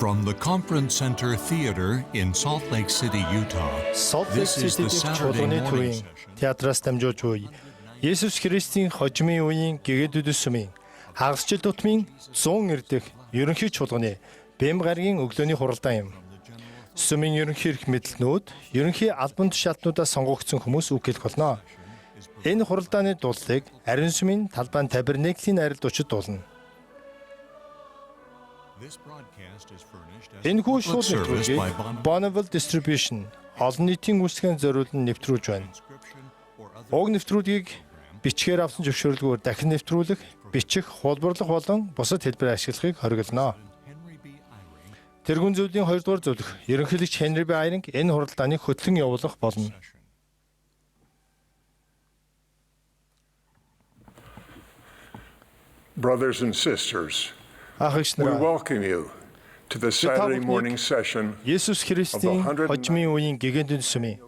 From the Conference Center Theater in Salt Lake City, Utah, Salt Lake this is City the Saturday чуулганы morning төвийн session. театраас дамжуулж буй Есүс Христийн хожимын үеийн гэгэдүд сүмийн хагасчил тутмын 100 ирдэх ерөнхий чуулганы бэм гарагийн өглөөний хуралдаан юм. Сүмийн ерөнхий эрх мэдлэгнүүд ерөнхий албан тушаалтнуудаас сонгогдсон хүмүүс үг хэлэх болно. Энэ хуралдааны дуулыг ариун сүмийн талбайн табернаклийн арилдуучид дуулна. Энэ хүү шууд нэвтрүүлгийг Bonneville Distribution олон нийтийн үйлчлэгийн зориулан нэвтрүүлж байна. Уг нэвтрүүлгийг бичгээр авсан зөвшөөрлгөөр дахин нэвтрүүлэх, бичих, хулбарлах болон бусад хэлбэрээр ашиглахыг хориглоно. Тэргүүн зөвлөлийн 2 дугаар зөвлөх ерөнхийлөгч Henry B. Eyring энэ хуралдааныг хөтлөн явуулах болно. Brothers and sisters, Ах эгч we нараа, welcome you to the Saturday morning session Есүс Христийн хожимын үеийн гэгээнтэн сүмийн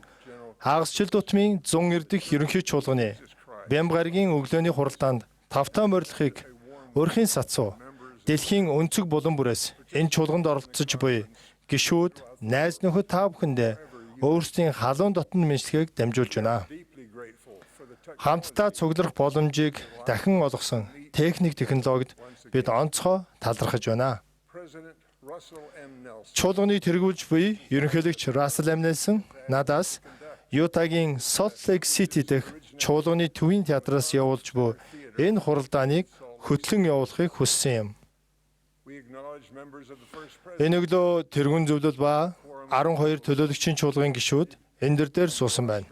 хагасчил тутмын 100 ирдэх ерөнхий чуулганы бям гарагийн өглөөний хуралдаанд тавтаа морилохыг өрхийн сацуу дэлхийн өнцөг булан бүрээс энэ чуулганд оролцож буй гишүүд, найз нөхөд та бүхэндээ өөрсдийн халуун дотны мэдлэгийг дамжуулж байна. Хамтдаа цуглах боломжийг дахин олгосон техник технологид бид онцгой талархаж байна. Чуулганы тэргүүлж буй ерөнхийлөгч Russell M. Nelson надаас Ютагийн Salt Lake City дэх чуулганы төвийн театраас явуулж буй энэ хуралдааныг хөтлөн явуулахыг хүссэн юм. Энэ өглөө тэргүүн зөвлөл ба 12 төлөөлөгчийн чуулгын гишүүд энэ дээр суусан байна.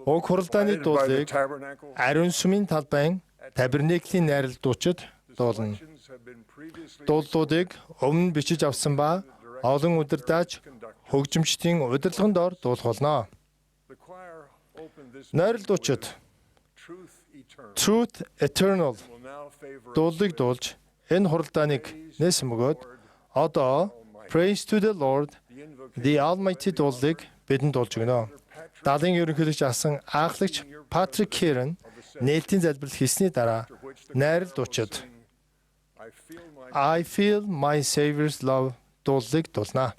Уг хуралдааны дуулыг ариун сүмийн талбайн табернаклийн найралдуучид дуулна. Дуулуудыг өмнө бичиж авсан ба олон удирдаач хөгжимчдийн удирдлагын доор дуулах болно. Найралдуучид Truth Eternal дуулыг дуулж энэ хуралдааныг нээсэн бөгөөд одоо Praise to the Lord, the Almighty дуулыг бидэнд дуулж өгнө. Далайн ерөнхийлөгч асан анхлагч Patrick Kieran нээлтийн залбирал хийсний дараа найралдуучид I feel my Savior's love дуулыг дуулна.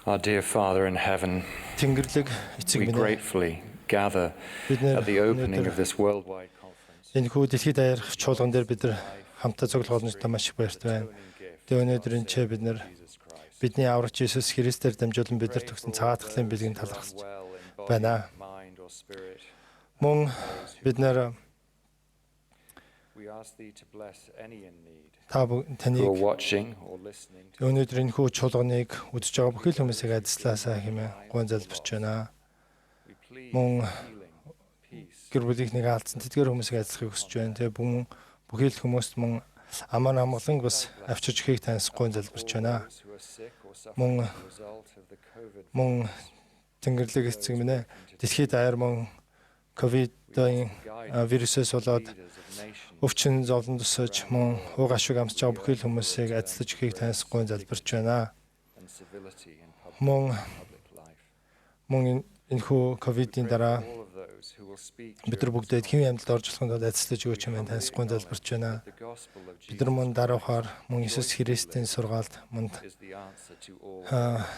Our dear Father in heaven, Тэнгэрлэг эцэг we минь gratefully gather бид нэр at the opening өнөөдөр of this worldwide conference. энэ хүү дэлхийд даяарх чуулган дээр бид нар хамтаа цуглах боломжтой маш их баяртай байна. Тэгээ өнөөдөр энэ ч бид нар бидний аврагч Иесус Христээр дамжуулан бидэрт өгсөн цагаатгалын бэлгийг талархаж байна. Мөн бид нар таныг өнөөдөр энэ хүү чуулганыг үзэж байгаа бүхэл хүмүүсийг адислаасаа хэмээн гуйн залбирч байна. Мөн гэр бүлийнхнийг алдсан тэдгээр хүмүүсийг адислахыг хүсэж байна. Тэгээ бүхэл хүмүүст мөн амар амгаланг бас авчирч ихийг таньс гуйн залбирч байна. Мөн Тэнгэрлэг эцэг минь дэлхийд даяар мөн ковидын вирусээс болоод өвчин зовлон тусаж мөн уг ашиг амсж байгаа бүхэл хүмүүсийг адилж ихийг таньс гуйн залбирч байна. Мөн энэ хүү ковидын дараа бид нар бүгдээ хэвийн амьд орж болоход адилж өгөөч юм таньс гуйн залбирч байна. Бид нар мөн дараахаар мөн Иесус Христийн сургаалд мөн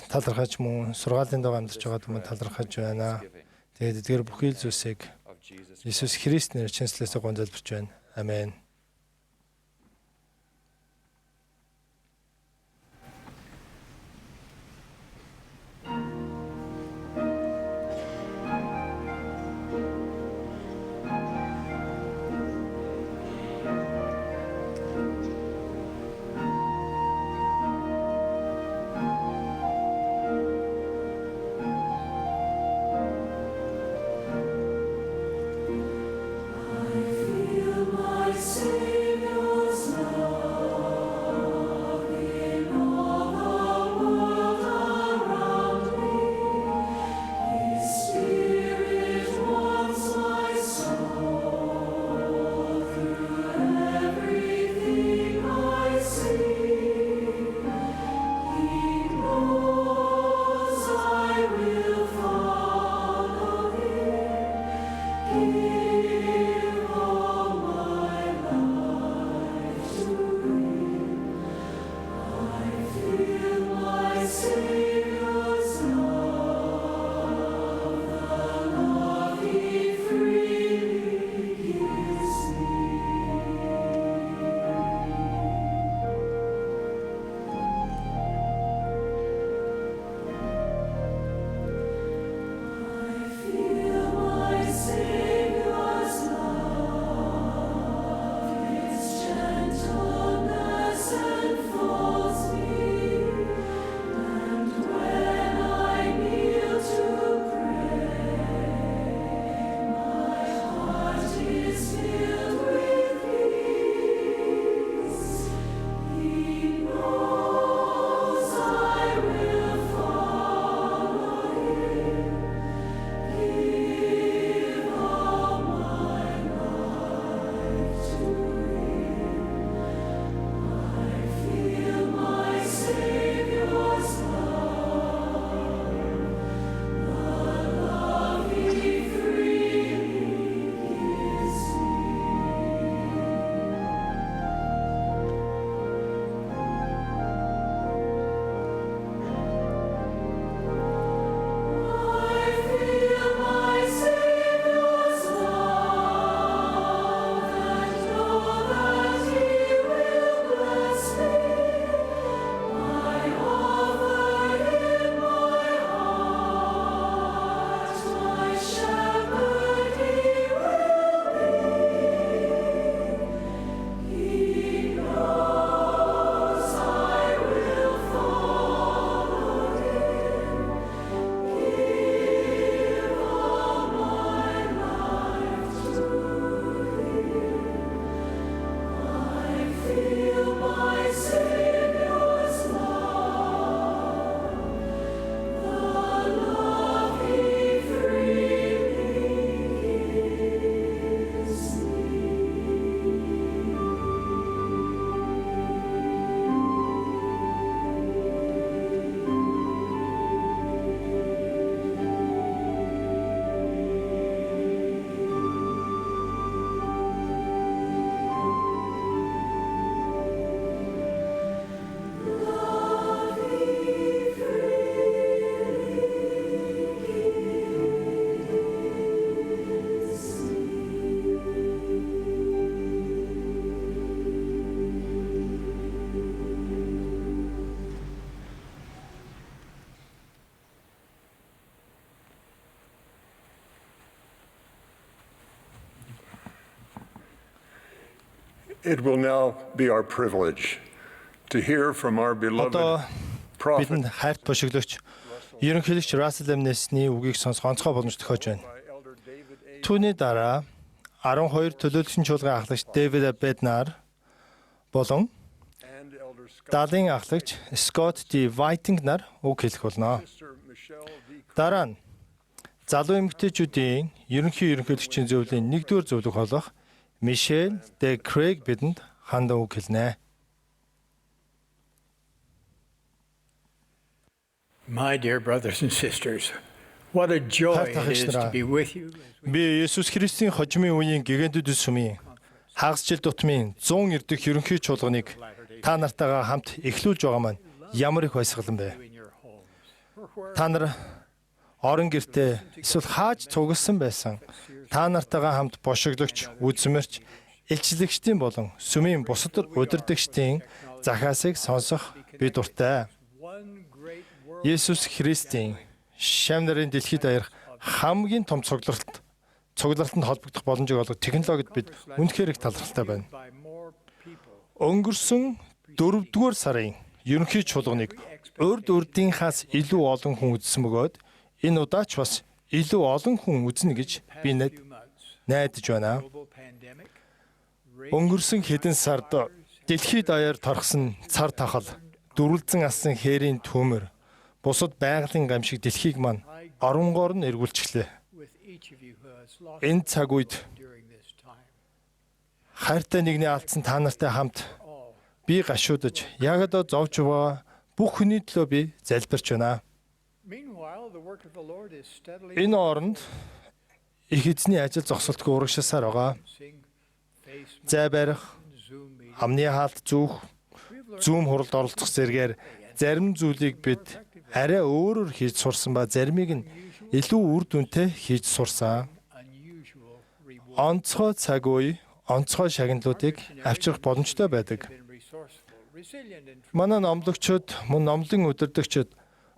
талархаж мөн сургаалын дагуу амьдарч байгаад мөн талархаж байна. Тэгээд эдгээр бүхэл зүйлсийг Иесус Христ нэрээр чинслээс гуйн залбирч байна. Амен. I feel myself. It will now be our privilege to hear from our beloved Одоо prophet бидэнд хайрт бошиглогч ерөнхийлөгч Russell M. Ness-ний үгийг сонсох онцгой боломж тохиож байна. Elder David A. Түүний дараа 12 төлөөлөгчийн чуулган ахлагч Дэвид Беднар болон and Elder Scott, Далайн ахлагч Scott D. Whiting нар үг хэлэх болно. Sister Michelle D. Дараа нь залуу эмэгтэйчүүдийн ерөнхийлөгчийн зөвлөлийн 1-р зөвлөх болох Michelle D. Craig бидэнд хандан үг хэлнэ. My dear brothers and sisters, what a joy it is to be with you. Би Есүс Христийн хожимын үеийн гигэндүүд сүмийн хагас жил тутмын 100 эрдэх ерөнхий чуулганыг та нартайгаа хамт эхлүүлж байгаа маань ямар их баясгалан бэ. Та нар орон гертэ эсвэл хааж цугласан байсан та нартайгаа хамт бошиглогч, үзмэрч, элчлэгчдийн болон сүмийн бусад удирдагчдын захаасыг сонсох би дуртай. Есүс Христийн шам нарын дэлхийд аярах хамгийн том цуглартанд холбогдох боломжийг олгох технологид бид үнэхээр их талархалтай байна. Өнгөрсөн 4-р сарын ерөнхий чуулганыг урдынхаас илүү олон хүн үзсэн бөгөөд энэ удаач бас илүү олон хүн үзнэ гэж би найдаж байна. Өнгөрсөн хэдэн сард дэлхийд аяар торгсон цар тахал, дөрвөлзэн асан хээрийн төмөр, бусад байгалийн гамшиг дэлхийг маань оронгоор нь эргүүлчихлээ. Энэ цаг үед хайртай нэгний алдсан та нартай хамт би гашуудаж яг одоо зовж байгаа бүх хүний төлөө би залбирч байна. Энэ оронд их эзний ажил зогсолтгүй урагшаасаар байгаа. Зай барих, амны хаалт зүүх, зүүм хуралд оролцох зэргээр зарим зүйлийг бид арай өөрөөр хийж сурсан ба заримыг нь илүү үр дүнтэй хийж сурсан. Онцгой цаг үе, онцгой шагналуудыг авчрах боломжтой байдаг. Манай номлогчид, мөн номлын удирдагчид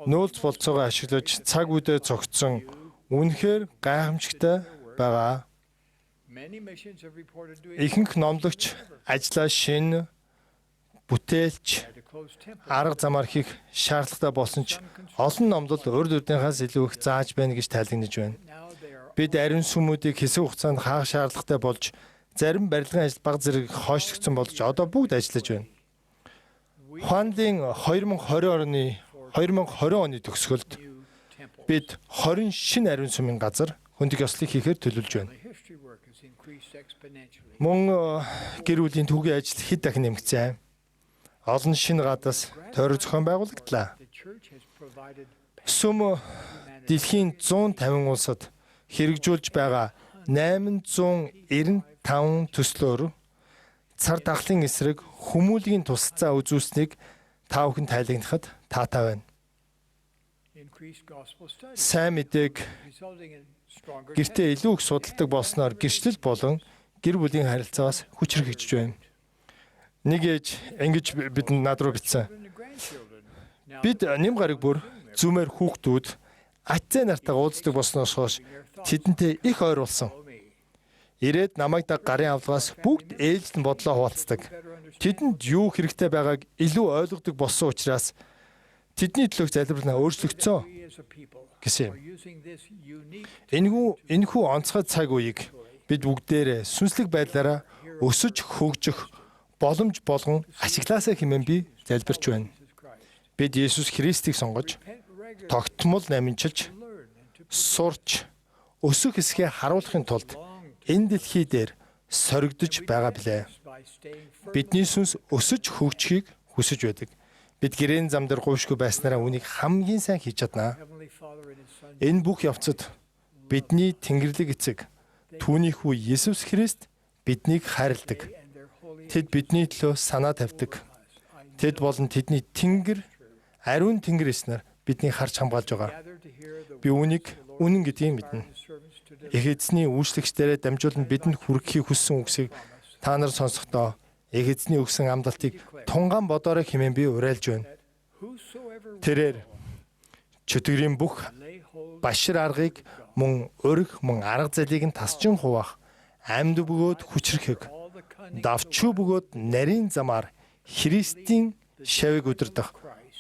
нөөц болцоогоо ашиглаж цаг үедээ цогцсон үнэхээр гайхамшигтай байгаа. Ихэнх номлогч ажлаа шин, бүтээлч, арга замаар хийх шаардлагатай болсон ч олон номлол урд урдынхаас илүү их зааж байна гэж тайлгнаж байна. Бид ариун сүмүүдийг хэсэг хугацаанд хаах шаардлагатай болж зарим барилгын ажил баг зэрэг хойшлогдсон болж одоо бүгд ажиллаж байна. Хуанлын 2020 оны төгсгөлд бид 20 шинэ ариун сүмийн газар хөндөг ёслыг хийхээр төлөвлөж байна. Мөн гэр бүлийн түүхийн ажил хэд дахин нэмэгдсэн. Олон шинэ гадаас тойрог зохион байгуулагдлаа. Сүм дэлхийн 150 улсад хэрэгжүүлж байгаа 895 төслөөр цар тахлын эсрэг хүмүүлийн тусалцаа үзүүлсэнийг та бүхэн тайлагнахад таатай байна. Сайн мэдээг гэртээ илүү их судалдаг болсноор гэрчлэл болон гэр бүлийн харилцаас хүчрхэгжиж байна. Нэг ээж ингэж над руу бичсэн. Бид нэм гараг бүр зүмээр хүүхдүүд атзай нартаа уулздаг болсноос хойш тэдэнтэй их ойр болсон. Ирээд намайг даг гарын авлагаас бүгд ээлжид нь бодлоо хуваалцдаг. Тэдэнд юу хэрэгтэй байгааг илүү ойлгодог болсон учраас тэдний төлөөх залбирлаа өөрчлөгдсөн гэсэн. Энэхүү онцгой цаг үеийг бид бүгдээрээ сүнслэг байдлаараа өсөж хөгжих боломж болгон ашиглаасаа хэмээн би залбирч байна. Бид Есүс Христийг сонгож, тогтмол намжиж, сурч, өсөх хэсгээ харуулахын тулд энэ дэлхий дээр соригдож байгаа билээ. Бидний сүнс өсөж хөгжихийг хүсэж байдаг. Бид гэрээн зам дээр гуйшгүй байснараа үнийг хамгийн сайн хийж чаднаа. Энэ бүх явцад бидний Тэнгэрлэг эцэг, түүний хүү Есүс Христ биднийг хайрладаг. Тэд бидний төлөө санаа тавьдаг. Тэд болон тэдний Тэнгэр, ариун Тэнгэр эснэр биднийг харж хамгаалж байгаа. Би үүнийг үнэн гэдгийг мэднэ. Их эзний үйлчлэгчдэрээ дамжуулан бидэнд хүргэхийг хүссэн үгсийг та нар сонсохдоо их эзний өгсөн амлалтыг тунгаан бодоорой хэмээн би уриалж байна. Тэрээр чөтгөрийн бүх башир аргыг мөн өрх мөн арга залыг нь тасчин хуваах, амьд бөгөөд хүчрэхэг давчуу бөгөөд нарийн замаар Христийн шавийг удирдах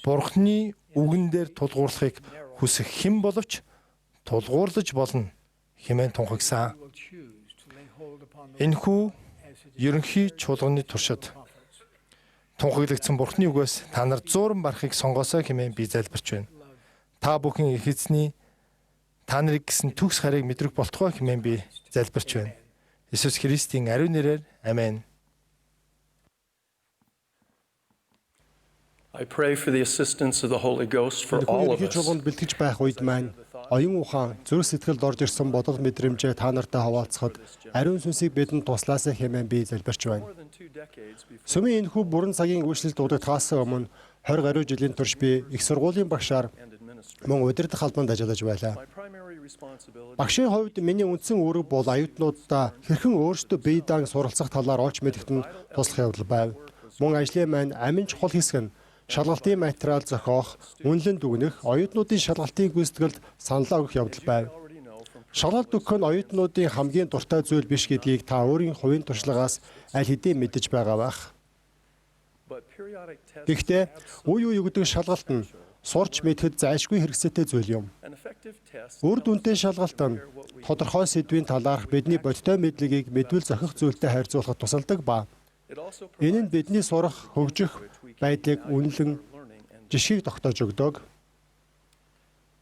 Бурхны үгэн дээр тулгуурлахыг хүсэх хэн боловч тулгуурлаж болно хэмээн тунхагсан. Энэхүү ерөнхий чуулганы туршид тунхаглагдсан Бурхны үгээс та нар зууран барахыг сонгоосоо хэмээн би залбирч байна. Та бүхэн их эзний та нарыг гэсэн төгс харийг мэдрэх болтугай хэмээн би залбирч байна. Иесус Христийн ариун нэрээр амен. I pray for the assistance of the Holy Ghost for all of Өнөөдөр us. чуулганд бэлтгэж байх үед маань оюун ухаан, зүрх сэтгэлд орж ирсэн бодол мэдрэмжээ та нартай хаваалцахад ариун сүнсийг бидэнд туслаасаа хэмээн би залбирч байна. More than 2 decades before Сүмийн энэхүү бүрэн цагийн үйлчлэл дуудагдахаас өмнө 20 гаруй жилийн турш би их сургуулийн багшаар and administration. мөн удирдах албанд ажиллаж байлаа. My primary responsibility Багшийн хувьд миний үндсэн үүрэг бол аюутнуудаа хэрхэн өөрсдөө бие даан суралцах талаар олж мэдхэд нь туслах явдал байв. Мөн ажлын маань амин чухал хэсэг нь шалгалтын материал зохиох, үнэлэн дүгнэх, оюутнуудын шалгалтын гүйцэтгэлд саналаа өгөх явдал байв. already know from Шалгалт өгөх нь оюутнуудын хамгийн дуртай зүйл биш гэдгийг та өөрийн хувийн туршлагаас аль хэдийн мэдэж байгаа байх. but periodic tests Гэхдээ үе үе өгдөг шалгалт нь сурч мэдэхэд зайлшгүй хэрэгцээтэй зүйл юм. and effective tests Үр дүнтэй шалгалт нь тодорхой сэдвийн талаарх бидний бодиттой мэдлэгийг мэдвэл зохих зүйлтэй харьцуулахад тусалдаг ба it also энэ нь бидний сурах, хөгжих байдлыг үнэлэн learning and жишгийг тогтоож өгдөг.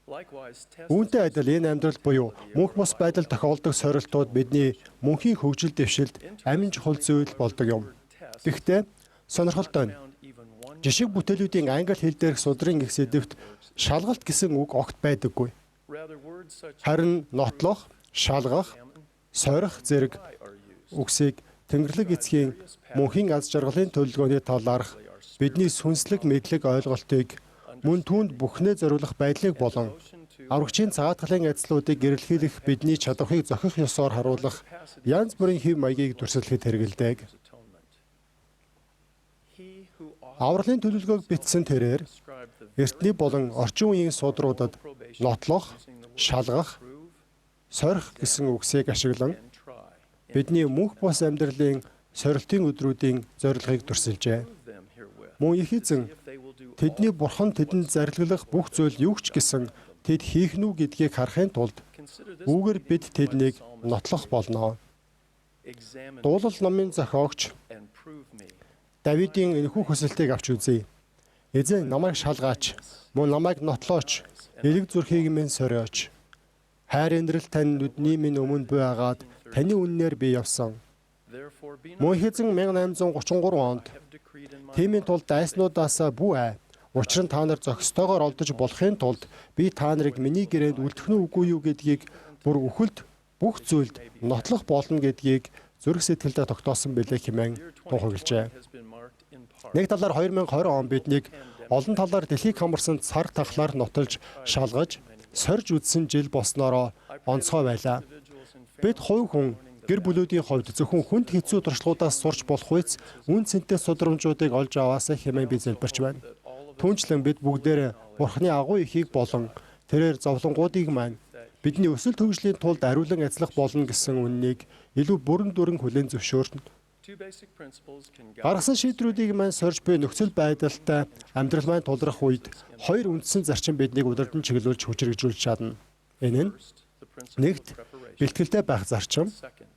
likewise tests Үүнтэй адил энэ амьдрал буюу мөнх бус байдал тохиолдог сорилтууд бидний мөнхийн хөгжил дэвшилд амин чухал зүйл болдог юм. Гэхдээ сонирхолтой нь found even one жишг бүтээлүүдийн англи хэл дээрх судрын их сэдвт шалгалт гэсэн үг огт байдаггүй. rather words such as Харин нотлох, шалгах, сорих зэрэг are used. үгсийг Тэнгэрлэг эцгийн мөнхийн аз жаргалын төлөвлөгөөний талаарх бидний сүнслэг мэдлэг ойлголтыг мөн түүнд бүхнээ зориулах байдлыг болон аврагчийн цагаатгалын ажлуудыг гэрэлхийлэх бидний чадварыг зохих ёсоор харуулах янз бүрийн хэв маягийг дүрслэхэд хэрэгэлдэг. Atonement. He who Авралын төлөвлөгөөг бичсэн тэрээр described the эртний болон орчин үеийн судруудад нотлох, шалгах, сорих гэсэн үгсийг ашиглан and try бидний мөнх бус амьдралын сорилтын өдрүүдийн зорилгыг дүрсэлжээ. them herewith. Мөн их эзэн If they will do тэдний бурхан тэдэнд зарилглах бүх зүйл юу ч гэсэн тэд хийх нү гэдгийг харахын тулд consider this үүгээр бид тэднийг нотлох болно. examine Дуулал номын зохиогч and prove me. Давидын энэхүү хүсэлтийг авч үзье. Эзэн намайг шалгаач, мөн намайг нотлооч, элэг зүрхийг минь сориоч. Хайр инрэл тань нүдний минь өмнө буй агаад таны үннээр би явсан. Therefore be not Мөн их эзэн 1833 онд have decreed in my Тиймийн тулд дайснуудаасаа бүү ай. Учир нь та нар зохистойгоор олдож болохын тулд би та нарыг миний гэрээнд үлдэх нь үгүй юу гэдгийг бүр үхэлд бүх зүйлд нотлох болно гэдгийг зүрх сэтгэлдээ тогтоосон билээ хэмээн тунхаглажээ. has been marked in part. Нэг талаар 2020 он биднийг олон талаар дэлхийг хамарсан цар тахлаар нотолж, шалгаж, сорж үзсэн жил болсноороо онцгой байлаа. Individuals and Бид хувь хүн гэр бүлүүдийн хувьд зөвхөн хүнд хэцүү туршлагуудаас сурч болох үец үн цэнтэй судрамжуудыг олж аваасаа хэмээн би залбирч байна. Түүнчлэн бид бүгдээрээ Бурхны агуу ихийг болон тэрээр зовлонгуудыг маань бидний өсөлт хөгжлийн тулд ариулан ажиллах болно гэсэн үннийг илүү бүрэн дүрэн хүлээн зөвшөөрнө. two basic principles can guide Гаргасан шийдрүүдийг маань сорж буй нөхцөл байдалтай амьдрал маань тулрах үед хоёр үндсэн зарчим биднийг удирдан чиглүүлж хүчрэгжүүлж чадна. Энэ нь the principle нэгт of preparation. бэлтгэлтэй байх зарчим, Second,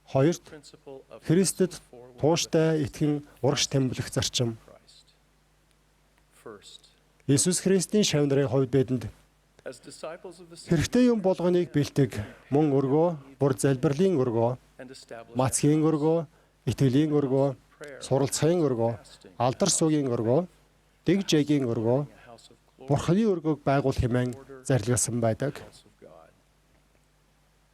хоёрт principle of Христэд forward тууштай итгэн урагш тэмүүлэх зарчим. Christ. First, Иесус Христийн шавнарын хувьд бидэнд as disciples of the Savior хэрэгтэй юм болгоныг бэлтэг, мөн өргөө, бүр залбирлын өргөө, and establish мацхийн өргөө, итгэлийн өргөө, prayer, суралцахын өргөө, алдар сугийн өргөө, дэг жагийн өргөө, a house of glory, Бурхны өргөөг байгуул хэмээн зарлигасан байдаг. house of God.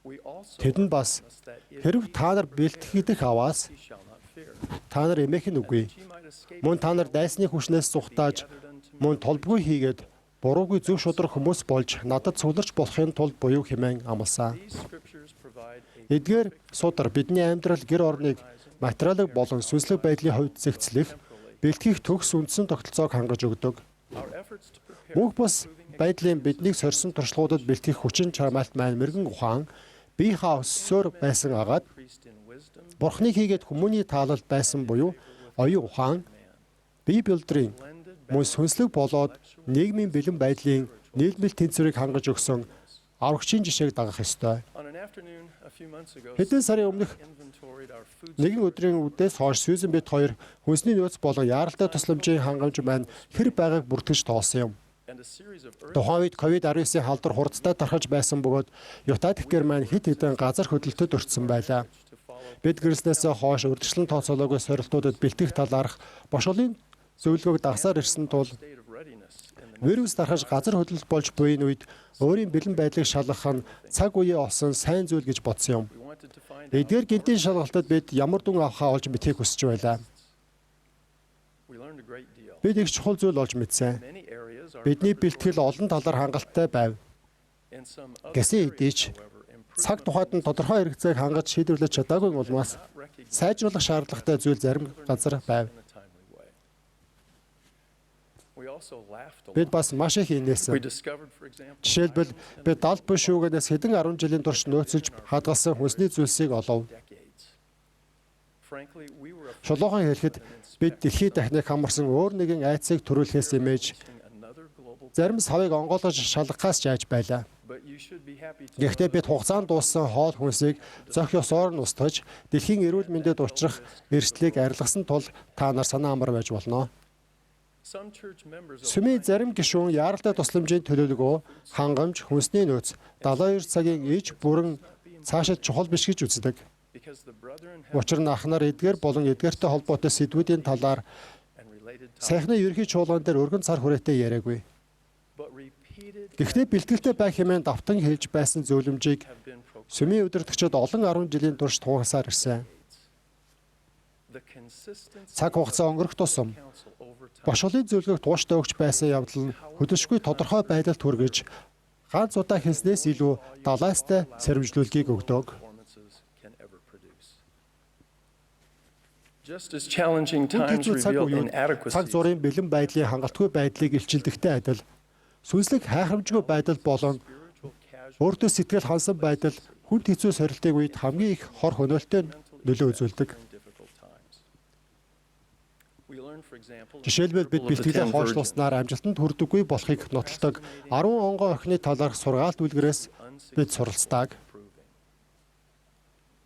We also Тэд нь бас promise that if хэрв та нар бэлтгэх аваас he shall not fear, та нар эмээх нь үгүй. he might escape Мөн та нар дайсны хүчнээс зүхтааж, мөн толбгүй хийгээд буруугүй зөв шудраг хүмүүс болж надад цугларч болохын тулд буюу хэмээн амласан. these scriptures provide a Эдгээр судар бидний амьдрал гэр орныг материалыг болон сүнслэг байдлын хувьд зэгцлэх, бэлтгэх төгс үндсэн тогтолцоог хангаж өгдөг. our efforts to prepare Мөнх бус байдлын биднийг сорьсон туршлагуудад бэлтгэх хүчин чармаалт маань мэрэгэн ухаан биеийнхээ өссөөр байсан агаад increased in wisdom, Бурхныг хийгээд хүмүүний таалал байсан буюу оюун ухаан, бие биелдрийн мөн сүнслэг болоод нийгмийн бэлэн байдлын нийлмэл тэнцвэрийг хангаж өгсөн аврагчийн жишээг дагах ёстой. on an afternoon a few months ago, Хэдэн сарын өмнөх inventoried our food нэгэн өдрийн үдээс хойш Сьюзен Бит 2 хүнсний нөөц болон яаралтай тусламжийн хангамж маань хэр байгааг бүртгэж тоосон юм. and a series of Тухайн үед COVID-19-ийн халдвар хурдтай тархаж байсан бөгөөд Юта Тэхгэр маань хэд хэдэн газар хөдлөлтөд өртсөн байлаа. to follow Бид гэрэлснээс хойш урьдчилан тооцоолоогүй сорилтуудад бэлтгэх талаарх бошголын зөвлөгөөг дагсаар ирсэн тул state of readiness in the вирус тархаж газар хөдлөлт болж буйн үед өөрийн бэлэн байдлыг шалгах нь цаг үеийн олсон сайн зүйл гэж бодсон юм. we wanted to find out Эдгээр гинтийн шалгалтад бид ямар дүн авахаа олж мэдхийг хүсэж байлаа. we learned a great deal. Бид их чухал зүйл олж мэдсэн. Many areas are Бидний бэлтгэл олон талаар хангалттай байв. in some other Гэсэн areas, хэдий ч however, цаг тухайд нь тодорхой хэрэгцээг хангаж шийдвэрлэж чадаагүй улмаас not recognized сайжруулах шаардлагатай зүйл зарим газар байв. in a timely way. We also laughed a Бид lot. бас маш их We инээсэн. discovered, for example, Жишээлбэл бид далд буй шүүгээс хэдэн 10 жилийн турш нөөцөлж хадгалсан хүнсний зүйлсийг олов. decades. Frankly, we were afraid Шулуухан хэлэхэд бид дэлхийд дахныг хамарсан өөр нэгэн айцыг төрүүлэхээс имэж of another global, зарим савыг онгойлгож шалгахаас ч айж байлаа. but you should be happy to Гэхдээ бид хугацаанд дууссан хоол хүнсийг зөх ёсоор нь устгаж дэлхийн эрүүл мэндэд учрах эрсдлийг арилгасан тул та нар санаа амар байж болно. some church members Сүмийн зарим гишүүн яаралтай тусламжийн төлөвлөгөө, хангамж, хүнсний нөөц 72 цагийн иж бүрэн цаашид чухал биш гэж үздэг. because the brethren have Учир нь ах нар эдгээр болон эдгээртэй холбоотой сэдвүүдийн талаар and related topics, сайхны ерхий чуулган дээр өргөн цар хүрээтэй яриаггүй. but repeated Гэхдээ бэлтгэлтэй байх хэмээн давтан хэлж байсан зөвлөмжийг have been proclaimed. сүмийн удирдагчид олон 10 жилийн турш тунхасаар ирсэн. The consistency Цаг хугацаа өнгөрөх тусам counsel over time бошголын зөвлөгөөг тууштай өгч байсан явдал нь хөдөлшгүй тодорхой байдалд хүргэж ганц удаа хэлснээс илүү далайстай сэрэмжлүүлгийг өгдөг. performances can ever produce. Just as challenging Хүн times хэцүү цаг reveal үеүүд цаг inadequacies, зургийн бэлэн байдлын хангалтгүй байдлыг илчилдэгтэй адил сүнслэг хайхрамжгүй байдал болон spiritual casual өөртөө сэтгэл хансан байдал хүнд хэцүү сорилтын үед хамгийн их хор хөнөөлтөд нөлөө үзүүлдэг. during difficult times. We learn, for example, Жишээлбэл бид бэлтгэлээ хойшлуулснаар амжилтанд хүрдэггүй болохыг нотолдог 10 онгой охины талаарх сургаалт үлгэрээс бид суралцдаг.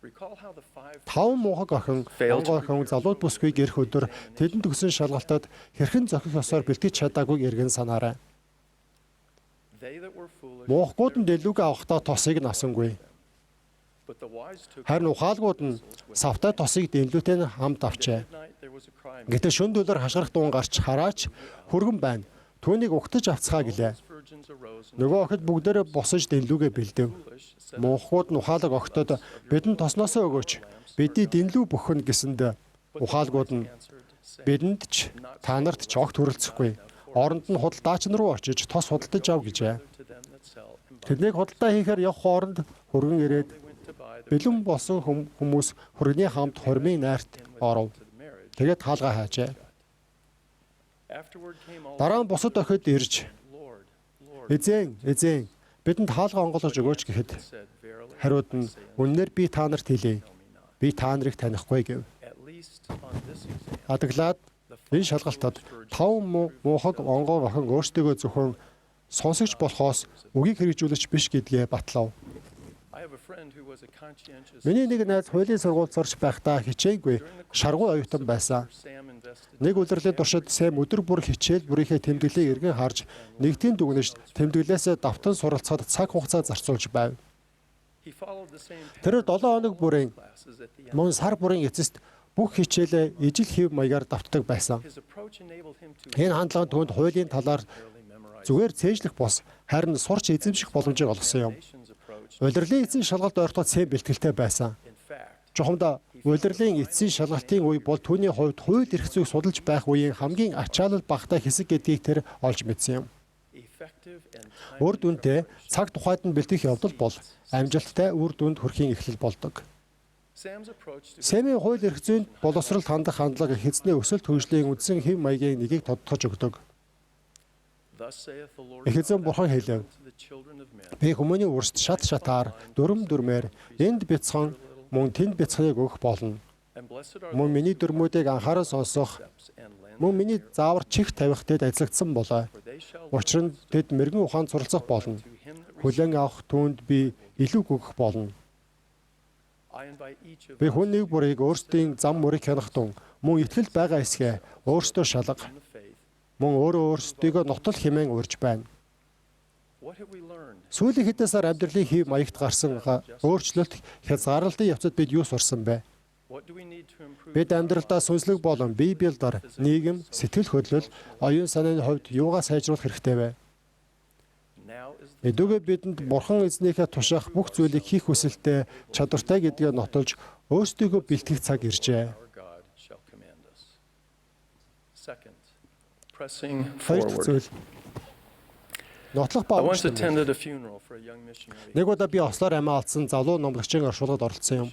recall how the five 5 муухаг охин, онгой охин залууд бүсгүй гэрх өдөр тэдэнд өгсөн шалгалтад хэрхэн зохих ёсоор бэлтгэж чадаагүй эргэн санаарай. they that were foolish, Муухгууд нь дэлгүүгээ авахдаа тосыг нь авсангүй. but the wise took Харин ухаалгууд нь савтай тосыг дэлгүүтэй нь хамт авчээ. midnight there was a cry. Гэтэл шөнө дөлөр хашгирах дуун гарч хараач хүргэн байна. Түүнийг угтаж авцгаа гэлээ. Virgins arose and Нөгөө охид бүгдээрээ босож дэлгүүгээ бэлдэв. foolish said, Муухгууд нь ухаалаг огтод бидэнд тосноосоо өгөөч. Бидний дэлгүү бөхөн гэсэнд ухаалгууд нь answered, saying, бидэнд ч та нарт ч огт хүрэлцэхгүй. Оронд нь худалдаач нар руу очиж тос худалдаж ав гэжээ. to them that sell and buy. Тэднийг худалдаа хийхээр явах хооронд хүргэн ирээд They went to buy their бэлэн болсон хүмүүс хүргэний хамт хормын найрт оров. to the marriage. Тэгээд хаалгаа хаажээ. Afterward came all Дараа нь бусад охид ирж Lord, Lord, эзэн бидэнд хаалгаа онгоолгож өгөөч гэхэд said, verily, хариуд нь үннээр би та нарт хэлье. Би та нарыг танихгүй гэв. at least on this example, Адаглаад энэ шалгалтад 5 муухаг онгой охин өөрсдөө зөвхөн сонсогч болохоос үгийг хэрэгжүүлж биш гэдгээ батлав. I have a friend who was a conscientious Миний нэг найз хуулийн сургуульд сурч байхдаа хичээгүй шаргуу оюутан байсан. Sam invested. Нэг удирлын туршид Сэм өдөр бүр хичээл бүрийнхээ тэмдэглэлийг эргэн харж нэгдийн дүгнэж тэмдэглэлээсээ давтан суралцахад цаг хугацаа зарцуулж байв. He followed the same Тэр 7 хоног бүрийн classes at the end. мөн сар бүрийн эцэст бүх хичээлээ ижил хэв маягаар давтдаг байсан. His approach enabled him to Энэ хандлага түүнд хуулийн талаар barely memorize зүгээр цээжлэх бос харин сурч эзэмших боломжийг олгосон юм. nation's approach. Улирлын эцсийн шалгалт ойртоод Сэм бэлтгэлтэй байсан. In fact, Жухамдаа улирлын эцсийн шалгалтын үе бол түүний хувьд хууль эрх зүйг судалж байх үеийн хамгийн ачаалал багтаа хэсэг гэдгийг тэр олж мэдсэн юм. effective and Үр timely дүнтэй цаг тухайд нь бэлтгэх явдал бол амжилттай үр дүнд хүрэхийн эхлэл болдог. Sam's approach to Сэмийн хууль эрх зүйнд боловсрол хандах хандлага хэзний өсөлт хөгжлийн үндсэн хэв маягийн нэгийг тодтогч өгдөг. Эхэзэн бурхан хэлэв. Би хүмүүний үрст шат шатаар дүрм дүрмээр энд бяцхан мөн тэнд бяцхныг өгөх болно. Мөн миний дүрмүүдийг анхааран сонсох, мөн миний заавар чих тавих тэд ажиллагдсан болоо. Учир нь тэд мэрэгэн ухаанд суралцах болно. Хүлээн авах түүнд би илүү өгөх болно. Би хүн нэг бүрийг өөрсдийн зам мөрийг хянахтун мөн итгэл байгаа эсгээ өөрсдөө шалга. Мөн өөрсдийгөө нотол хэмээн урьж байна. Сүүлийн хэдэн сар амьдралын хэв маягт гарсан өөрчлөлт хязгаарлалтын явцад бид юу сурсан бэ? Бид амьдралдаа сүнслэг болон бие биелдар, нийгэм, сэтгэл хөдлөл, оюун санааны хувьд юугаа сайжруулах хэрэгтэй вэ? Эдгээр бидэнд бурхан эзнийхээ тушаах бүх зүйлийг хийх хүсэлтэй чадвартай гэдгээ нотолж өөрсдийгөө бэлтгэх цаг иржээ. Хоёр зүйл. Нотлох баавч. Нэг удаа би Ослоор амиа алдсан залуу номлогчийн оршуулгад оролцсон юм.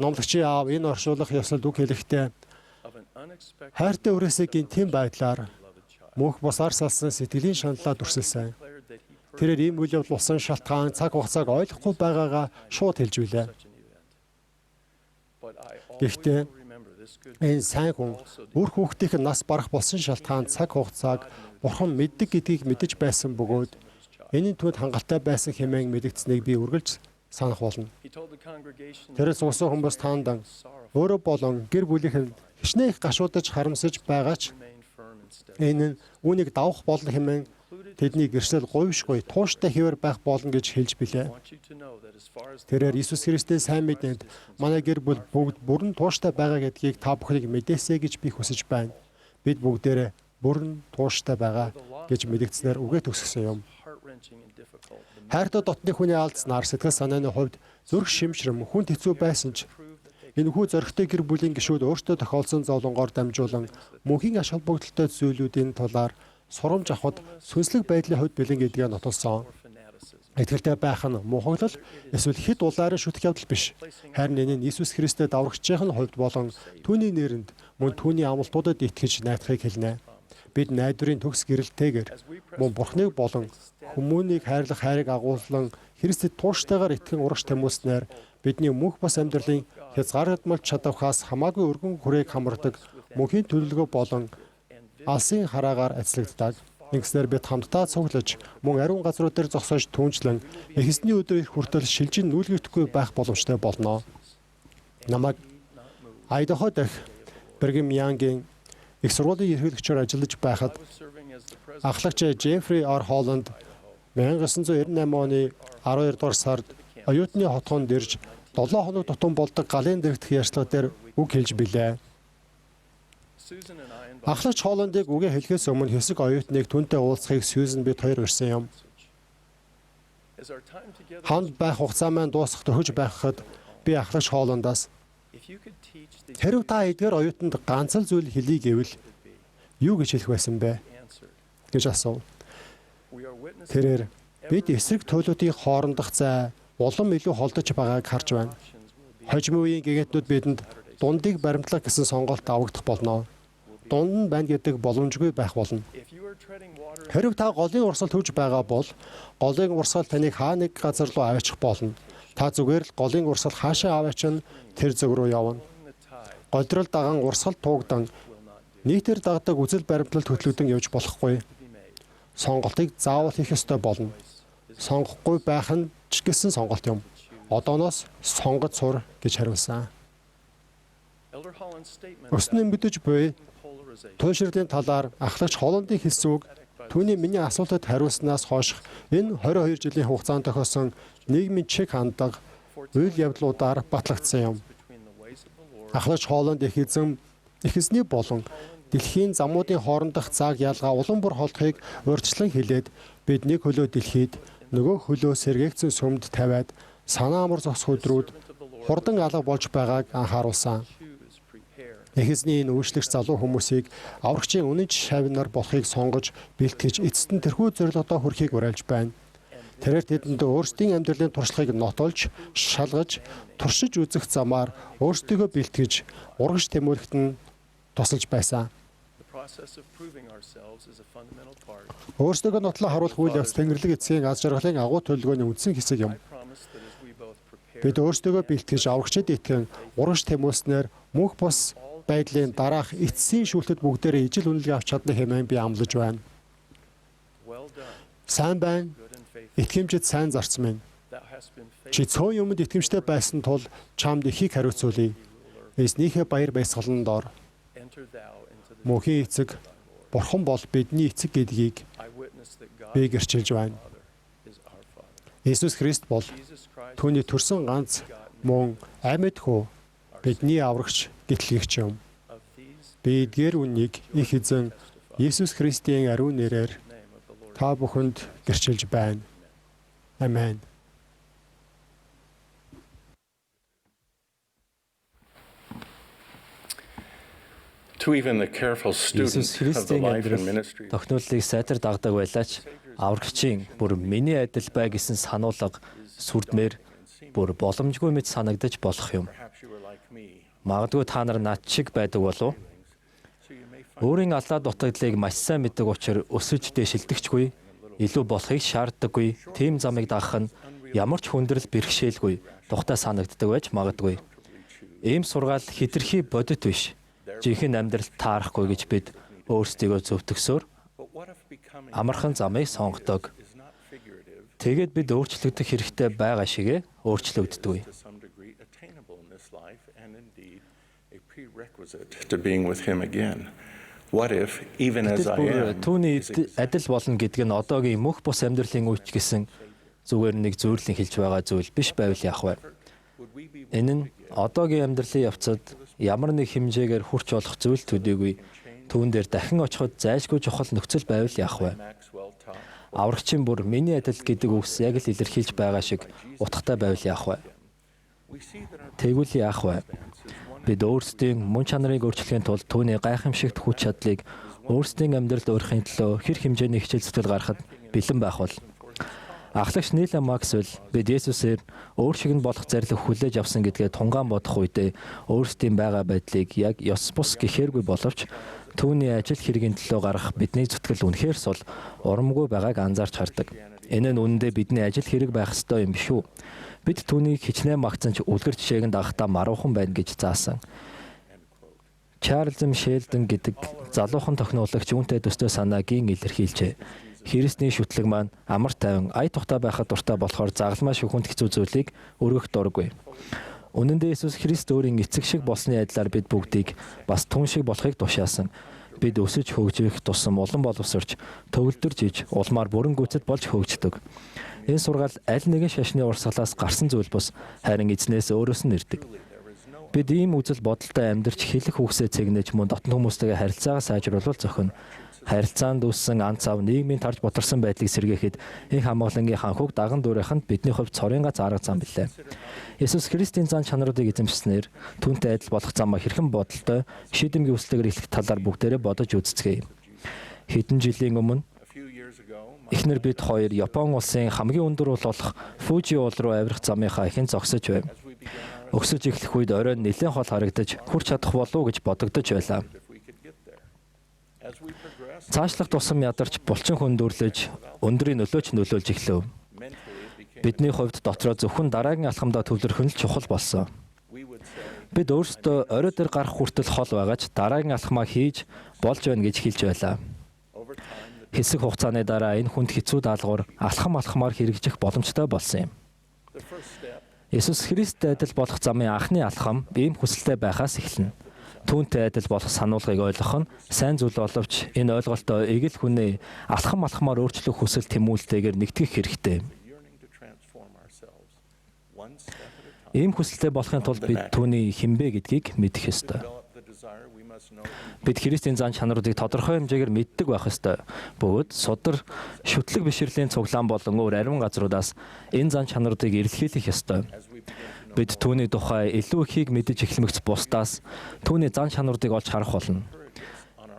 Номлогчийн аав энэ оршуулгах ёслолд үг хэлэхдээ хайртай өрөөсөө гинтийн байдлаар мөнх бусаар салсан сэтгэлийн шаналлаа дүрсэлсэн. Тэрээр ийм үйл явдал болсон шалтгаан цаг хугацааг ойлгохгүй байгаагаа шууд хэлж билээ. Гэхдээ энэ сайн хүн үр хүүхдийнх нь нас барах болсон шалтгаан цаг хугацааг бурхан мэддэг гэдгийг мэдэж байсан бөгөөд энэний түүнд хангалттай байсан хэмээн мэдэгдсэнийг би үргэлж санах болно. Тэрээс усан хүмүүс таандан өөрөө болон гэр бүлийнхэн хичнээн их гашуудаж харамсаж байгаа ч энэ нь үүнийг давах болно хэмээн тэдний гэрчлэл говьшгүй тууштай хэвээр байх болно гэж хэлж билээ. Тэрээр Иесус Христийн сайн мэдээнд манай гэр бүл бүгд бүрэн тууштай байгаа гэдгийг та бүхнийг мэдээсэй гэж би хүсэж байна. Бид бүгдээрээ бүрэн тууштай байгаа гэж мэдгдснээр үгээ төгсгсөн юм. Хайртай дотны хүний алдснаар сэтгэл санааны хувьд зүрх шимшрэм хүнд хэцүү байсан ч энэхүү зөрөгтэй гэр бүлийн гишүүд өөртөө тохиолдсон зовлонгоор дамжуулан мөнхийн аш холбогдолтой зүйлүүдийн талаар сурамж авахд сүнслэг байдлын хувьд бэлэн гэдгээ нотолсон. Итгэлтэй байх нь мухаглал эсвэл хэд улаараа шүтэх явдал биш. Харин энэ нь Иесус Христэд даврагчийн хувьд болон түүний нэрэнд мөн түүний амлалтуудад итгэж найдахыг хэлнэ. Бид найдварын төгс гэрэлтэйгээр мөн Бурхныг болон хүмүүнийг хайрлах хайрыг агуулсан Христэд тууштайгаар итгэн урагш тэмүүлснээр бидний мөнх бас амьдралын хязгаарлалт чадвахаас хамаагүй өргөн хүрээг хамардаг мөнхийн төлөвлөгөө болон алсын хараагаар ажиллагддаг. Ингэснээр бид хамтдаа цуглаж мөн ариун газрууд дээр зогсоож түнчлэн эхэсний өдрийн хүртэл шилжин нүүлгэхгүй байх боломжтой болно. Намайг Айдахо дахь Brigham Young-ийн их сургуулийн ерөнхийлөгчөөр ажиллаж байхад ахлагч Джеффри Р. Холланд 1998 оны 12 дугаар сард оюутны хотгоонд ирж 7 хоног тутам болдог галын дэрэгдэх ярьцлага дээр үг хэлж билээ. Ахлагч Холландыг үгээ хэлэхээс өмнө хэсэг оюутныг түүнтэй уулзахыг Сьюзен бид хоёр ирсэн юм. Хамт байх хугацаа маань дуусах төхөж байхад би ахлагч Холландаас "Хэрв та эдгээр оюутанд ганц л зүйл хэлье гэвэл юу гэж хэлэх байсан бэ?" гэж асуув. Тэрээр бид эсрэг туйлуудын хоорондох зай улам илүү холдож байгааг харж байна. Хожим үеийн гэгээтнүүд бидэнд дундыг баримтлах гэсэн сонголт авагдах болно. Дунд нь байна гэдэг боломжгүй байх болно. Хэрв та голын урсгал төвж байгаа бол голын урсгал таныг хаа нэг газар руу аваачих болно. Та зүгээр л голын урсгал хаашаа аваачин тэр зөв рүү явна. Голдрол даган урсгал туугдан нийтээр дагдаг үзэл баримтлалт хөтлөгдөн явж болохгүй. Сонголтыг заавал хийх ёстой болно. Сонгохгүй байх нь ч гэсэн сонголт юм. Одооноос сонгож сур гэж хариулсан. Өснөө мэдэж буй туйлшралын талаар ахлагч Холландын хэлсэн үг түүний миний асуултад хариулснаас хойш энэ 22 жилийн хугацаанд тохиосон нийгмийн чиг хандлага үйл явдлуудаар батлагдсан юм. Ахлагч Холланд эхэзний болон дэлхийн замуудын хоорондох зааг ялгаа улам бүр холдохыг урьдчилан хэлээд бидний хөлөө дэлхийд нөгөө хөлөө сэргээгцэн сүмд тавиад санаа амар зогсох өдрүүд хурдан алга болж байгааг анхааруулсан. Эхэзний энэ үйлчлэгч залуу хүмүүсийг аврагчийн үнэн шавнаар болохыг сонгож бэлтгэж эцэст нь тэрхүү зорилгодоо хүрэхийг уриалж байна. Тэрээр тэдэнд өөрсдийн амьдралын туршлагыг нотолж, шалгаж, туршиж үзэх замаар өөрсдийгөө бэлтгэж, урагш тэмүүлэхэд нь тусалж байсан. process of proving ourselves is a fundamental part. Өөрсдөө нотлоо харуулах үйл явц Тэнгэрлэг эцгийн аз жаргалын агуу төлөвлөгөөний үндсэн хэсэг юм. I promise that as we both prepare Бид өөрсдөө бэлтгэж аврагчид итгэн урагш тэмүүлснээр мөнх бус байдлын дараах эцсийн шүүлтэд бүгдээрээ ижил үнэлгээ авч чадна хэмээн би амлаж байна. well done, Сайн байна. good and faithful. Итгэмжид сайн зарц минь. Thou hast been Чи faithful. цөөн юмд итгэмжтэй байсан тул чамд ихийг хариуцуулъя. Эзнийхээ баяр баясгалан дор Enter thou into the мөнхийн эцэг Бурхан бол бидний эцэг гэдгийг I witness that God би гэрчилж байна. is our Father. Иесус Христ бол Jesus Christ түүний төрсөн ганц мөн амьд хүү бидний аврагч гэтлэгч юм. of these Би эдгээр үннийг их эзэн Иесус Христийн ариун нэрээр name of the Lord. та бүхэнд гэрчилж байна. Амен. To even the careful student Иесус of the Христийн life and амьдрал ministry тогтнолыг сайтар дагдаг байлаач аврагчийн бүр миний адил бай гэсэн сануулга сүрдмээр бүр боломжгүй мэт санагдаж болох юм. perhaps you were like me. Магадгүй та нар над шиг байдаг болов. So you may find Өөрийн аллаа дутагдлыг маш сайн мэддэг учраас өсөж дэшилдэгчгүй, илүү болохыг шаарддаггүй, тийм замыг дагах нь ямар ч хүндрэл бэрхшээлгүй, тухтай санагддаг байж магадгүй. Ийм сургаал хэтэрхий бодит биш. Жинхэнэ амьдралд таарахгүй гэж бид өөрсдийгөө зөвтгсөөр but what if becoming амархан замыг сонгодог. is not figurative, Тэгээд бид өөрчлөгдөх хэрэгтэй байгаа шигэ өөрчлөгддөг. to some degree attainable in this life and indeed a prerequisite to being with him again? What if even as I Гэтэл бүр am түүний is exactly адил болно гэдг нь одоогийн мөнх бус амьдралын үеч гэсэн зүгээр нэг зүйрлэн хэлж байгаа зүйл биш байвал яах вэ? would we be Энэ нь одоогийн амьдралын явцад ямар нэг хэмжээгээр хүрч болох зүйл төдийгүй түүн дээр дахин очиход зайлшгүй чухал нөхцөл байвал яах вэ? Maxwell taught? Аврагчийн бүр миний адил гэдэг үгс яг л илэрхийлж байгаа шиг утгатай байвал яах вэ? We see that our Тэгвэл яах вэ? Бид өөрсдийн мөн чанарыг өөрчлөхийн тулд түүний гайхамшигт хүч чадлыг өөрсдийн амьдралд өөрхийн төлөө хэр хэмжээний хичээл зүтгэл гаргахад бэлэн байх бол Ахлагч Нийл Максвелл бид Есүсээр өөр шиг нь болох зарлиг хүлээж авсан гэдгээ тунгаан бодох үедээ өөрсдийн байгаа байдлыг яг ёс бус гэхээргүй боловч түүний ажил хэргийн төлөө гарах бидний зүтгэл үнэхээр сул урамгүй байгааг анзаарч хардаг. Энэ нь үнэндээ бидний ажил хэрэг байх ёстой юм биш үү? Бид түүнийг хичнээн магтсан ч үлгэр жишээг нь дагахтаа маруухан байна гэж заасан. Чарлз Шелдон гэдэг залуухан тохиноологч үүнтэй төстэй санаагийн илэрхийлжээ. Христний шүтлэг маань амар тайван ая тухтай байхад дуртай болохоор загалмай шүхэнд хэцүү зүйлийг өргөх дурггүй. Үнэн дээр Иесус Христ өөрийн эцэг шиг болсны адилаар бид бүгдийг бас түн шиг болохыг тушаасан. Бид өсөж хөгжих тусам улан боловсрч төгөлдөр жиж улмаар бүрэн гүйцэд болж хөгждөг. Энэ сургаал аль нэгэн шашны урсгалаас гарсан зүйл бус харин эзнээс өөрөөс нь ирдэг. Бид ийм үзэл бодолтой амьдарч хэлэх үгсээ цэгнэж мөн дотн хүмүүстэйгээ харилцаагаа сайжруулах зохино. Харилцаанд үүссэн анц ав нийгмийн тарж ботарсан байдлыг сэргээхэд их хамгаалангийн ханхуг даган дуурайханд бидний хувьд цорын гац арга зам билээ. Есүс Христийн зан чанаруудыг эзэмшснээр түүнтэй адил болох замаа хэрхэн бодолтой шийдэмгий хүслээр эхлэх талаар бүгдээрээ бодож үзцгээе. Хэдэн жилийн өмнө a few years ago, эхнэр бид хоёр Япон улсын хамгийн өндөр ул болох Фужи уул руу авирах замынхаа ихэн зогсож байв. Өксөж эхлэх үед оройн нэлээд хол харагдаж хүрч чадах болов уу гэж бодогдож байлаа. if we could get there. As we progressed, Цаашлах тусам ядарч булчин хөндөрлөж өндрийн нөлөөч нөлөөлж эхлэв. mentally it became, Бидний хувьд дотроо зөвхөн дараагийн алхамдаа төвлөрөх нь л чухал болсон. we would say, Бид өөрсдөө орой дээр гарах хүртэл хол байгаач дараагийн алхмаа хийж болж байна гэж хэлж байлаа. over time, Хэсэг хугацааны дараа энэ хүнд хэцүү даалгавар алхамаар хэрэгжих боломжтой болсон юм. the first step Есүс Христтэй адил болох замын анхны алхам ийм хүсэлтэй байхаас эхэлнэ. Түүнтэй адил болох сануулгыг ойлгох нь сайн зүйл боловч энэ ойлголтоо эгэл хүнээ алхамаар өөрчлөх хүсэл тэмүүлэлтэйгээр нэгтгэх хэрэгтэй. yearning to transform ourselves one step at a time. Ийм хүсэлтэй болохын тулд бид түүний хинбэ гэдгийг мэдэх ёстой. Develop the desire, we must know Бид Христийн зан чанаруудыг тодорхой хэмжээгээр мэддэг байх ёстой. Бөгөөд судар, шүтлэг бишрлийн цуглаан болон өөр ариун газруудаас энэ зан чанаруудыг эрэлхийлэх ёстой. as we begin to know Бид түүний тухай илүү ихийг мэдэж эхлэмэгц бусдаас түүний зан чанаруудыг олж харах болно.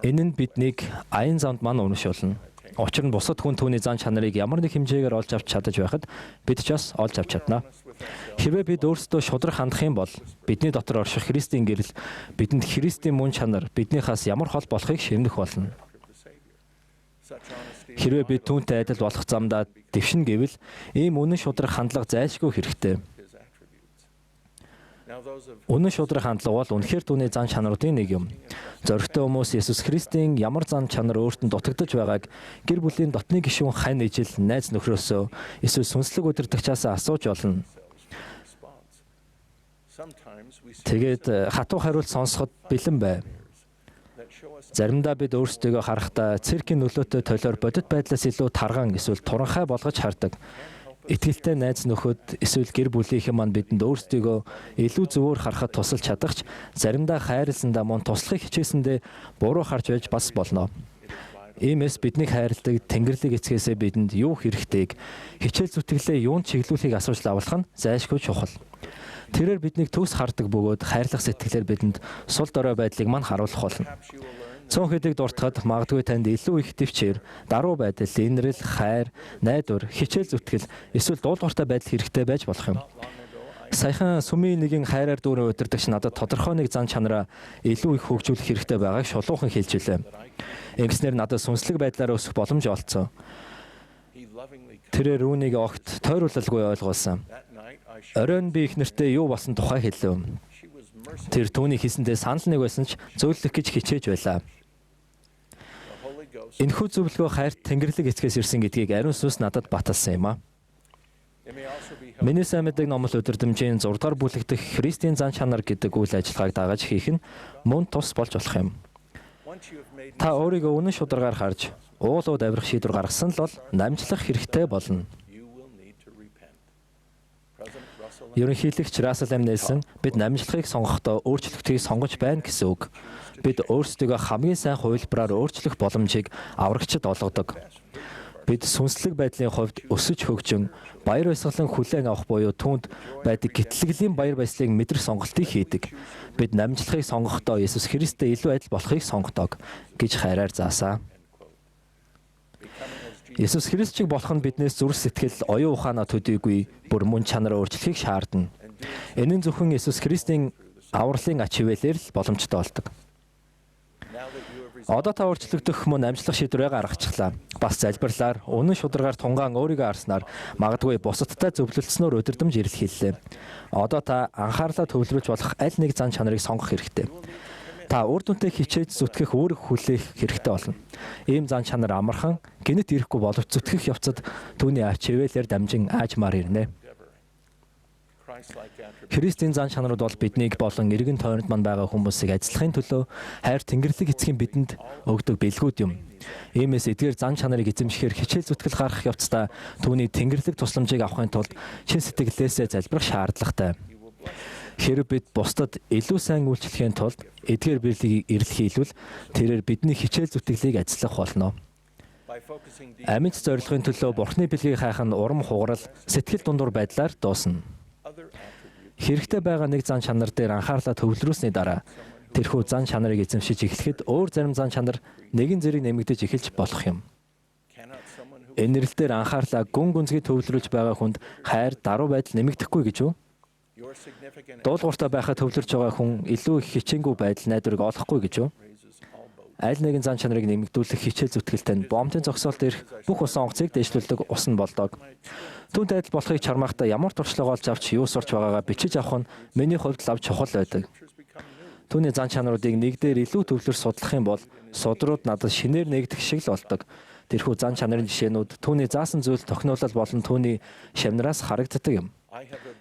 Энэ нь биднийг аян замд мань уншуулна. Учир нь бусад хүн түүний зан чанарыг ямар нэг хэмжээгээр олж авч чадаж байхад бид ч бас олж авч чадна. Хэрвээ бид өөрсдөө шударга хандах юм бол бидний дотор орших Христийн гэрэл бидэнд Христийн мөн чанар биднийхээс ямар хол болохыг шивнэх болно. Хэрвээ бид түүнтэй адил болох замдаа дэвшин гэвэл ийм үнэн шударга хандлага зайлшгүй хэрэгтэй. Үнэн шударга хандлага бол үнэхээр түүний зан чанаруудын нэг юм. Зоригтой хүмүүс Есүс Христийн ямар зан чанар өөртөнд дутагдж байгааг гэр бүлийн дотны гишүүн хань ижил найз нөхрөөсөө эсвэл сүнслэг удирдагчаас асууж олно. Тэгээд хатуу хариулт сонсоход бэлэн бай. Заримдаа бид өөрсдөө харахтаа циркийн нөлөөтэй толиор бодит байдлаас илүү тарган эсвэл туранхай болгож хардаг. Итгэлтэй найз нөхөд эсвэл гэр бүлийнхэн маань бидэнд өөрсдийгөө илүү зөвөр харахад тусалж чадах ч заримдаа хайрласандаа мөн туслахыг хичээсэндээ буруу харж байж бас болно. Иймээс биднийг хайрладаг Тэнгэрлэг эцгээсээ бидэнд юу хэрэгтэйг хичээл зүтгэлээ юунд чиглүүлэхийг асууж лавлах нь зайлшгүй чухал. Тэрээр биднийг төс хардаг бөгөөд хайрлах сэтгэлээр бидэнд сул дорой байдлыг мань харуулах болно. Цөөн хэдийг дуртахад магадгүй танд илүү их төвчээр, даруй байдал, инрэл, хайр, найдвар, хичээл зүтгэл, эсвэл дуулууртай байдал хэрэгтэй байж болох юм. Саяхан сүмийн нэгэн хайраар дүүрэн удирдагч надад тодорхой нэг зан чанараа илүү их хөгжүүлэх хэрэгтэй байгааг шулуухан хэлж илээ. Ингэснээр надад сүнслэг байдлаар өсөх боломж олцсон. Тэрээр үүнийг огт тойруулалгүй ойлгуулсан. Оройн би их нэртэй юу болсон тухай хэлв. Тэр түүний хийсэндээ санал нэг байсан ч зөөлөх гэж хичээж байлаа. Энэхүү зөвлөгөө хайрт Тэнгэрлэг эцгээс ирсэн гэдгийг ариун сүнс надад баталсан юм а. Миний сайн мэддэг номлол өдөрдмжийн 6 дугаар бүлэг дэх Христийн зан чанар гэдэг үйл ажиллагааг дагаж хийх нь мөн тус болж болох юм. Та өөрийгөө үнэн шударгаар харж, уулууд авирах шийдвэр гаргасан л бол намжлах хэрэгтэй болно. Ерөнхийлөгч Рассел М. Нельсон бид намжлахыг сонгохдоо өөрчлөлтийг сонгож байна гэсэн үг. Бид өөрсдөө хамгийн сайн хувилбараар өөрчлөх боломжийг аврагчид олгодог. Бид сүнслэг байдлын хувьд өсөж хөгжин, баяр баясгалан хүлээн авах буюу түүнд байдаг гэтлэглийн баяр баясгалыг мэдрэх сонголтыг хийдэг. Бид намжлахыг сонгохдоо Есүс Христтэй илүү адил болохыг сонгодог гэж хайраар заасаа. Есүс Христ шиг болох нь биднээс зүрх сэтгэл, оюун ухаанаа төдийгүй бүр мөн чанараа өөрчлөхийг шаардна. Энэ нь зөвхөн Есүс Христийн авралын ач хивээлээр л боломжтой болдог. Одоо та өөрчлөгдөх мөн амжилах шийдвэрээ гаргачихлаа. Бас залбирлаар, үнэн шударгаар тунгаан өөрийгөө харснаар магадгүй бусадтай зөвлөлдснөөр удирдамж ирэлхийллээ. Одоо та анхаарлаа төвлөрүүлж болох аль нэг зан чанарыг сонгох хэрэгтэй. Та үр дүнтэй хичээж зүтгэх үүрэг хүлээх хэрэгтэй болно. Ийм зан чанар амархан, гинэт ирэхгүй боловч зүтгэх явцад түүний ач хивээлээр дамжин аажмаар ирнэ. Христийн зан чанарууд бол биднийг болон эргэн тойронд мань байгаа хүмүүсийг ажиллахын төлөө хайр Тэнгэрлэг эцгийн бидэнд өгдөг бэлгүүд юм. Иймээс эдгээр зан чанарыг эзэмшихээр хичээл зүтгэл гаргах явцдаа түүний Тэнгэрлэг тусламжийг авахын тулд чин сэтгэлээсээ залбирах шаардлагатай. Хэрэв бид бусдад илүү сайн үйлчлэхийн тулд эдгээр бирлийг эрэлхийлвэл тэрээр бидний хичээл зүтгэлийг ажиллах болно. Амьд зорилгын төлөө Бурхны бэлгийг хайх нь урам хугарал, сэтгэл дундуур байдлаар дуусна. Хэрэгтэй байгаа нэг зан чанар дээр анхаарлаа төвлөрүүлсний дараа тэрхүү зан чанарыг эзэмшиж эхлэхэд өөр зарим зан чанар нэгэн зэрэг нэмэгдэж эхэлж болох юм. Энэ нэрэл дээр анхаарлаа гүн гүнзгий төвлөрүүлж байгаа хүнд хайр, даруй байдал нэмэгдэхгүй гэж үү? Дуулууртай байхад төвлөрж байгаа хүн илүү их хичээнгүй байдал найдварыг олохгүй гэж үү? Аль нэгэн зан чанарыг нэмэгдүүлэх хичээл зүтгэлтэй нь бомбын зогсоолд ирэх бүх усан онгоцыг дэвшлүүлдэг ус нь болдог. Түүнд адил болохыг чармахдаа ямар туршлага олж авч юу сурч байгаагаа бичиж авах нь миний хувьд лав чухал байдаг. Түүний зан чанаруудыг нэгдээр илүү төвлөрч судлах юм бол судрууд надад шинээр нэгдэх шиг л болдог. Тэрхүү зан чанарын жишээнүүд түүний заасан зүйл тохиолдол болон түүний шавнараас харагддаг юм.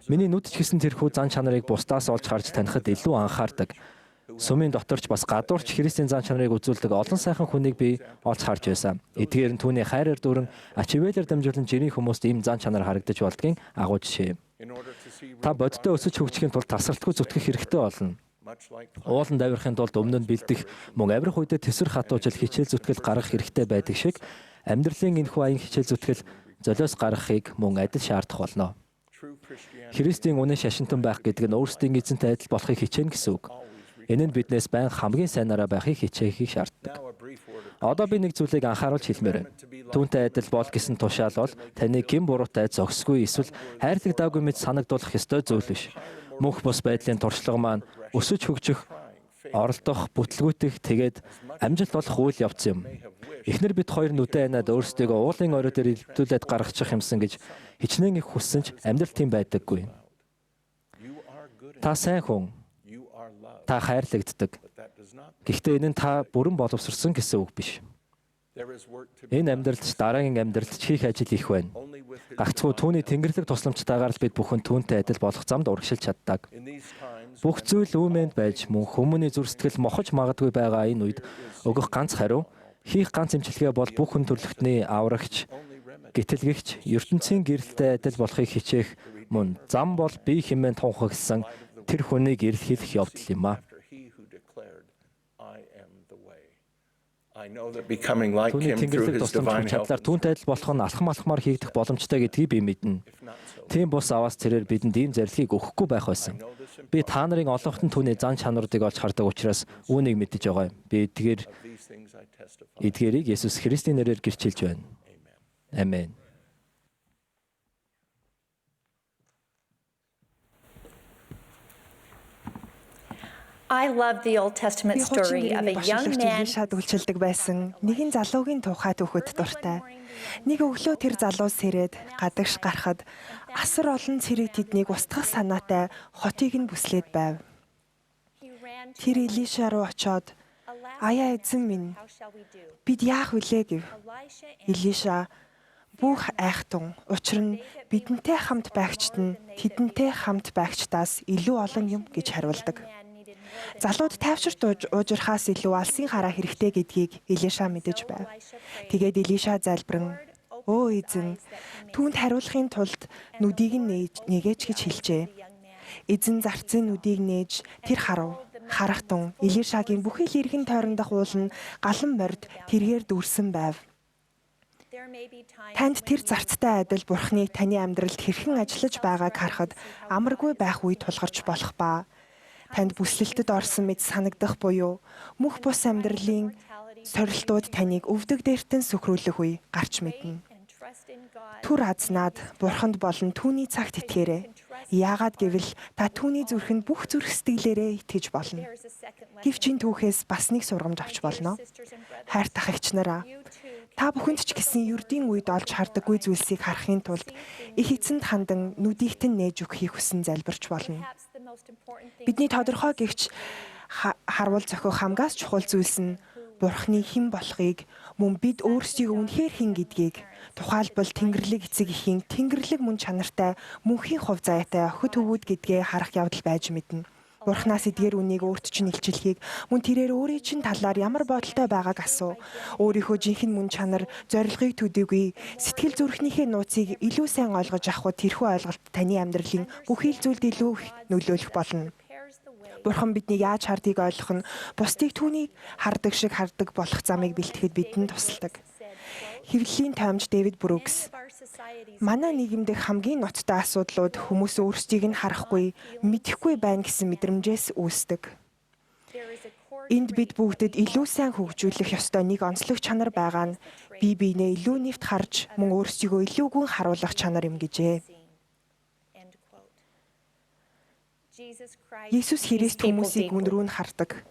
Миний нүд ч гэсэн тэрхүү зан чанарыг бусдаас олж харж танихад илүү анхаардаг. Сүмийн доторч бас гадуурч Христийн зан чанарыг үзүүлдэг олон сайхан хүнийг би олж харж байсан. Эдгээр нь түүний хайраар дүүрэн ач хивээлээр дамжуулан жирийн хүмүүст ийм зан чанар харагдаж болдгийн агуу жишээ. Та бодиттой өсөж хөгжихийн тулд тасралтгүй зүтгэх хэрэгтэй болно. Ууланд авирахын тулд өмнө нь бэлдэх мөн авирах үедээ тэсвэр хатуужил хичээл зүтгэл гаргах хэрэгтэй байдаг шиг амьдралын энэхүү аян хичээл зүтгэл золиос гаргахыг мөн адил шаардах болно. Христийн үнэн шашинтан байх гэдэг нь өөрсдийн эзэнтэй адил болохыг хичээнэ гэсэн үг. Энэ нь биднээс байн хамгийн сайнараа байхыг хичээхийг шаарддаг. Одоо би нэг зүйлийг анхааруулж хэлмээр байна. Түүнтэй адил бол гэсэн тушаал бол таны гин буруутай зогсгүй эсвэл хайрлагдаагүй мэт санагдуулах ёстой зүйл биш. Мөнх бус байдлын туршлага маань өсөж хөгжих, оролдох, бүтлгүүтэх тэгээд амжилт олох үйл явц юм. Эхнэр бид хоёр нүдэн айнаад өөрсдийгөө уулын орой дээр илдүүлээд гаргачих юмсан гэж хичнээн их хүссэн ч амьдрал тийм байдаггүй. Та сайн хүн. Та хайрлагддаг. Гэхдээ энэ нь та бүрэн боловсрсон гэсэн үг биш. Энэ амьдралд дараагийн амьдралд хийх ажил их байна. Гагцхүү түүний тэнгэрлэг тусламжтайгаар л бид бүхэн түүнтэй адил болох замд урагшилж чаддаг. Бүх зүйл үүмэнд байж мөн хүмүүний зүр сэтгэл мохож магадгүй байгаа энэ үед өгөх ганц хариу хийх ганц эмчилгээ бол бүх хүн төрлөختний аврагч, гítэлгэгч, ертөнцийн гэрэлтэй адил болохыг хичээх мөн зам бол бие хэмээн тунхагсан тэр хүнийг эрэлхийлэх явдал юм аа. Түүний тэнгэрлэг тусламж чадлаар түүнтэй адил болох нь алхам алхмаар хийгдэх боломжтой гэдгийг би мэднэ. Тийм бус аваас тэрээр бидэнд ийм зарилгыг өгөхгүй байх байсан. Би та нарын олонхтон түүний зан чанаруудыг олж хардаг учраас үүнийг мэдэж байгаа юм. Би эдгээрийг Есүс Христийн нэрээр гэрчилж байна. Амен. I love the Old Testament story of a young man үйлчилдэг байсан нэгэн залуугийн тухай түүхэд дуртай. Нэг өглөө тэр залуу сэрээд гадагш гарахад асар олон цэрэг тэднийг устгах санаатай хотыг нь бүслээд байв. Тэр Илиша руу очоод "Аяа эзэн минь, бид яах вүлээ?" гэв. Илиша "Бүх айхтун, учир нь бидэнтэй хамт байгчт нь тэдэнтэй хамт байгчтаас илүү олон юм" гэж хариулдаг. Залууд тайвширт уужрахаас илүү алсын хараа хэрэгтэй гэдгийг Илиша мэдэж байв. Тэгээд Илиша залбирэн "Өө эзэн, түүнд хариулахын тулд нүдийг нь нэгээч" гэж хэлжээ. Эзэн зарцын нүдийг нээж тэр харахтун Илишагийн бүхий л эргэн тойрондох уул нь галан морд тэргээр дүүрсэн байв. Танд тэр зарцтай адил Бурхны таны амьдралд хэрхэн ажиллаж байгааг харахад амаргүй байх үе тулгарч болох ба танд бүслэлтэд орсон мэт санагдах буюу мөнх бус амьдралын сорилтууд таныг өвдөг дээртэн сүхрүүлэх үе гарч мэднэ. Түр азнаад Бурханд болон түүний цагт итгээрэй. Яагаад гэвэл та түүний зүрхэнд бүх зүрх сэтгэлээрээ итгэж болно. Гэвч энэ түүхээс бас нэг сургамж авч болно. Хайртай эгч нараа, та бүхэнд ч гэсэн ердийн үед олж хардаггүй зүйлсийг харахын тулд их эцэнд хандан нүдийгт нь нээж өгөхийг хүсэн залбирч болно. Бидний тодорхой гэгч харвал зохиох хамгаас чухал зүйлс нь Бурхны хэн болохыг мөн бид өөрсдийгөө үнэхээр хэн гэдгийг тухайлбал Тэнгэрлэг эцэг эхийн Тэнгэрлэг мөн чанартай мөнхийн хувь заяатай охид өвгүүд гэдгээ харах явдал байж мэднэ. Бурхнаас эдгээр үнийг өөрт чинь илчлэхийг мөн тэрээр өөрийн чинь талаар ямар бодолтой байгааг асуу. Өөрийнхөө жинхэнэ мөн чанар зорилгыг төдийгүй сэтгэл зүрхнийхээ нууцыг илүү сайн ойлгож авахд тэрхүү ойлголт таны амьдралын бүхий л зүйлд илүү нөлөөлөх болно. Бурхан биднийг яаж хардгийг ойлгох нь бусдыг түүнийг хардаг шиг хардаг болох замыг бэлтгэхэд бидэнд тусалдаг. Хэвлэлийн таймж Дэвид Брукс манай нийгэмдээ хамгийн ноцтой асуудлууд хүмүүс өөрсдийг нь харахгүй, мэдэхгүй байна гэсэн мэдрэмжээс үүсдэг. Энд бид бүгдэд илүү сайн хөгжүүлэх ёстой нэг онцлог чанар байгаа нь бие биенээ илүү нэвт харж мөн өөрсдийгөө илүү гүн харуулах чанар юм гэжээ. Есүс Христ хүмүүсийг гүн рүү нь хардаг.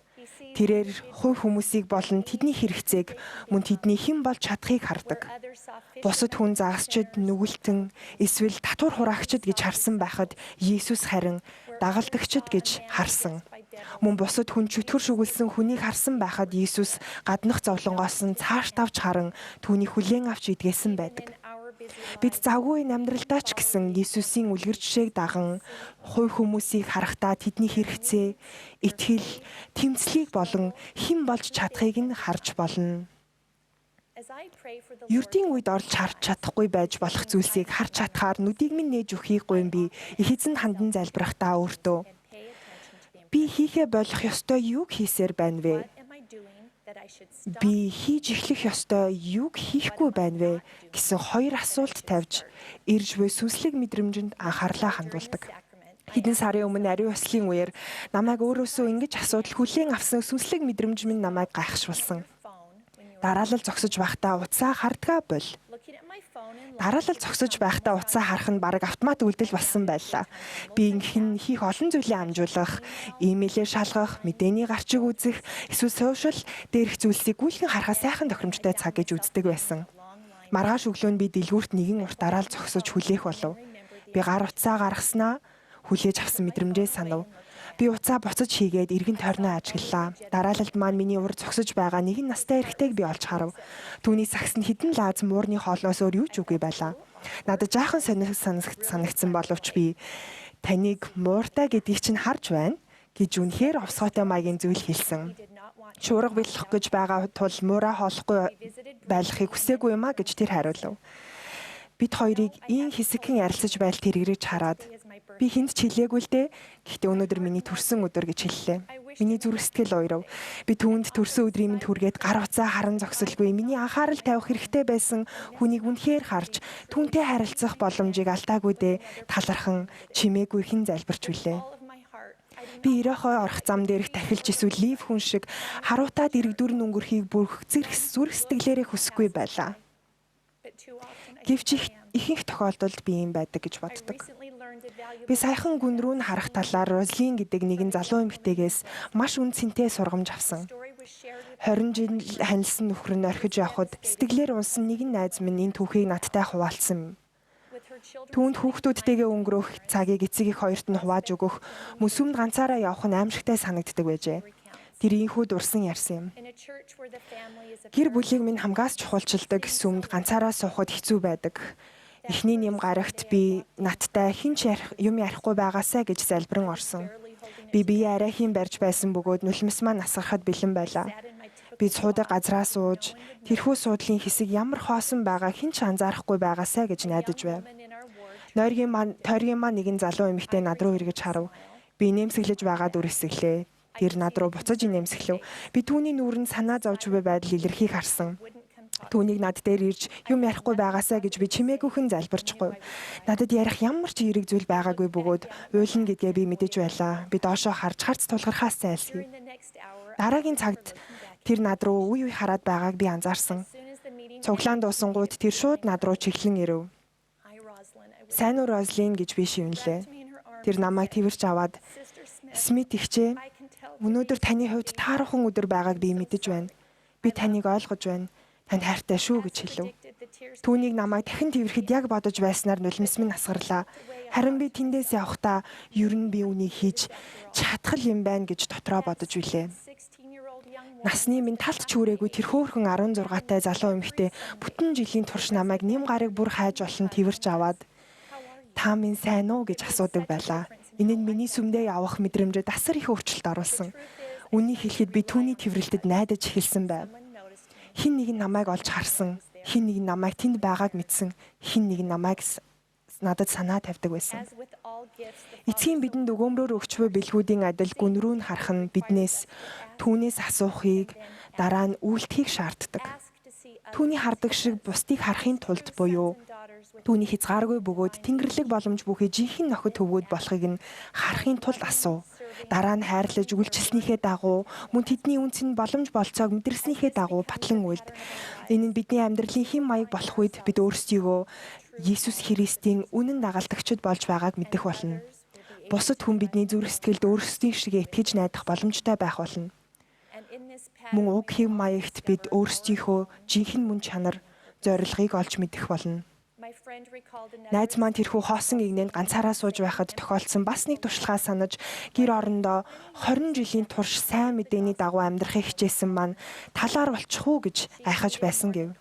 Тэрээр хувь хүмүүсийг болон тэдний хэрэгцээг мөн тэдний хэн болж чадахыг хардаг. Бусад хүн загасчид, нүгэлтэн, эсвэл татвар хураагчид гэж харсан байхад Есүс харин дагалдагчид гэж харсан. Мөн бусад хүн чөтгөр шүглсэн хүнийг харсан байхад Есүс гаднах зовлонгоос нь цааш тавж харан түүнийг хүлээн авч идгээсэн байдаг. Бид завгүй амьдралдаа ч гэсэн Есүсийн үлгэр жишээг даган хувь хүмүүсийг харахтаа тэдний хэрэгцээ, итгэл, тэмцлийг болон хэн болж чадахыг нь харж болно. Ердийн үед орж харж чадахгүй байж болох зүйлсийг харж чадхаар нүдийг минь нээж өгөхийг гуйн би их эзэнд хандан залбирахтаа өөртөө би хийхэ болох ёстой юуг хийсээр байна вэ? Би хийж эхлэх ёстой юуг хийхгүй байна вэ гэсэн хоёр асуулт тавьж ирж буй сүнслэг мэдрэмжинд анхаарлаа хандуулдаг. Хэдэн сарын өмнө ариун өслийн үеэр намайг өөрөөсөө ингэж асуудал хүлээн авсан сүнслэг мэдрэмж минь намайг гайхшруулсан. Дараалал зогсож байхдаа утсаа хардгаа бол. Дараалал зогсож байхдаа утсаа харах нь бараг автомат үйлдэл болсон байлаа. Би ингэн хийх олон зүйлийн амжуулах, имэйлээр шалгах, мэдээний гарчиг үзэх, эсвэл сошиал дээрх зүйлсийг гүйлхэн харахаа сайхан тохиромжтой цаг гэж үздэг байсан. Маргааш өглөө нь би дэлгүүрт нэгэн урт дараал зогсож хүлээх болов. Би гар утсаа гаргаснаа хүлээж авсан мэдрэмжээ санав. Би уцаа буцаж хийгээд эргэн тойрноо ажиглалаа. Дараалалд маань миний урд зогсож байгаа нэгэн настай эрэгтэйг би олж харав. Түүний сагс нь хідэн лааз муурны хоолноос өөр юу ч үгүй байлаа. Надад жаахан санагдсан боловч би таныг мууртай гэдгийг чинь харж байна гэж үнэхээр овсгойтой маягийн зүйл хэлсэн. Шуурга бэлэх гэж байгаа тул муураа хоолохгүй байлахыг хүсээгүй юм а гэж тэр хариулав. Бид хоёрыг ийн хэсэгхэн ярилцаж байл тэргэрэж хараад би хүнд ч хэлээгүй л дээ. Гэхдээ өнөөдөр миний төрсөн өдөр гэж хэллээ. Миний зүрх сэтгэл уйрав. Би түүнд төрсөн өдрийн мэнд хүргээд гар утсаа харан зогсолгүй. Миний анхаарал тавих хэрэгтэй байсан хүнийг үнэхээр харж түүнтэй харилцах боломжийг алдаагүй дээ. Талархан чимээгүй хэн залбирч билээ. Би өрөөхөө орох зам дээрх тахилж эсвэл лив хүн шиг харуутаад иргэдүр өнгөрхийг бүрх зүрх сэтгэлээрээ хүсэхгүй байлаа. Гэвч ихэнх тохиолдолд би юм байдаг гэж боддог. Би саяхан гүн рүү нь харах талаар Розлин гэдэг нэгэн залуу эмэгтэйгээс маш үн цэнтэй сургамж авсан. 20 жил ханилсан нөхөр нь орхиж явхад сэтгэлээр унсан нэгэн найз минь энэ түүхийг надтай хуваалцсан юм. Түүнд хүүхдүүдтэйгээ өнгөрөх цагийг эцэг их хоёрт нь хувааж өгөх, мөсөмд ганцаараа явах нь аимшигтай санагддаг байжээ. Тэр ийхүү дурсан ярьсан юм. Гэр бүлийг минь хамгаас чухалчилдаг сүмд ганцаараа суухад хэцүү байдаг. Эхний нэм гарагт би надтай хинч юм ярихгүй байгаасаа гэж залбирэн орсон. Би бие арайхийн барьж байсан бөгөөд нулимс маань насгахад бэлэн байлаа. Би цуудаг газраа сууж, тэрхүү суудлын хэсэг ямар хоосон байгаа хинч анзаарахгүй байгаасаа гэж найдаж байв. Тойргийн маань нэгэн залуу эмэгтэй над руу эргэж харав. Би нэмсэглэж байгаа дүр хэсэглээ. Тэр над руу буцаж нэмсэглэв. Би түүний нүүрэнд санаа зовж буй байдал илэрхийг харсан. Түүнийг над дээр ирж юм ярихгүй байгаасаа гэж би чимээгүйхэн залбирчгүй. Надад ярих ямар ч эерэг зүйл байгаагүй бөгөөд уйлна гэдгээ би мэдэж байлаа. Би доошоо харж харц тулгархаас зайлсхийв. Дараагийн цагт тэр над руу үе хараад байгааг би анзаарсан. Цуглаан дуусангууд тэр шууд над руу чиглэн ирэв. Сайн уу Розлин гэж би шивнэлээ. Тэр намайг тэрвэрч аваад Смит ихчээ, өнөөдөр таны хувьд таархан өдөр байгааг би мэдэж байна. Би таныг ойлгож байна. Танд хайртай шүү гэж хэлв. Түүнийг намайг дахин тэрвэрэхэд яг бодож байснаар нулимс минь асгарлаа. Харин би тэндээс явахдаа ер нь би үнийг хийж чадхал юм байна гэж дотроо бодож билээ. Насны минь талт чүүрээгүй тэр хөөхөн 16-тай залуу эмэгтэй бүтэн жилийн турш намайг нэм гарыг бүр хайж олон тэрвэрч аваад та минь сайн уу гэж асуудаг байлаа. Энэ нь миний сүмдээ явах мэдрэмжэд асар их өвчлөлт оруулсан. Үнийг хэлэхэд би түүний тэрвэрлэлтэд найдаж эхэлсэн байв. Хин нэг нь намайг олж харсан, хин нэг нь намайг тэнд байгааг мэдсэн, хин нэг нь намайг надад санаа тавьдаг байсан. Эцгийн бидэнд өгөөмрөөр өгч буй бэлгүүдийн адил гүн рүү нь харах нь биднээс түүнээс асуухыг, дараа нь үйлдэхийг шаарддаг. Түүний хардаг шиг бусдыг харахын тулд буюу түүний хязгааргүй бөгөөд тэнгэрлэг боломж бүхий жинхэнэ нөхөд төвгүүд болохыг нь харахын тулд асуу. Дараа нь хайрлаж үйлчлснийхээ дагуу мөн тэдний үнц нь боломж болцоог мэдэрснийхээ дагуу батлан үлд. Энэ нь бидний амьдралын хэм маяг болох үед бид өөрсдийгөө Есүс Христийн үнэн дагалдагчид болж байгааг мэдэх болно. Бусад хүн бидний зүрх сэтгэлд өөрсдийн шиг итгэж найдах боломжтой байх болно. Мөн уг хэм маягт бид өөрсдийнхөө жинхэнэ мөн чанар, зорилгыг олж мэдэх болно. Найз маань тэрхүү хоосон игнэнд ганцаараа сууж байхад тохиолдсон бас нэг туршлагаа санаж гэр орондоо 20 жилийн турш сайн мэдээний дагуу амьдрахыг хичээсэн маань талаар болчих уу гэж айхаж байсан гэв.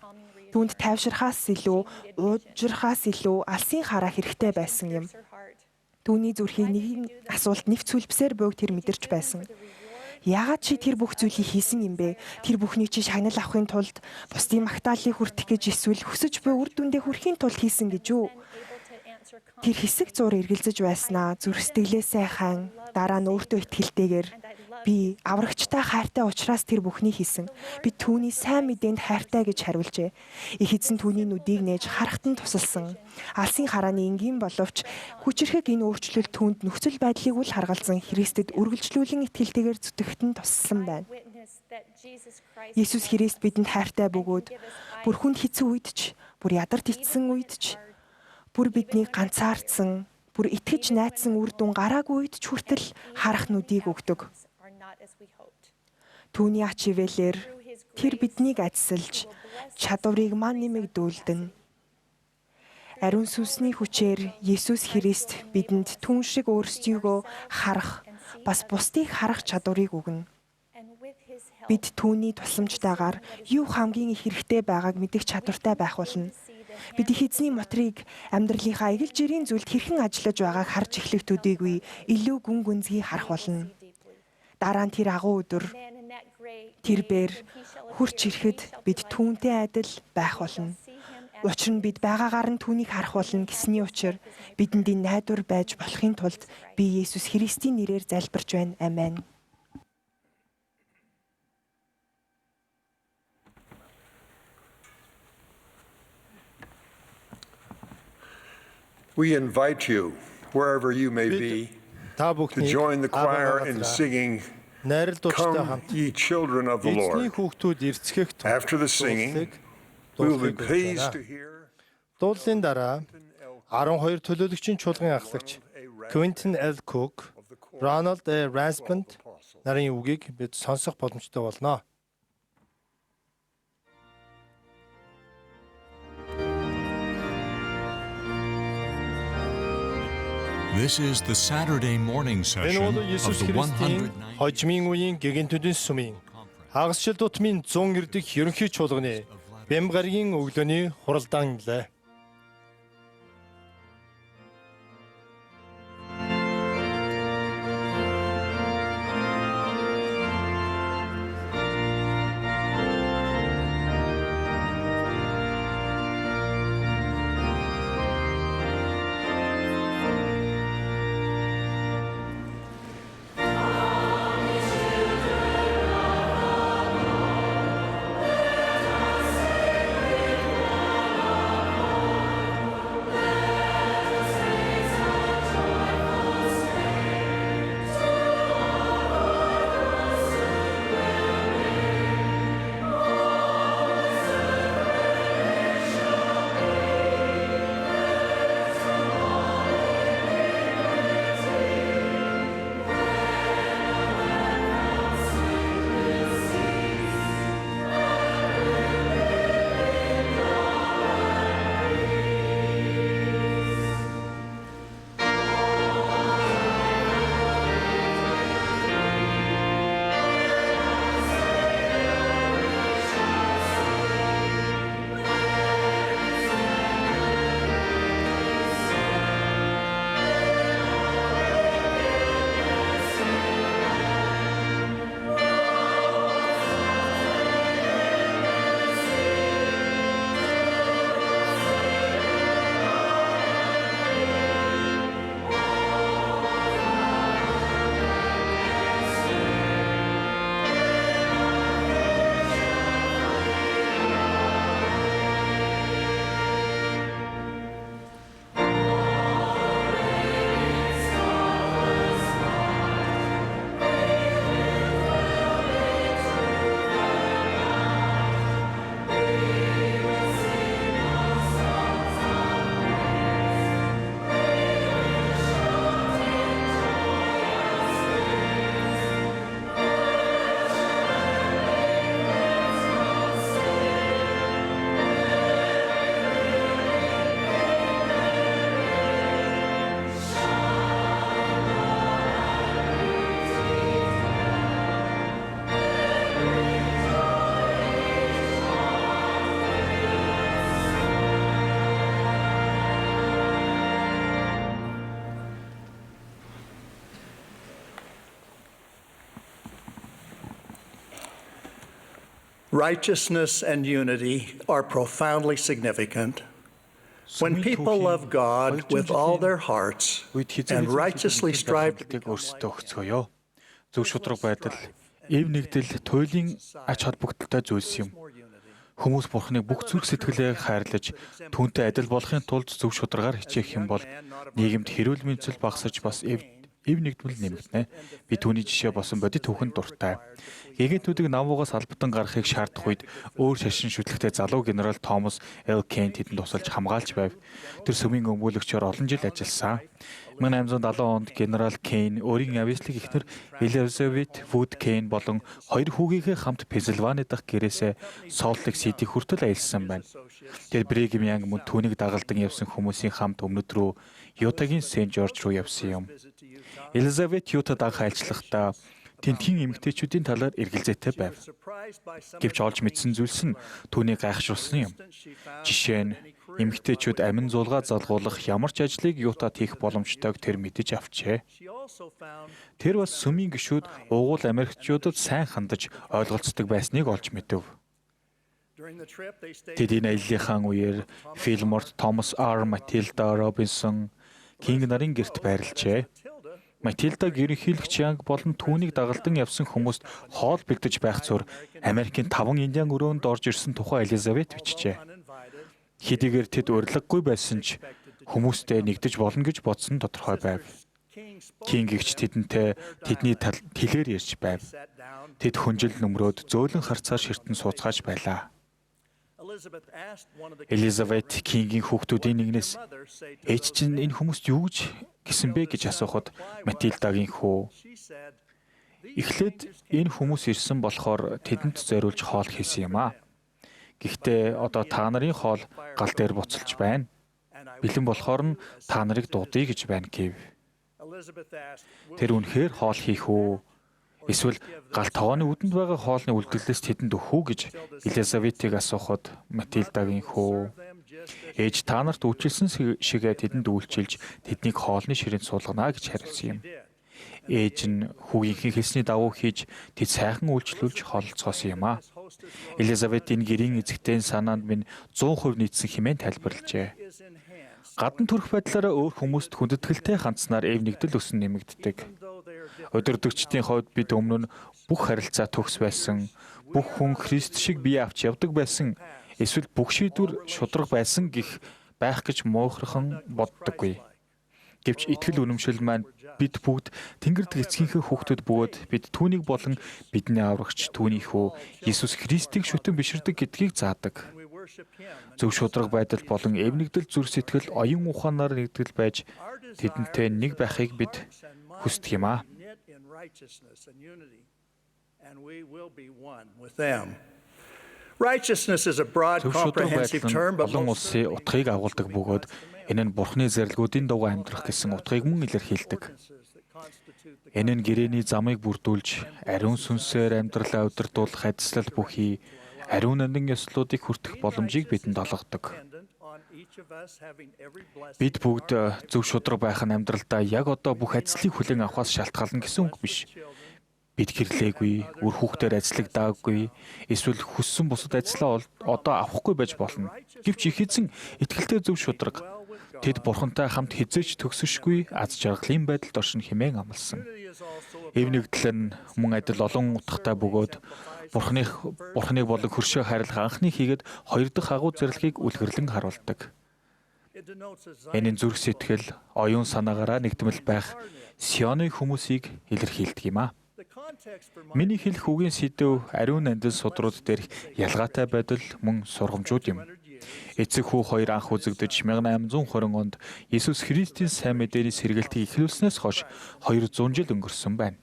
Түүнд тайвширхаас илүү, уужрахаас илүү алсын хараа хэрэгтэй байсан юм. Түүний зүрхийг нэгэн асуулт нэвц сүлбсээр бөөг тэр мэдэрч байсан. Яагаад чи тэр бүх зүйлийг хийсэн юм бэ? Тэр бүхнийг чи шагнал авахын тулд бусдын магтааллыг хүртэх гэж эсвэл хүсэж буй үр дүндээ хүрэхийн тулд хийсэн гэж үү? Тэр хэсэг зур эргэлзэж байснаа зүрх сэтгэлээ сайхан дараа нь өөртөө итгэлтэйгээр би аврагчтай хайртай учраас тэр бүхнийг хийсэн. Би түүний сайн мэдээнд хайртай гэж хариулжээ. Их эзэн түүний нүдийг нээж харахад нь тусалсан. Алсын харааны энгийн боловч хүчрэхэг энэ өөрчлөлт түүнд нөхцөл байдлыг үл харгалзан Христэд үргэлжлүүлэн итгэлтэйгээр зүтгэхтэн туссан байна. Есүс Христ бидэнд хайртай бөгөөд бүр хүнд хэцүү үед ч, бүр ядарт итсэн үед ч, бүр биднийг ганцаардсан, бүр итгэж найдсан үр дүн гараагүй үед ч хүртэл харах нүдийг өгдөг. Түүний ач хивээлээр тэр биднийг адсалж, чадварыг маань нэмэгдүүлдэн. Ариун сүнсний хүчээр Есүс Христ бидэнд түн шиг өөрсдийгөө харах, бас бусдыг харах чадварыг өгнө. Бид түүний тусламжтайгаар юу хамгийн их хэрэгтэй байгааг мэдэх чадвартай байх болно. Бид их эзний мотрыг амьдралынхаа эгэл жирийн зүйлд хэрхэн ажиллаж байгааг харж эхлэх төдийгүй илүү гүн гүнзгий харах болно. Дараа нь тэр агуу өдөр тэр бээр хурц ирэхэд бид түүнтэй адил байх болно. Учир нь бид байгаагаар нь түүнийг харах болно гэсний учир бидэнд энэ найдвар байж болохын тулд би Есүс Христийн нэрээр залбирч байна. Амен. We invite you, wherever you may be, to join the choir in singing, "Come, ye children of the Lord." After the singing, we will be pleased to hear дуулын дараа 12 төлөөлөгчийн чуулган ахлагч Quentin L. Cook, Ronald A. Raspant нарын үгийг бид сонсох боломжтой болно. This is the Saturday morning session of the 109th хожмын үеийн гэгэн төдийн сүмийн хагасшил тутмын 100 эрдэх ерөнхий чуулганы Бэм гарагийн өглөөний хуралдаан лээ. Righteousness and unity are profoundly significant. When people love God with all their hearts and righteously strive to өөрсдөө зөв шударга байдал, эв нэгдэл, туйлын ач холбогдолтой зүйлс юм. Хүмүүс Бурхныг бүх зүрх сэтгэлээр хайрлаж, түүнтэй адил болохын тулд зөв шударгаар хичээх юм бол нийгэмд хэрүүл мэндэл багасж бас эв эв нэгдмэл нэмэгдэнэ. Би түүний жишээ босон бодит түүхэнд дуртай. Гэгэнтүүдийг намуугаас албатан гарахыг шаардах үед өөр шашин шүтлэгтэй залуу генерал Томас Л. Кейн тэдэнд тусалж хамгаалж байв. Тэр сүмийн өмгөөлөгчөөр олон жил ажилласан. 1870 онд генерал Кейн өөрийн авьяаслаг эхнэр Элизабет Вуд Кейн болон хоёр хүүгийнхээ хамт Пенсильвани дахь гэрээсээ Солт Лейк Сити хүртэл аялсан байна. Тэр Бригхэм Янг мөн түүнийг дагалдан явсан хүмүүсийн хамт өмнөд рүү Ютагийн Сент Жорж руу явсан юм. Элизабет Ютад анх ажиллахдаа тентхийн эмэгтэйчүүдийн талаар эргэлзээтэй байв. Гэвч олж мэдсэн зүйлс нь түүнийг гайхшруулсан юм. Жишээ нь эмэгтэйчүүд амин зулгаа залгуулах ямар ч ажлыг Ютад хийх боломжтойг тэр мэдэж авчээ. Тэр бас сүмийн гишүүд угуул Америкчуудад сайн хандаж ойлголцдог байсныг олж мэдэв. Тэдний аяллахаа үеэр Филморт Томас Р. Матилда Робинсон Кинг нарын гэрт байрлажээ. Матилдаг ерөнхийлөгч Янг болон түүнийг дагалдан явсан хүмүүст хоол бэлдэж байх зур Америкийн 5 Индиан өрөөнд орж ирсэн тухай Элизабет бичжээ. Хэдийгээр тэд урилгагүй байсан ч хүмүүстэй нэгдэж болно гэж бодсон тодорхой байв. Кинг гэгч тэдэнтэй тэдний тэлээр ярьж байв. Тэд хүнжил нөмрөөд зөөлөн харцаар ширтэн сууцгааж байлаа. Элизабет Кингийн хүүхдүүдийн нэгнээс ээж чинь энэ хүмүүст юу гэсэн бэ гэж асуухад Матилдагийн хүү эхлээд энэ хүмүүс ирсэн болохоор тэдэнд зориулж хоол хийсэн юм аа. Гэхдээ одоо та нарын хоол гал дээр буцалж байна. Бэлэн болохоор нь та нарыг дуудъя гэж байна гэв. Тэр үнэхээр хоол хийх үү? Эсвэл гал тогооны үдэнд байгаа хоолны үлдгэлээс тэдэнд өгөх үү гэж Элизабетийг асуухад Матилдагийн хүү ээж та нарт үйлчилсэн шигээ тэдэнд үйлчилж тэднийг хоолны ширээнд суулгана гэж хариулсан юм. Ээж нь хүүгийнхээ хэлсний дагуу хийж тэд сайхан үйлчлүүлж хоолцоосон юм аа. Элизабетийн гэрийн эзэгтэй санаанд минь 100% нийцсэн хэмээн тайлбарлажээ. Гадна төрөх байдлаараа өөр хүмүүст хүндэтгэлтэй хандсанаар эв нэгдэл өсөн нэмэгддэг. Удирдагчдын хувьд бид өмнө нь бүх харилцаа төгс байсан, бүх хүн Христ шиг бие авч явдаг байсан, эсвэл бүх шийдвэр шударга байсан байх гэж муухархан боддоггүй. Гэвч итгэл үнэмшил маань бид бүгд Тэнгэрд эцгийнхээ хүүхдүүд бөгөөд бид түүнийг болон бидний аврагч түүний хүү Иесус Христийг шүтэн биширдэг гэдгийг заадаг. Зөв шударга байдал болон эв нэгдэл зүрх сэтгэл оюун ухаанаар нэгдэл байж тэдэнтэй нэг байхыг бид хүсдэг юм аа. Зөв шударга байдал нь олон улсын утгыг агуулдаг бөгөөд энэ нь Бурхны зарилгуудын дагуу амьдрах гэсэн утгыг мөн илэрхийлдэг. Энэ нь гэрээний замыг бүрдүүлж, ариун сүнсээр амьдралаа удирдуулах адислал бүхий ариун нандин ёслолуудыг хүртэх боломжийг бидэнд олгодог. Бид бүгд зөв шударга байх нь амьдралдаа яг одоо бүх ажлыг хүлээн авахаас шалтгаална гэсэн үг биш. Бид гэрлээгүй, үр хүүхдээр ажиллагдаагүй, эсвэл хүссэн бусад ажлаа одоо авахгүй байж болно. Гэвч их эзэн итгэлтэй зөв шударга тэд Бурхантай хамт хизээч төгсөшгүй аз жаргалын байдалд оршин хэмээн амласан. Эв нэгдэл нь мөн адил олон утгатай бөгөөд Бурханыг болон хөршөө хайрлах анхны хийгээд хоёр дахь агуу зэрлэгийг үлгэрлэн харуулдаг. Энэ зүрх сэтгэл, оюун санаагаараа нэгдмэл байх Сионы хүмүүсийг илэрхийлдэг юм аа. Миний хэлэх үгийн сэдэв ариун нандин судрууд дээрх ялгаатай байдал мөн сургамжууд юм. Эцэг хүү хоёр анх үзэгдэж 1820 онд Иесус Христийн сайн мэдээний сэргэлтийг эхлүүлснээс хойш 200 жил өнгөрсөн байна.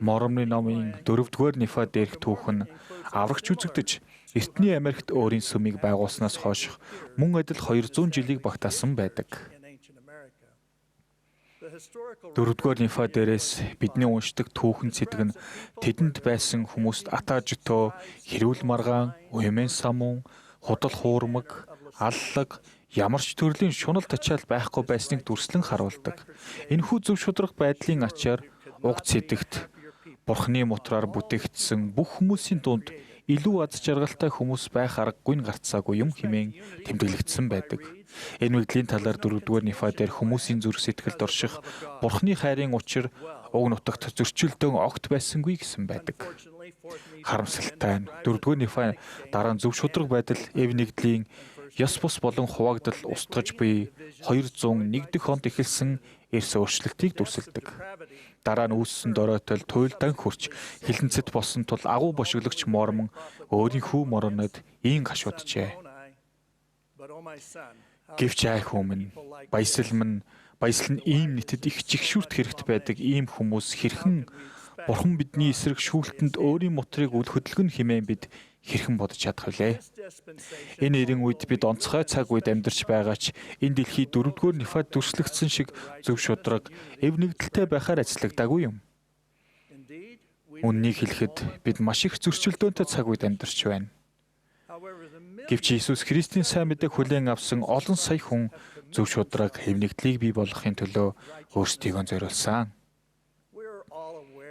Моромны номын 4-р Нефа дээрх түүхэн аврагч үзэгдэж Эртний Америкт өөрийн сүмийг байгуулснаас хойш мөн адил 200 жилийг багтаасан байдаг. 4-р Нефа дээрээс бидний уншдаг түүхэн сэдг нь тэдэнд байсан хүмүүст ата житөө, хэрүүл маргаан, уймэн самун, худал хуурмаг, аллаг, ямар ч төрлийн шунал тачаал байхгүй байсныг дүрслэн харуулдаг. Энэхүү зөв шударга байдлын ачаар уг сэдэгт Бурхны мутраар бүтээгдсэн бүх хүмүүсийн дунд илүү аз жаргалтай хүмүүс байх аргагүй нь гарцаагүй юм хэмээн тэмдэглэгдсэн байдаг. Энэ мэгдлийн талаар 4-р Нефа дээр хүмүүсийн зүрх сэтгэлд орших Бурхны хайрын учир уг нутагт зөрчилдөөн огт байсангүй гэсэн байдаг. Харамсалтай нь 4-р Нефа дараа нь зөв шударга байдал эв нэгдлийн ёс бус болон хуваагдал устгаж буй 201 дэх онд эхэлсэн эрс өөрчлөлтийг дүрсэлдэг. Дараа нь үүссэн доройтол туйлдан хурч хилэнцэд болсон тул агуу бошиглогч Мормон өөрийнхөө моронод ийн гашууджээ. Гэвч айх хүмүн баясал нь ийм нийтэд их жигшүүрт хэрэгт байдаг ийм хүмүүс хэрхэн Бурхан бидний эсрэг шүүлтэнд өөрийн мотрыг үл хөдлгөн хэмээн бид хэрхэн бодож чадах вүлээ? Энэ эрен үед бид онцгой цаг үед амьдарч байгаа ч энэ дэлхий 4-р Нефад дүрслэгдсэн шиг зөв шудраг, эв нэгдэлтэй байхаар ажиллагдаагүй юм. Үннийг хэлэхэд бид маш их зөрчилдөөнтэй цаг үед амьдарч байна. Гэвч Иесус Христийн сайн мэдээг хүлээн авсан олон сая хүн зөв шудраг, эв нэгдлийг бий болгохын төлөө өөрсдийгөө зориулсан.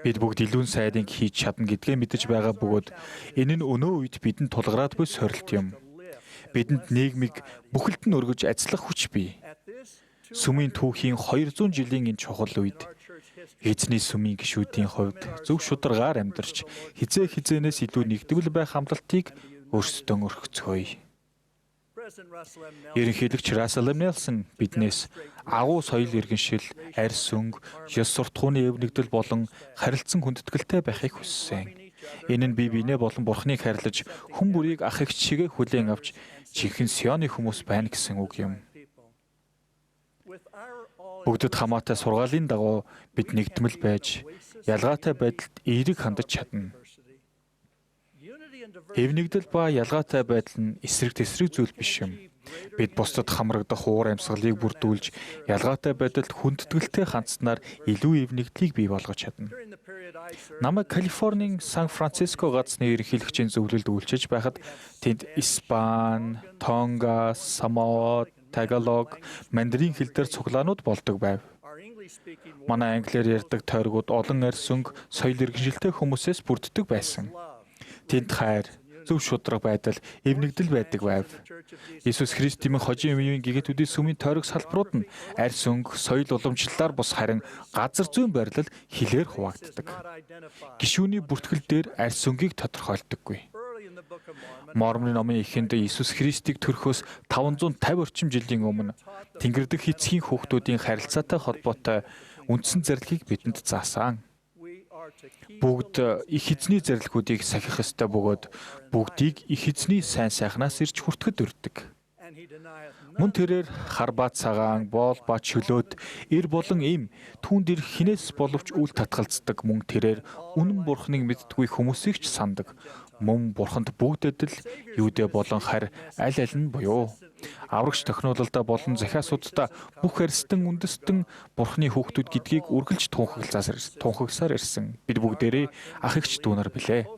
Бид бүгд илүүн сайдыг хийж чадна гэдгээ мэдэж байгаа бөгөөд энэ нь өнөө үед бидэнд тулгараад буй сорилт юм. Бидэнд нийгмийг бүхэлд нь өргөж ажиллах хүч бий. Сүмийн түүхийн 200 жилийн энэ чухал үед эзний сүмийн гишүүдийн хувьд зөв шударгаар амьдарч хизээнээс илүү нэгтгэл байх амлалтыг өөрсдөө өргөцгөөе. Ерөнхийлөгч Russell M. Nelson биднээс агуу соёл иргэншил, арьс өнгө, ёс суртахууны эв нэгдэл болон харилцан хүндэтгэлтэй байхыг хүссэн. Энэ нь бие биенээ болон Бурхныг хайрлаж, хүн бүрийг ах эгч шигээ хүлээн авч жинхэнэ Сионы хүмүүс байна гэсэн үг юм. Бүгдэд хамаатай сургаалын дагуу бид нэгдмэл байж, ялгаатай байдалд эерэг хандаж чадна. Эв нэгдэл ба ялгаатай байдал нь эсрэг тэсрэг зүйл биш юм. Бид бусдад хамрагдах уур амьсгалыг бүрдүүлж, ялгаатай байдалд хүндэтгэлтэй хандсанаар илүү эв нэгдлийг бий болгож чадна. Намайг Калифорнийн Сан Франциско газрын ерөнхийлөгчийн зөвлөлд үйлчилж байхад тэнд Испани, Тонга, Самоа, Тагалог, Мандарин хэл дээр цуглаанууд болдог байв. Манай англиар ярьдаг тойргууд олон арьс өнгө, соёл иргэншилтэй хүмүүсээс бүрддэг байсан. Тэнд хайр, зөв шударга байдал, эв нэгдэл байдаг байв. Иесус Христийн хожим үеийн гэгэтүүдийн сүмийн тойрог салбарууд нь арьс өнгө, соёл уламжлалаар бус харин газар зүйн байрлал хилээр хуваагддаг. Гишүүний бүртгэл дээр арьс өнгийг тодорхойлдоггүй. Мормоны номын эхэнд Иесус Христийг төрөхөөс 550 орчим жилийн өмнө Тэнгэрдэг эцгийн хүүхдүүдийн харилцаатай холбоотой үндсэн зарилгыг бидэнд заасан. Бүгд их эзний зарилгуудыг сахих ёстой бөгөөд бүгдийг их эзний сайн сайхнаас ирж хүртэхэд урддаг. Мөн тэрээр хар ба цагаан, боол ба чөлөөт, эр болон эм түүнд ирэх хинээс боловч үл татгалздаг. Мөн тэрээр үнэн Бурхныг мэддэггүй хүмүүсийг ч сандаг. Мөн Бурханд бүгд адил, юудэ болон харь аль нь буюу аврагч тохиолдолдоо болон захиасуудаа бүх арьстан үндэстэн Бурхны хүүхдүүд гэдгийг үргэлж тунхагласаар ирсэн. Бид бүгдээрээ ах эгч дүү нар билээ.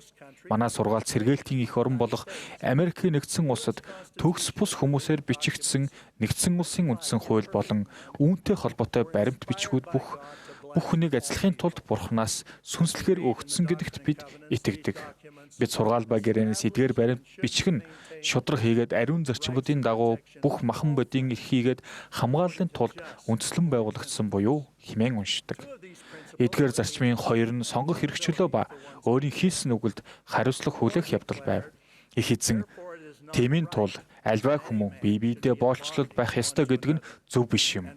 Манай сургаалт сэргээлтийн их орон болох Америкийн нэгдсэн улсад төгс бус хүмүүсээр бичигдсэн нэгдсэн улсын үндсэн хууль болон үүнтэй холбоотой баримт бичгүүд бүх хүнийг ажиллахын тулд Бурханаас сүнслэгээр өгсөн гэдэгт бид итгэдэг. Бид сургаал ба гэрээнээс эдгээр баримт бичих нь шудраг хийгээд ариун зарчмуудын дагуу бүх махан бодийн их хийгээд хамгааллын тулд үндэслэн байгуулагдсан буюу хэмээн уншдаг. Эдгээр зарчмын хоёр нь сонгох хэрэгчлөө ба өөрийн хийсэн үгэлд хариуцлага хүлээх явдал байв. Их эзэн тэмийн тул альва хүмүүн бие биедээ боолчлолд байх ёстой гэдэг нь зөв биш юм.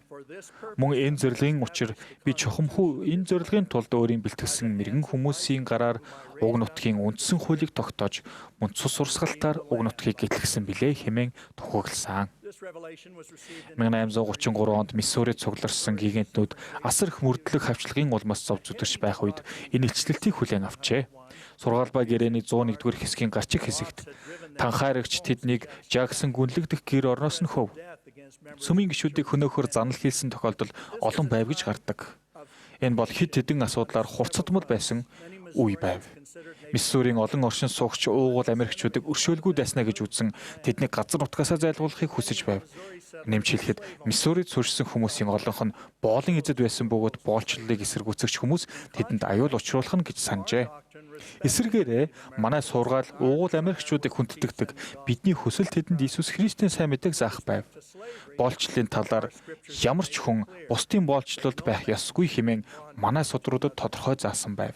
Мөн энэ зорилгын учир би чухамхүү энэ зорилгын тулд өөрийн бэлтгэсэн мэрэгэн хүмүүсийн гараар уг нутгийн үндсэн хуулийг тогтоож мөн цус урсгалтаар уг нутгийг гэтлэгсэн билээ хэмээн тухагласан. 1833 онд Миссурид цугларсан гигантнууд асар их мөрдлөг хавчлагын улмаас зов зүдэрч байх үед энэ илчлэлтийг хүлээн авчээ. Сургаалбай гэрээний 101-р хэсгийн гарчиг хэсэгт танхаарагч тэднийг Жаксон гүнлэгдэх гэр орноос нь хөв. Сүмийн гишүүдийг хөнөөхөр занал хийсэн тохиолдол олон байв гэж гардаг. Энэ бол хэд хэдэн асуудлаар хурцдмал байсан үе байв. Миссурийн олон оршин суугч уугуул Америкчуудыг өршөөлгүй дайснаа гэж үзсэн тэднийг газар нутгаасаа зайлуулахыг хүсэж байв. Нэмж хэлэхэд Миссурид суурьсан хүмүүсийн олонх нь боолын эзэд байсан бөгөөд боолчлолыг эсэргүүцэгч хүмүүс тэдэнд аюул учруулах нь гэж санджээ. Эсвэргээрээ манай сургаал уугуул Америкчуудыг хүндэтгдэг бидний хүсэл тэдэнд Иесус Христийн сайн мэдээг заах байв. Боолчлолын талаар ямар ч хүн бусдын боолчлолд байх ёсгүй хэмээн манай судруудад тодорхой заасан байв.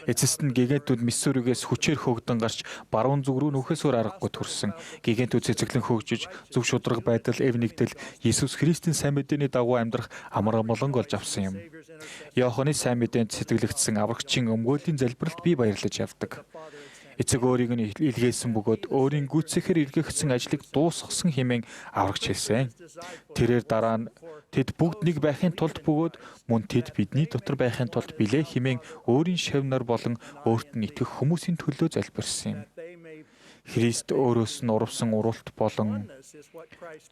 Эцэст нь гигантүүд Миссуригээс хүчээр хөөгдөн гарч баруун зүг рүү нүхэсөөр аргагүй төрсөн. Гигантүүд цэцэглэн хөгжиж, зөв шударга байдал, эв нэгдэл Иесус Христийн сайн мэдээний дагуу амьдрах амар амгалан олж авсан юм. Иоханны сайн мэдээнд сэтгэлэгдсэн аврагчийн өмгөөлийн залбиралд би баярлаж явдаг. Эцэг өөрийг нь илгээсэн бөгөөд өөрийн гүйцэхээр илгээгдсэн ажлыг дуусгасан хэмээн аврагч хэлсэн. Тэрээр дараа нь тэд бүгд нэг байхын тулд бөгөөд мөн тэд бидний дотор байхын тулд билээ хэмээн өөрийн шавнаар болон өөрт нь итгэх хүмүүсийн төлөө залбирсан юм. Христ өөрөөс нь урвсан уралт болон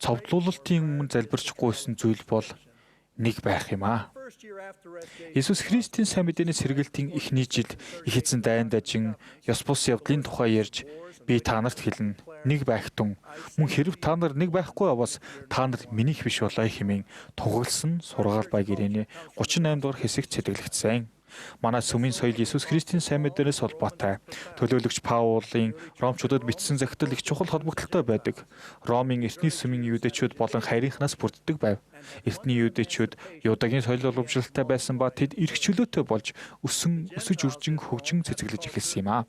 цовдлуулалтын өмнө залбирч гуйсан зүйл бол нэг байх юм аа. Иесус Христийн сайн мэдээний сэргэлтийн эхний жилд их эзэн дайн дажин ёс бус явдлын тухай ярьж би та нарт хэлнэ. Нэг байхтун мөн хэрв та нар нэг байхгүй аваас та нар минийх биш болоо хэмээн тунхагласан сургаал бай гэрээний 38 дугаар хэсэгт цэцэглэгдсэн. Манай сүмийн соёл Иесус Христийн сайн мэдээнээс холбоотой. Төлөөлөгч Паулын Ромчуудад бичсэн захидал их чухал холбогдолтой байдаг. Ромын эртний сүмийн юудэчүүд болон харийнхнаас бүрддэг байв. Эртний юудэчүүд Юдагийн соёл уламжлалтай байсан ба тэд эрх чөлөөтэй болж өсөж үржин хөгжин цэцэглэж эхэлсэн юм аа.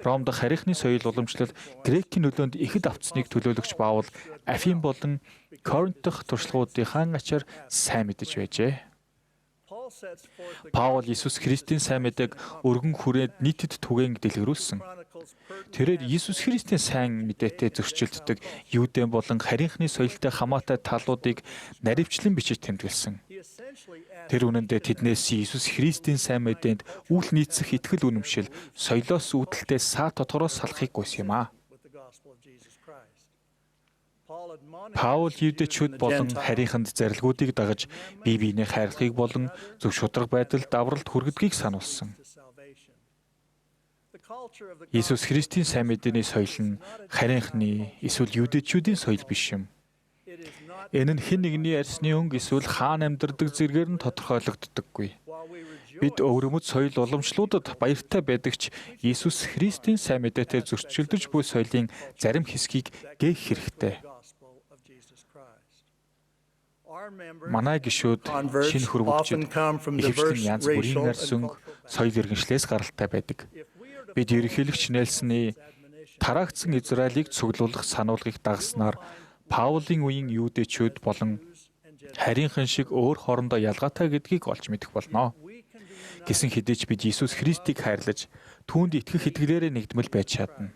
Ром дахь харийнхны соёл уламжлал Грекийн нөлөөнд ихэд автсныг төлөөлөгч Паул Афин болон Коринт дахь туршлагуудынхаа ачаар сайн мэдэж байжээ. Паул Иесус Христийн сайн мэдээг өргөн хүрээд нийтэд түгээн дэлгэрүүлсэн. Тэрээр Иесус Христийн сайн мэдээтэй зөрчилддөг Юудэн болон харийнхны соёлтой хамаатай талуудыг наривчлан бичиж тэмдэглэсэн. Тэр үнэндээ тэднээс Иесус Христийн сайн мэдээнд үл нийцэх итгэл үнэмшил, соёлоос үүдэлтэй саа тодгороос салахыг гуйсан юм аа. Паул юудэчүүд болон харийнханд зарилгуудыг дагаж бие биенээ хайрлахыг болон зөв шударга байдалд давралт хүргэдгийг сануулсан. Иесус Христийн сайн мэдээний соёл нь харийнхны эсвэл юудэчүүдийн соёл биш юм. Энэ нь хэн нэгний арьсны өнгө эсвэл хаана амьдардаг зэргээр нь тодорхойлогддоггүй. Бид өвөрмөц соёл уламжлуудад баяртай байдаг ч Иесус Христийн сайн мэдээтэй зөрчилдөж буй соёлын зарим хэсгийг гээх хэрэгтэй. Манай гишүүд шинэ хөрвөгчд ихэвчлэн янз бүрийн арьс өнгө, соёл иргэншлээс гаралтай байдаг. Бид ерөнхийлөгч Нельсны тараагдсан Израилийг цуглуулах сануулгыг дагснаар Паулын үеийн юудэчүүд болон харийнхан шиг өөр хоорондоо ялгаатай гэдгийг олж мэдэх болно. Гэсэн хэдий ч бид Иесус Христийг хайрлаж, түүнд итгэх итгэлээрээ нэгдмэл байж чадна.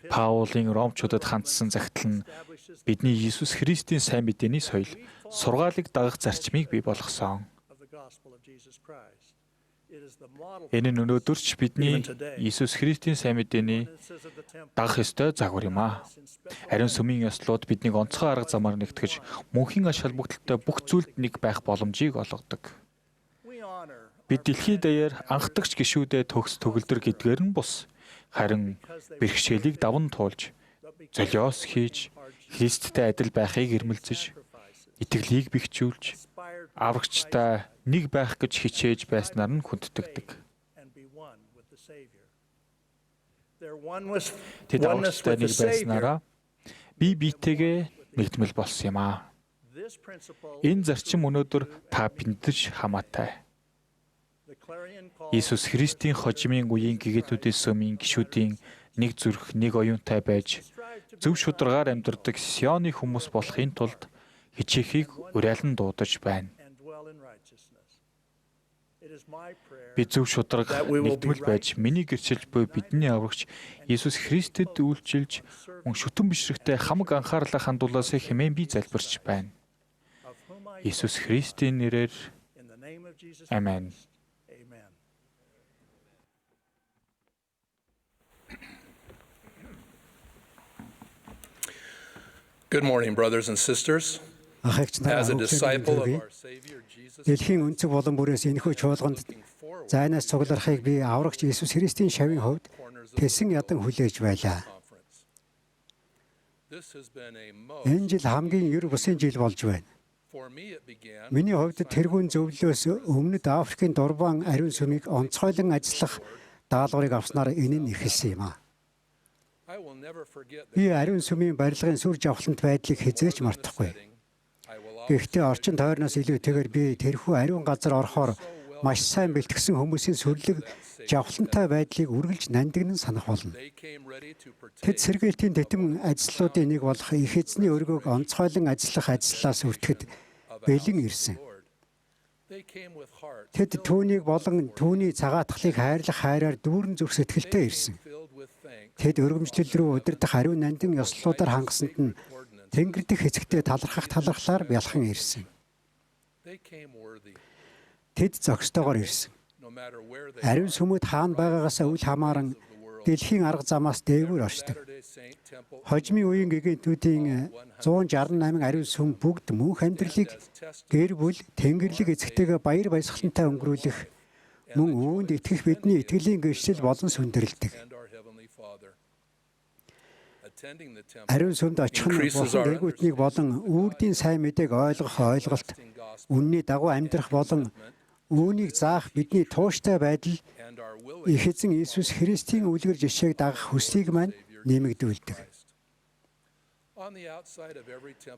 Паулын Ромчуудад хандсан захидал нь бидний Иесус Христийн сайн мэдээний соёл, сургаалыг дагах зарчмыг бий болгосон. Энэ нь өнөөдөр ч бидний Иесус Христийн сайн мэдээний дагах ёстой загвар юм аа. Ариун сүмийн ёслоод биднийг онцгой арга замаар нэгтгэж, мөнхийн аш холбогдолтой бүх зүйлд нэг байх боломжийг олгодог. Бид дэлхийд даяар анхдагч гишүүдэд төгс төгөлдөр гэдгээр нь бус. Харин бэрхшээлийг даван туулж, золиос хийж, Христтэй адил байхыг эрмэлзэж, итгэлийг бэхжүүлж, аврагчтай нэг байх гэж хичээж байснаар нь хүнддэгдэг. Тэд аврагчтай нэг байснараа бие биетэйгээ нэгдмэл болсон юм аа. Энэ зарчим өнөөдөр та бинтэж хамаатай. Иесус Христийн хожимын үеийн гэгэтүүдийн сүмийн гишүүдийн нэг зүрх, нэг оюунтай байж, зөв шударгаар амьдардаг Сионы хүмүүс болохын тулд хичээхийг уриалан дуудаж байна. Би зөв шударга нэгдмэл байж, миний гэрчилж буй бидний аврагч Иесус Христэд үйлчилж, мөн шүтэн бишрэгтэй хамаг анхаарлаа хандуулаасаа хэмээн би залбирч байна. Иесус Христийн нэрээр Амен. Good morning, brothers and sisters. As a disciple of our Savior Jesus, дэлхийн өнцөг болон бүрээс энэхүү чуулганд зайнаас цугларахыг би аврагч Иесус Христийн шавийн хувьд тэсэн ядан хүлээж байлаа. Энэ жил хамгийн ер бусын жил болж байна. Миний хувьд тэргүүн зөвлөлөөс өмнөд Африкийн Дурбан ариун сүмийг онцгойлон ажиллах даалгаврыг авснаар энэ нь эхэлсэн юм аа. Би ариун сүмийн барилгын сүр жавхлант байдлыг хизээч мартахгүй. Гэхдээ орчин тойрноос илүүтэйгээр би тэрхүү ариун газар орохоор маш сайн бэлтгэсэн хүмүүсийн сүрлэг жавхлантай байдлыг үргэлж нандинан санах болно. Тэд сэргээлтийн титэм ажлуудын нэг болох их эзний өргөөг онцгойлон ажиллах ажлаас үртгэхэд бэлэн ирсэн. Тэд түүнийг болон түүний цагаатгалыг хайрлах хайраар дүүрэн зүрх сэтгэлтэй ирсэн. Тэд өргөмжлөл рүү удирдах ариун нандин ёслолуудаар хангасанд нь Тэнгэр дэх эцэгтэй талархлаар бялхан ирсэн. Тэд зохистойгоор ирсэн. Ариун сүмүүд хаана байгаагаас үл хамааран дэлхийн арга замаас дээгүүр оршдог. Хожимын үеийн гэгэнтүүдийн 168 ариун сүм бүгд мөнх амьдралыг гэр бүл Тэнгэрлэг эцэгтэйгээ баяр баясгалантай өнгөрүүлэх мөн үүнд итгэх бидний итгэлийн гэрчлэл болон сүндэрлэдэг. Ариун сүмд очих нь бурхан дэргүүтнийг болон үрдийн сайн мэдээг ойлгох ойлголт, үнний дагуу амьдрах болон үүнийг заах бидний тууштай байдал их эзэн Иесус Христийн үлгэр жишээг дагах хүслийг маань нэмэгдүүлдэг.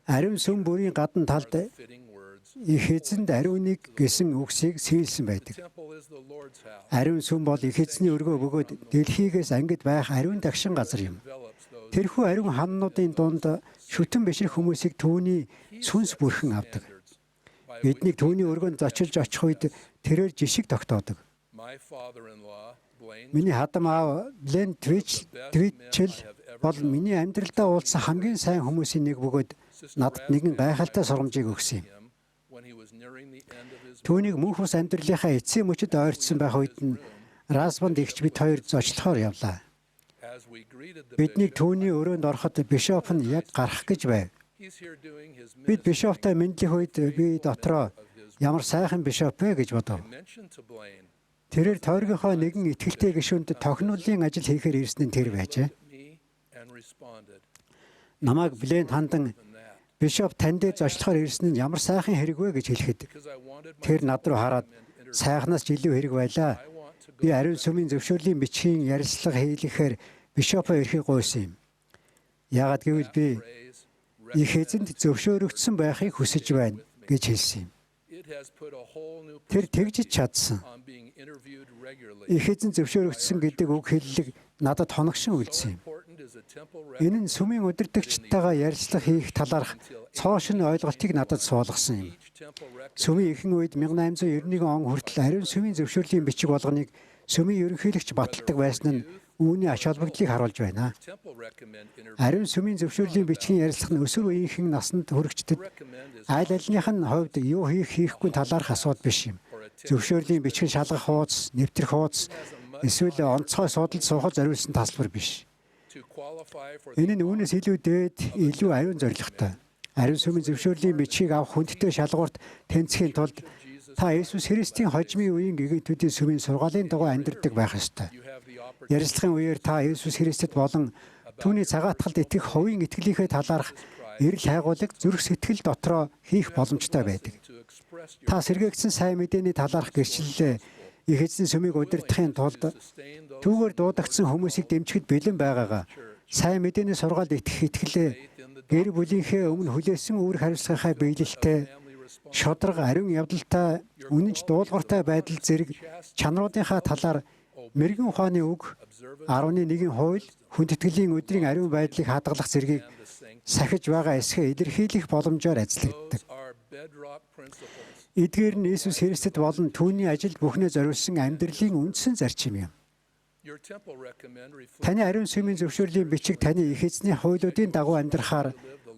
Ариун сүм бүрийн гадна талд их эзэнд ариуныг гэсэн үгсийг сийлсэн байдаг. Ариун сүм бол их эзний өргөө бөгөөд дэлхийгээс ангид байх ариун дагшин газар юм. Тэрхүү ариун ханнуудын дунд шүтэн бишрэх хүмүүсийг түүний сүнс бүрхэн авдаг. Биднийг түүний өргөнд зочилж очих үед тэрээр жишиг тогтоодог. Миний хадам аав Глен Твичл бол миний амьдралдаа уулзсан хамгийн сайн хүмүүсийн нэг бөгөөд надад нэгэн гайхалтай сургамжийг өгсөн юм. Түүнийг мөнх ус амьдралынхаа эцсийн мөчөд ойртсон байх үед нь Расбанд ихч бид хоёр зочлохоор явлаа. Биднийг түүний өрөөнд ороход бишоп нь яг гарах гэж байв. Бид бишоптай мэдлэх үед би дотроо ямар сайхан бишоп вэ гэж бодов. Тэрээр тойргийнхоо нэгэн итгэлтэй гишүүнд тохиоллын ажил хийхээр ирсэн нь тэр байжээ. Намайг Блент хандан бишоп танд дээр зочлохоор ирсэн нь ямар сайхан хэрэг вэ гэж хэлэхэд тэр над руу хараад сайхнаас ч илүү хэрэг байлаа. Би ариун сүмийн зөвшөөрлийн бичгийн ярилцлага хийлгэхээр бишопоо ирэхийг гуйсан юм. Яагаад гэвэл би их эзэнд зөвшөөрөгдсөн байхыг хүсэж байна гэж хэлсэн юм. Тэр тэгж чадсан. Их эзэн зөвшөөрөгдсөн гэдэг үг хэллэг надад хоногшин үлдсэн юм. Энэ нь сүмийн удирдагчтайгаа ярилцлага хийх талаарх цоошин ойлголтыг надад суулгасан юм. Сүмийн ихэнх үед 1891 он хүртэл ариун сүмийн зөвшөөрлийн бичиг болгоныг сүмийн ерөнхийлөгч баталдаг байсан нь үүний ач холбогдлыг харуулж байна. Ариун сүмийн зөвшөөрлийн бичгийн ярилцлага нь өсвөр үеийнхэн насанд хүрэгчдэд аль альных нь хувьд юу хийхгүй талаарх асуудал биш юм. Зөвшөөрлийн бичгийн шалгах хуудас, нэвтрэх хуудас эсвэл онцгой судалд суухад зориулсан тасалбар биш. Энэ нь үүнээс илүү дээд, илүү ариун зорилготой. Ариун сүмийн зөвшөөрлийн бичгийг авах хүндтэй шалгуурт тэнцэхийн тулд та Иесус Христийн хожимын үеийн гэгэнтүүдийн сүмийн сургаалын дагуу амьдардаг байх ёстой. Ярилцлагын үеэр та Иесус Христэд болон түүний цагаатгалд итгэх хувийн итгэлийнхээ талаарх эрэл хайгуулаг зүрх сэтгэл дотроо хийх боломжтой байдаг. Та сэргээгдсэн сайн мэдээний талаарх гэрчлэлээ их эзний сүмийг удирдахын тулд түүгээр дуудагдсан хүмүүсийг дэмжихэд бэлэн байгаагаа сайн мэдээний сургаалд итгэх итгэлээ гэр бүлийнхээ өмнө хүлээсэн үүрэг хариуцлагынхаа биелэлтэй шодрог ариун явдалтай үнэнч дуулууртай байдал зэрэг чанаруудынхаа талаар мэрэгэн ухааны үг 11-ийн хууль хүндэтгэлийн өдрийн ариун байдлыг хадгалах зэргийг сахиж байгаа эсхэ илэрхийлэх боломжоор ажилладаг. Эдгээр нь Иесус Христэд болон түүний ажилд бүхнээ зориулсан амьдралын үндсэн зарчим юм. Таны ариун сүмийн зөвшөөрлийн бичиг таны их эзний хуулиудын дагуу амьдрахаар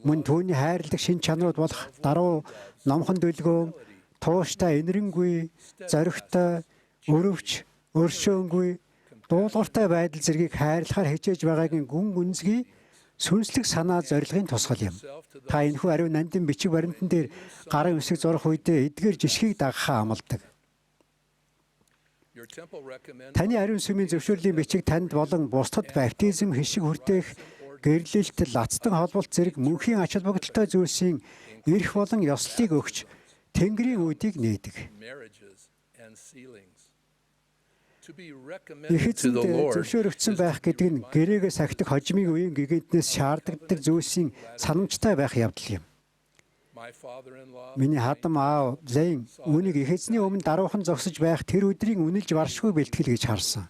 мөн түүний хайрладаг шин чанарууд болох даруй, номхон дүлгөөн, тууштай, инэрэнгүй, зоригтой, өрөвч, өршөөнгүй, дуулууртай байдал зэргийг хайрлахаар хичээж байгаагийн гүн гүнзгий сүнслэг санаа зорилгын тусгал юм. Та энэхүү ариун нандин бичиг баримтан дээр гарын үсэг зурх үедээ эдгээр жишгийг дагахаа амладаг. Таны ариун сүмийн зөвшөөрлийн бичиг танд болон бусдад баптизм, хишиг хүртээх, гэрлэлт, лацдан холболт зэрэг мөнхийн ач холбогдолтой зүйлсийн эрх болон ёслолыг өгч Тэнгэрийн үдийг нээдэг. Их эзэнд зөвшөөрөгдсөн байх гэдэг нь гэрээгээс ахдаг хожимын үеийн гэгэнтнээс шаарддаг зүйлсийн санамжтай байх явдал юм. Миний хадам аав Лейн үүнийг их эзний өмнө даруухан зогсож байх тэр өдрийн үнэлж баршгүй бэлтгэл гэж харсан.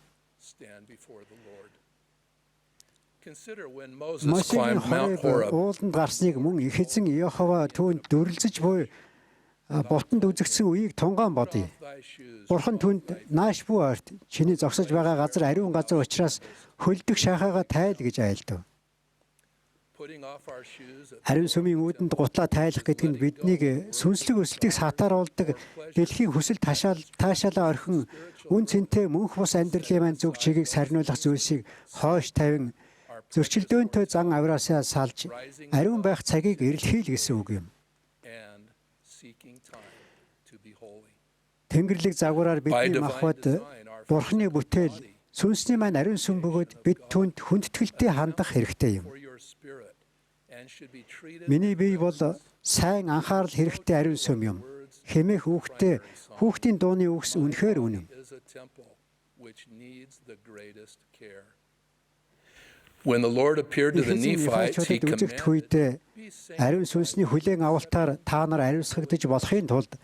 Мосегийн ууланд гарсныг мөн их эзэн Иохова түүнд дүрлзэж буй ботонд үзэгдсэн үеийг тунгаан бодъё. Бурхан түүнд нааш бүү ойрт чиний зогсож байгаа газар ариун газар учраас хөлдөх шахаага тайл гэж айлдав. Ариун сүмийн үүдэнд гутлаа тайлах гэдэг нь биднийг сүнслэг өсөлтийг сатааруулдаг дэлхийн хүсэл таашаалаа орхин үн цэнтэй мөнх бус амьдралын маань зүг чигийг сарниулах зүйлсийг хойш тавин зөрчилдөөнтэй зан авраасаа салж ариун байх цагийг эрэлхийл гэсэн үг юм. Тэнгэрлэг загвараар бидний махбод Бурханы бүтээл сүнсний маань ариун сүм бөгөөд бид түүнд хүндэтгэлтэй хандах хэрэгтэй юм. Миний бие бол сайн анхаарал хэрэгтэй ариун сүм юм. Хэмээх хүүхдийн дууны үгс үнэхээр үнэн. When the Lord appeared to the Nephites, he commanded ариун сүнсний хүлээн авалтаар та нар ариусгагдж болохын тулд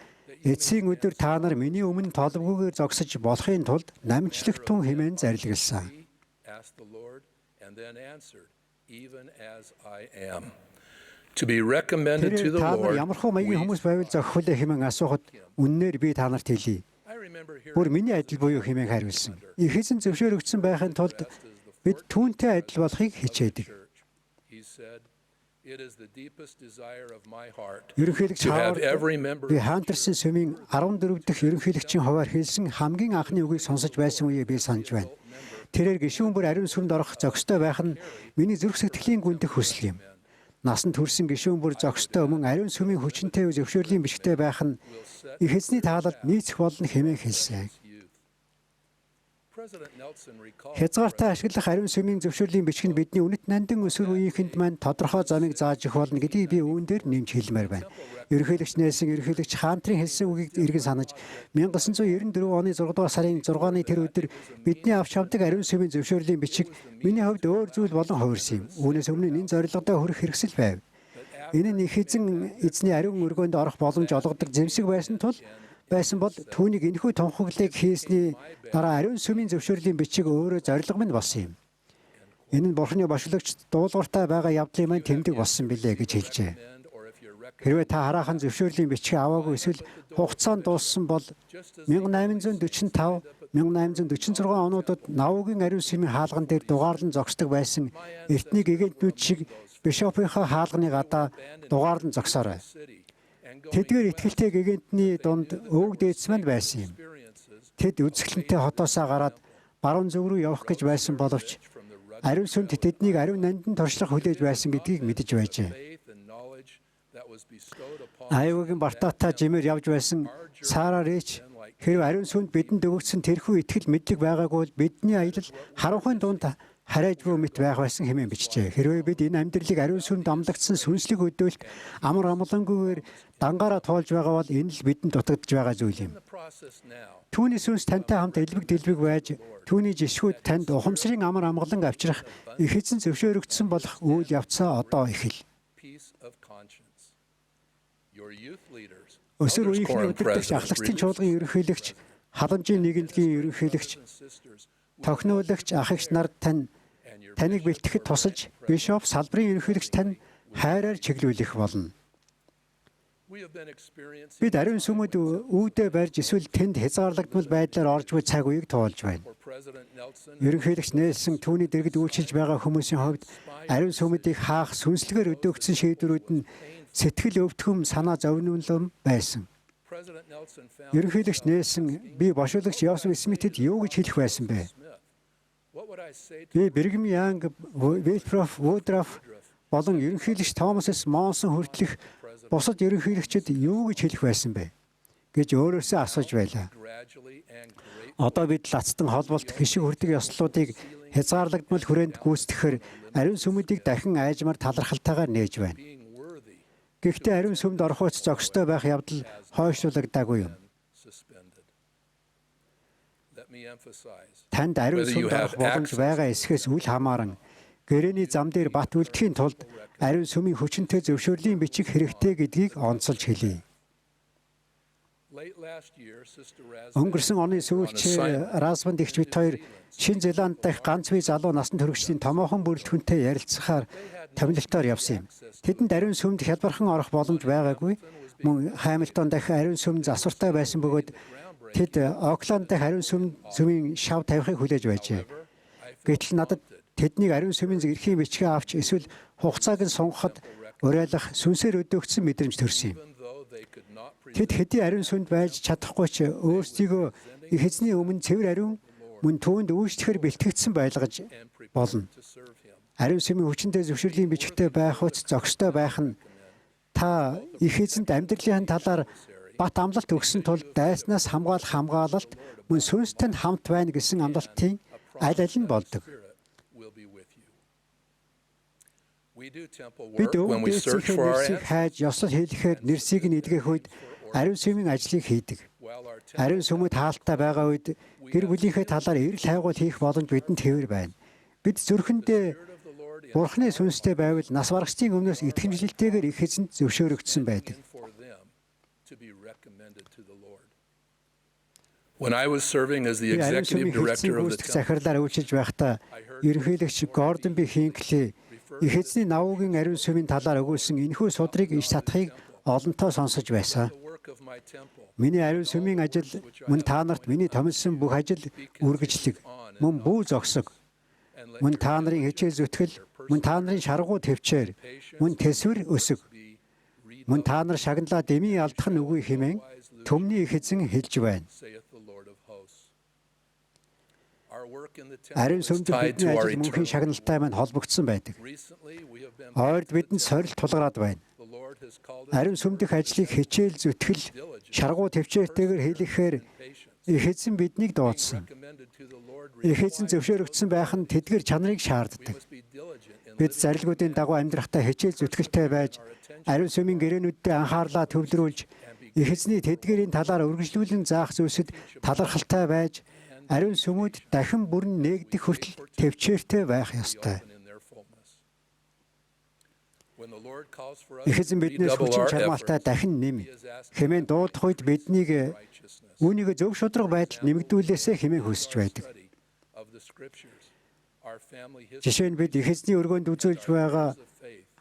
эцсийн өдөр та нар миний өмнө толбогүйгээр зогсож болохын тулд намжлагтун хэмээн зарилгалсан. To be recommended to the Lord. Ямар хөө маягийн хүмүүс байвал зохихол хэмээн асуухад үннээр би та нарт хэлье. Бүр миний адил буюу хэмээн хариулсан. Их эзэн зөвшөөрөгдсөн байхын тулд бид түүнтэй адил болохыг хичээдэг. Ерөнхийлөгч би Хантерсын сүмийн 14 дахь ерөнхийлөгчийн хуваар хэлсэн хамгийн анхны үгийг сонсож байсан үеийг би санаж байна. Тэрээр гишүүн бүр ариун сүмд орох зохистой байх нь миний зүрх сэтгэлийн гүндэх хүсэл юм. Насанд хүрсэн гишүүн бүр зохистой мөн ариун сүмийн хүчинтэй зөвшөөрлийн бичгтэй байх нь их эзний таалалд нийцэх болно хэмээн хэлсэн. Хязгаартай ашиглах ариун сүмийн зөвшөөрлийн бичиг нь бидний үнэт нандин өсвөр үеийнхэнд маань тодорхой замыг зааж өгөх болно гэдгийг би үүн дээр нэмж хэлмээр байна. Ерөнхийлөгч Нельсон ерөнхийлөгч Хантрын хэлсэн үгийг эргэн санаж 1994 оны 6 дугаар сарын 6-ны тэр өдөр бидний авч авдаг ариун сүмийн зөвшөөрлийн бичиг миний хувьд өөр зүйл болон хувирсан юм. Үүнээс өмнө энэ зорилгодоо хүрэх хэрэгсэл байв. Энэ нь их эзний ариун өргөөнд орох боломж олгодог зэмсэг байсан бол түүнийг энэхүү тунхаглыг хийсний дараа ариун сүмийн зөвшөөрлийн бичиг өөрөө зорилго минь болсон юм. Энэ нь Бурханы бошиглагч дуулууртай байгаа явдлын маань тэмдэг болсон билээ гэж хэлжээ. Хэрвээ та хараахан зөвшөөрлийн бичиг аваагүй эсвэл хугацаанд дууссан бол 1845, 1846 онуудад Навугийн ариун сүмийн хаалган дээр дугаарлан зогсдог байсан эртний гэгэнтнүүд шиг бишопынхаа хаалганы гадаа дугаарлан зогсоорой. Тэдгээр итгэлтэй гэгэнтний дунд өвөг дээдс манд байсан юм. Тэд үзэсгэлэнтэй хотоосоо гараад баруун зөв рүү явах гэж байсан боловч ариун сүмд тэднийг ариун нандин туршлах хүлээж байсан гэдгийг мэдэж байжээ. Айвагийн Бартата жимээр явж байсан Сара Рич хэрвээ ариун сүмд бидэнд өгөгдсөн тэрхүү итгэл мэдлэг байгаагүй бол бидний аялал харанхуйн дунд харайжгүй мэт байх байсан хэмээн бичжээ. Хэрвээ бид энэ амьдралыг ариун сүмд амлагдсан сүнслэг өдөөлт амар амгалангүйгээр дангаараа тоолж байгаа бол энэ л бидэнд дутагдж байгаа зүйл юм. Түүний сүнс тантай хамт элбэг байж түүний жишгүүд танд ухамсарын амар амгаланг авчрах их эзэн зөвшөөрөгдсөн болох үйл явцаа одоо эхэл. Өсвөр үеийнхний удирдагч ахлагчдын чуулган ерөнхийлөгч, халамжийн нэгэндэгийн ерөнхийлөгч, тохиноулагч ах эгч нар таныг бэлтгэхэд тусалж, бишоп салбарын ерөнхийлөгч тань хайраар чиглүүлэх болно. Бид ариун сүмд үүдээ барьж эсвэл тэнд хязгаарлагдмал байдлаар орж буй цаг үеийг туулж байна. Ерөнхийлөгч Нельсон түүний дэргэд үйлчилж байгаа хүмүүсийн хувьд ариун сүмдийг хаах сүнслэгээр өдөөгдсөн шийдвэрүүд нь сэтгэл өвтгөм санаа зовнилом байсан. Ерөнхийлөгч Нельсон би бошуулагч Йосеф Смитэд юу гэж хэлэх байсан бэ? Би Бригхэм Янг, Вильфроф Вудраф болон ерөнхийлөгч Томас С. Монсон хүртэлх бусад ерөнхийлөгчид юу гэж хэлэх байсан бэ гэж өөрөөсөө асууж байлаа. Одоо бид лацтан холболт хишиг хүрдэг ёслолуудыг хязгаарлагдмал хүрээнд гүйцэтгэхээр ариун сүмүүдийг дахин айжмаар талархалтайгаар нээж байна. Гэхдээ ариун сүмд орохоос зохистой байх явдал хойшлуулагдаагүй юм. Танд ариун сүмд орох боломж байгаа эсхээс үл хамааран гэрээний зам дээр бат үлдэхийн тулд ариун сүмийн хүчинтэй зөвшөөрлийн бичиг хэрэгтэй гэдгийг онцолж хэлье. Өнгөрсөн оны сүүлчээр Расмунд ихч бит хоёр Шинэ Зеланд дахь ганц бие залуу насан туршидчдын томоохон бүрэлдэхүүнтэй ярилцахаар томилолтоор явсан юм. Тэдэнд ариун сүмд хялбархан орох боломж байгаагүй. Мөн Хамилтон дахь ариун сүм засвартай байсан бөгөөд тэд Окланд дахь ариун сүмийн шав тавихыг хүлээж байжээ. Гэтэл надад тэднийг ариун сүмийн эрхийн бичгээ авч эсвэл хугацааг нь сунгахад уриалах сүнсээр өдөөгдсөн мэдрэмж төрсөн юм. Тэд хэдий ариун сүмд байж чадахгүй ч өөрсдийгөө их эзний өмнө цэвэр ариун мөн түүнд үйлчлэхээр бэлтгэгдсэн байлгаж болно. Ариун сүмийн хүчинтэй зөвшөөрлийн бичгтээ байх уц зохистой байх нь та их эзэнд амьдралын талаар бат амлалт өгсөн тул дайснаас хамгаалалт мөн сүнстэй хамт байна гэсэн амлалтын аль аль нь болдог. Бид өвдөлтийг нэрсийг хайж ёсол хийлгэхээр нэрсийг нь эдгэх үед ариун сүмийн ажлыг хийдэг. Ариун сүмэд хаалттай байгаа үед гэр бүлийнхээ талаар эрэл хайгуул хийх боломж бидэнд хэвээр байна. Бид зүрхэндээ Бурхны сүнстэй байвал нас барагчдын өмнөөс итгэмжлэлтэйгээр их эзэнд зөвшөөрөгдсөн байдаг. When I was serving as the executive director of the захирлаар үйлчилж байхдаа ерөнхийлөгч Гордон Би Хинкли их эзний навуугийн ариун сүмийн талаар өгүүлсэн энэхүү судрыг иш татахыг олонтоо сонсож байсан. Миний ариун сүмийн ажил мөн та нарт миний томилсон бүх ажил үргэлжлэг, мөн бүү зогсог, мөн та нарын хичээл зүтгэл, мөн та нарын шаргуу төвчээр, мөн тэсвэр өсөг, мөн та нар шагналаа дэмий алдах нь үгүй хэмээн төмний их эзэн хэлж байна. Ариун сүмд бидний ажил мөнхийн шагналтай маань холбогдсон байдаг. Ойрд бидэнд сорилт тулгараад байна. Ариун сүмдэх ажлыг хичээл зүтгэл, шаргуу төвчээртэйгээр хийлгэхээр их эзэн биднийг дуудсан. Их эзэн зөвшөөрөгдсөн байх нь тэдгэр чанарыг шаарддаг. Бид зарилгуудын дагуу амьдрахтаа хичээл зүтгэлтэй байж, ариун сүмийн гэрээнүүддээ анхаарлаа төвлөрүүлж, их эзний тэдгэрийн талаар үргэлжлүүлэн заах зүйлсэд талархалтай байж, ариун сүмүүд дахин бүрэн нээгдэх хүртэл төвчээртэй байх ёстой. Их эзэн биднээс хүчин чармаалтай дахин нэм хэмээн дуудах үед биднийг үүнийг зөв шударга байдалд нэмэгдүүлээсэ хэмээн хүсэж байдаг. Жишээ нь бид их эзний өргөнд үзүүлж байгаа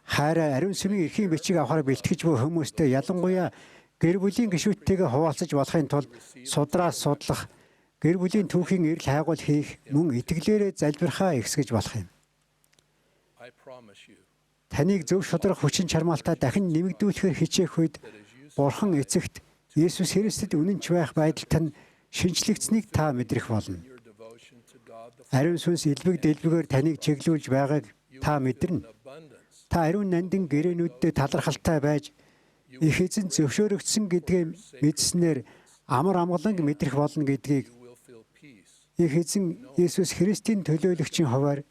хайраа ариун сүмийн эрхийн бичиг авахаар бэлтгэж буй хүмүүстэй ялангуяа гэр бүлийн гишүүдтэйгээ хуваалцаж болохын тулд судраас судлах, гэр бүлийн түүхийн эрэл хайгуул хийх, мөн итгэлээрээ залбирхаа ихсгэж болох юм. Таныг зөв шударга хүчин чармаалтай дахин нэмэгдүүлэхээр хичээх үед Бурхан эцэгт Есүс Христэд үнэнч байх байдалд нь шинжлэгдсэнийг та мэдрэх болно. Ариун сүнс элбэг дэлбэгээр таныг чиглүүлж байгааг та мэдэрнэ. Та ариун нандин гэрээнүүддээ талархалтай байж их эзэн зөвшөөрөгдсөн гэдгээ мэдснээр амар амгаланг мэдрэх болно гэдгийг их эзэн Есүс Христийн төлөөлөгчийн хуваар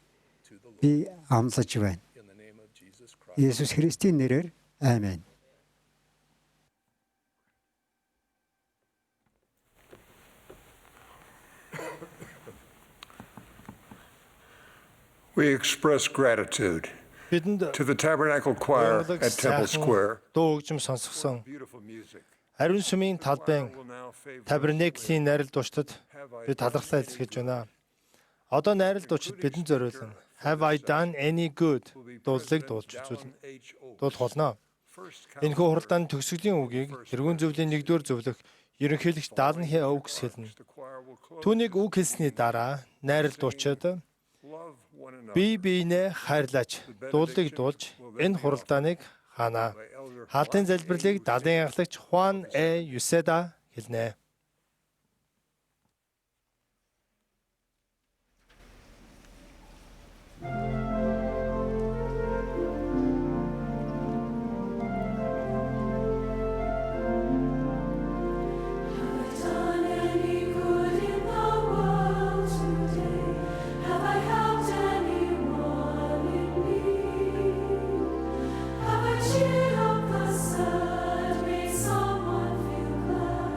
би амлаж байна. Есүс Христийн нэрээр аамен. We express gratitude to the Tabernacle Choir at Temple Square. Дуу хөгжим сонсгосон ариун сүмийн талбайн Табернаклийн найрал дуучдад бид талархлаа илэрхийлж байна. Одоо найрал дуучид бидэнд зориулсан Have I done any good дуулыг дуулж үзүүлнэ. Дуулах болно. Энэхүү хуралдааны төгсгөлийн үгийг тэргүүн зөвлөлийн 1-р зөвлөх ерөнхийлөгч Далн Хэ Оукс хэлнэ. Түүнийг үг хэлсний дараа найрал дуучид бие биенээ хайрлаач дуулыг дуулж энэ хуралдааныг хаана. Хаалтын залбирлыг далайн анхлагч Хуан Юседа хэлнэ. Cheered up the sad, made someone feel glad.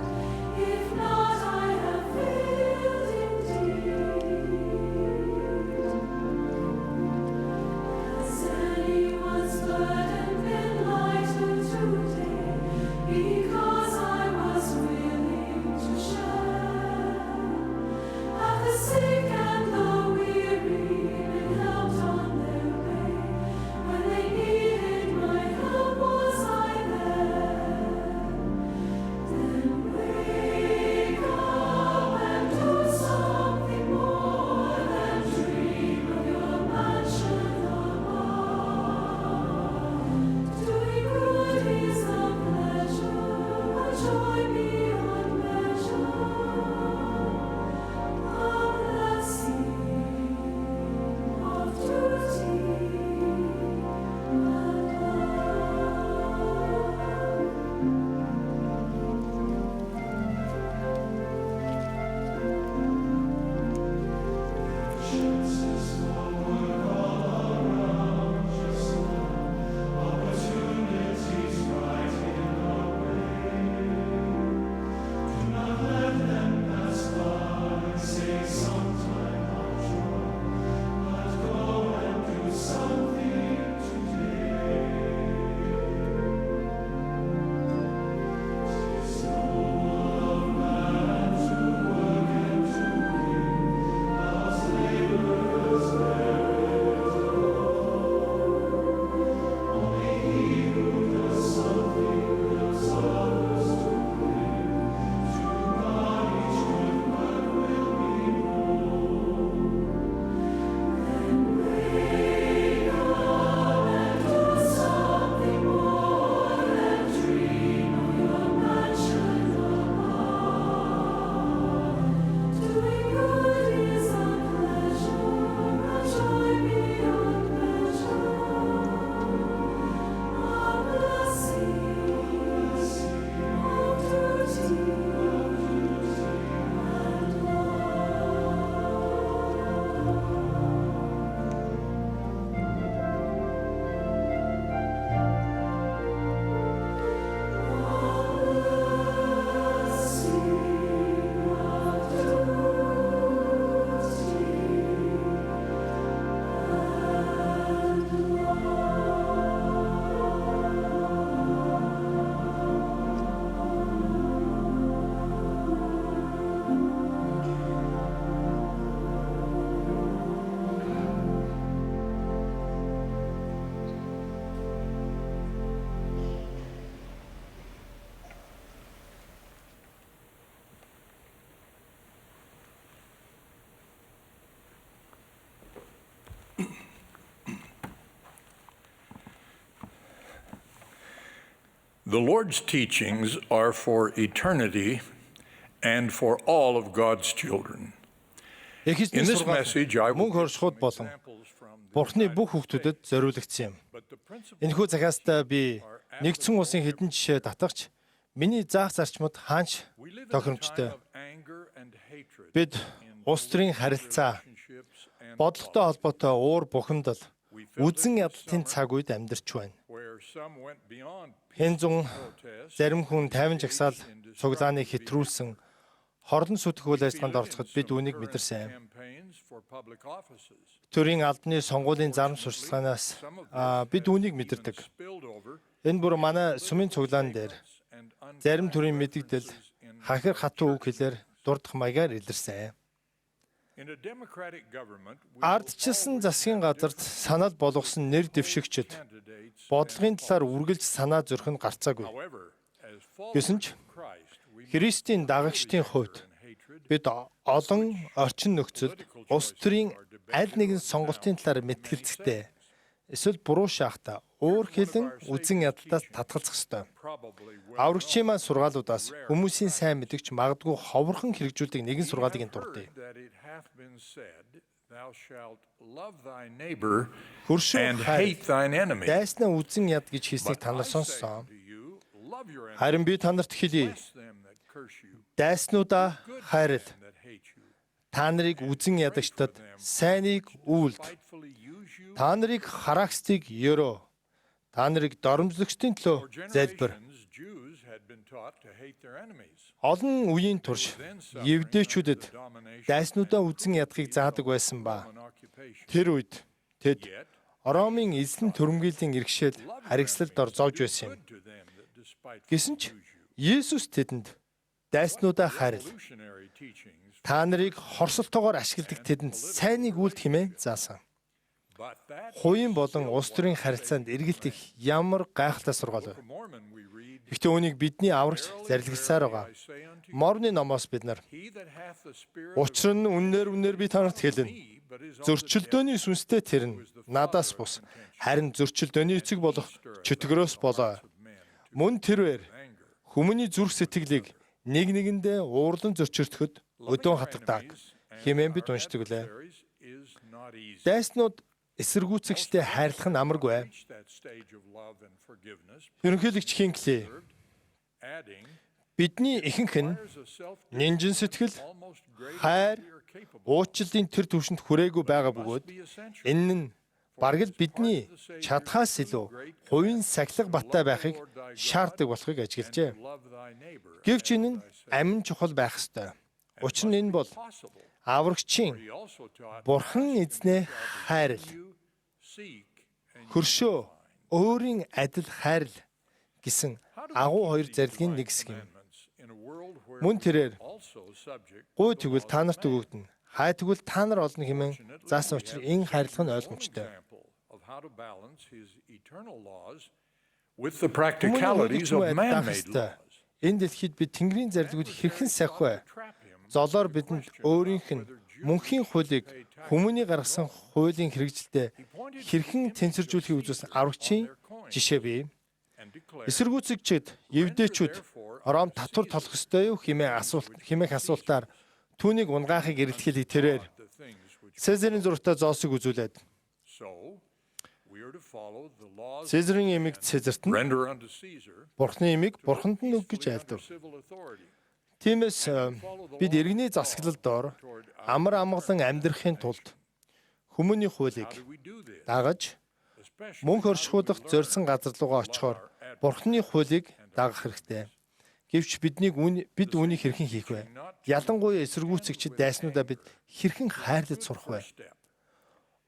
The Lord's teachings are for eternity and for all of God's children. In this message, I will мөн хоршихуд болон Бурхны бүх хүүхдүүдэд зориулагдсан юм. Энэхүү захиастаа би нэгдсэн улсын хэдэн жишээ татагч миний заах зарчмад хаанч тохиромжтой. Бид улс төрийн харилцаа, бодлоготой холбоотой уур бухимдал, үзэн ядалтын цаг үед амьдарч байна. Хэн зун зарим хүн 50 жагсаал цуглааныг хэтрүүлсэн хордон сүтэх үйл ажиллагаанд оролцоход бид үүнийг мэдэрсэн. Төрийн албаны сонгуулийн зарим сурчлагаас бид үүнийг мэдэрдэг. Энэ бүр манай сүмийн цуглаан дээр зарим төрийн мэдэгдэл хахир хатуу үг хэлээр дурдах маягаар илэрсэн. Ардчилсан засгийн газарт санал болгосон нэр дэвшигчид бодлогын талаар үргэлж санаа зөрөх нь гарцаагүй. Гэсэн ч Христийн дагагчдын хувьд бид олон орчин нөхцөлд улс төрийн аль нэгэн сонголтын талаар мэтгэлцэхтэй эсвэл буруу шахта уур хилэн үзэн ядалтаас татгалзах ёстой. Аврагчийн маань сургаалуудаас хүмүүсийн сайн мэдгч магадгүй ховорхон хэрэгжүүлдэг нэгэн сургаалыг дурдъя. Хөршөө дайснаа үзэн яд гэж хийснийг та нар сонссон. Харин би та нарт хэлье. Дайснуудаа хайрл. Та нарыг үзэн ядагчдад сайныг үйлд. Та нарыг хараагчдыг ёроо. Та нарыг доромжлогчдын төлөө залбир. Олон үеийн турш евдээчүүдэд дайснуудаа үзэн ядахыг заадаг байсан ба тэр үед тэд Ромын эзлэн төрөмгийллийн иргэшэл харгислалд ор зовж байсан юм. Гэсэн ч Есүс тэдэнд дайснуудаа хайрл. Та нарыг хорсолтойгоор ашигладаг тэдэнд сайныг үйлдэх хэмээн заасан. Хувийн болон улс төрийн харилцаанд эргэлтэх ямар гайхалтай сургаал вэ? Гэхдээ үүнийг бидний аврагч зарилгалсаар байгаа. Морны номоос бид нар учир нь үнээр би танарт хэлнэ. Зөрчилдөөний сүнстэй тэр нь надаас бус. Харин зөрчилдөөний эцэг болох чөтгөрөөс болоо. Мөн тэрвэр хүмүүний зүрх сэтгэлийг нэг нэгэндээ уурлан зөрчигдөхөд өдөөн хатгадаг хэмээн бид уншдаг лээ. Дайснууд эсэргүүцэгчтэй хайрлах нь амаргүй. Ерөнхийлөгч Хинкли бидний ихэнх нь нинжин сэтгэл, хайр, уучлалын тэр түвшинд хүрээгүй байгаа бөгөөд энэ нь бараг л бидний чадхаас илүү хувийн сахилга баттай байхыг шаарддаг болохыг ажиглажээ. Гэвч энэ нь амин чухал байх ёстой. Учир нь энэ бол аврагчийн Бурхан эзнээ хайрл, хөршөө өөрийн адил хайрл гэсэн агуу хоёр зарилгын нэг хэсэг юм. Мөн тэрээр гуй тэгвэл та нарт өгөгдөнө. Хай тэгвэл та нар олно хэмээн заасан учраас энэ хайрлах нь ойлгомжтой. With the practicalities of man-made laws. Энэ дэлхийд бид Тэнгэрийн зарилгууд хэрхэн сахих вэ? Золоор бидэнд өөрийнх нь мөнхийн хуулийг хүмүүний гаргасан хуулийн хэрэгжилтэд хэрхэн тэнцвэржүүлэхийг үзүүлсэн аврагчийн жишээ бий. Эсэргүүцэгчид, евдээчүүд Ром татвар толох ёстой юу хэмээх асуултаар түүнийг унгаахыг эрэлтгэлийг тэрээр Цезарын зурагтай зоосыг үзүүлээд Цезарын эмийг Цезарт нь, Бурхны эмийг Бурханд нь өг гэж айлдав. Тиймээс бид иргэний засаглалд ор амар амгалан амьдрахын тулд хүмүүний хуулийг дагаж мөн хоршихуудах зорьсон газар руугаа очихоор Бурхны хуулийг дагах хэрэгтэй. Гэвч бид үүнийг хэрхэн хийх вэ? Ялангуяа эсэргүүцэгчид дайснуудаа бид хэрхэн хайрлаж сурах вэ?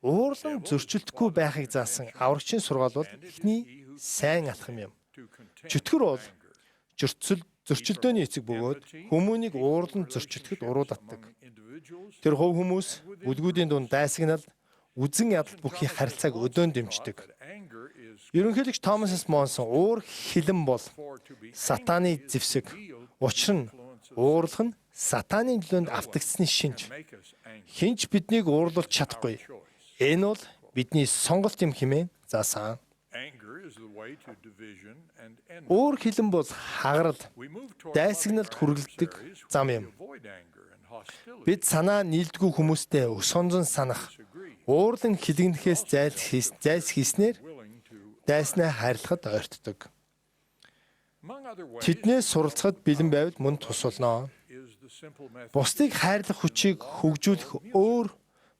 Уурлан зөрчилдөхгүй байхыг заасан аврагчийн сургаал бол эхний сайн алхам юм. Чөтгөр бол зөрчилдөөний эцэг бөгөөд хүмүүнийг уурлан зөрчилдөхэд уруулддаг. Тэр хувь хүмүүс бүлгүүдийн дунд дайсагнал, үзэн ядалт бүхий харилцааг өдөөн дэмждэг. Ерөнхийлөгч Томас С. Монсон уур хилэн бол сатаны зэвсэг. Учир нь уурлах нь сатаны нөлөөнд автагдсны шинж. Хинч биднийг уурлуулж чадахгүй. Энэ бол бидний сонголт юм хэмээн заасан. Өөр хэлэн бол хагарал, дайсагналд хүргэлдэг зам юм. Бид санаа нийлдэггүй хүмүүстэй өс онзон санах, уурлан хилэгнэхээс зайлсхийснээр дайснаа хайрлахад ойртдог. Тэднээс суралцахад бэлэн байвал мөн тус болно. Бусдыг хайрлах хүчийг хөгжүүлэх өөр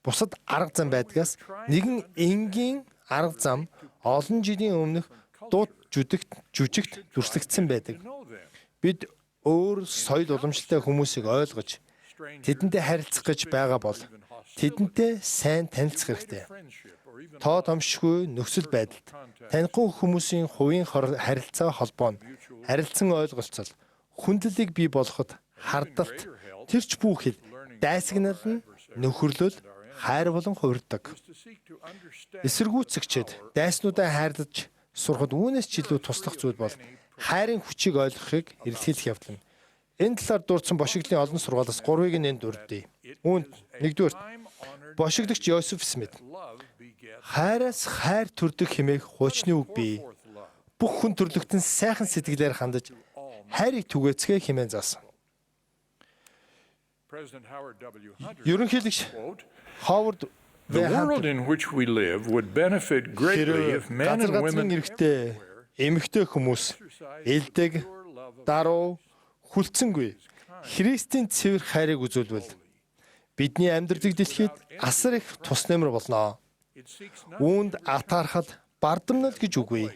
бусад арга зам байдгаас нэгэн энгийн арга зам олон жилийн өмнөх дууд жүжигт дүрслэгдсэн байдаг. Бид өөр соёл уламжлалтай хүмүүсийг ойлгож, тэдэнтэй харилцах гэж байгаа бол тэдэнтэй сайн танилцах хэрэгтэй. Тоо томшгүй нөхцөл байдалд танихгүй хүмүүсийн хувийн харилцаа холбоо нь харилцан ойлголцол, хүндлэлийг бий болгоход хардалт, тэрч бүхэл дайсагнал нь нөхөрлөл, хайр болон хувирдаг. Эсэргүүцэгчид дайснуудаа хайрлаж сурахад үүнээс ч илүү туслах зүйл бол хайрын хүчийг ойлгохыг эрэлхийлэх явдал юм. Энэ талаар дурдсан бошиглын олон сургаалаас 3-ыг энд дурдъя. Үүнд 1-р бошигдогч Йосеф Смит хайраас хайр төрдөг хэмээх хуучны үг бий. Бүх хүн төрлөختөн сайхан сэтгэлээр хандаж хайрыг түгээцгээ хэмээн заасан. Ерөнхийлөгч Ховард The world in which we live would benefit greatly if men and women эмэгтэй хүмүүс элдэг, даруу, хүлцэнгүй Христийн цэвэр хайрыг үзүүлвэл бидний амьдралыг дэлхийд асар их тус нэмэр болно. Үүнд атаархал, бардамнал гэж үгүй.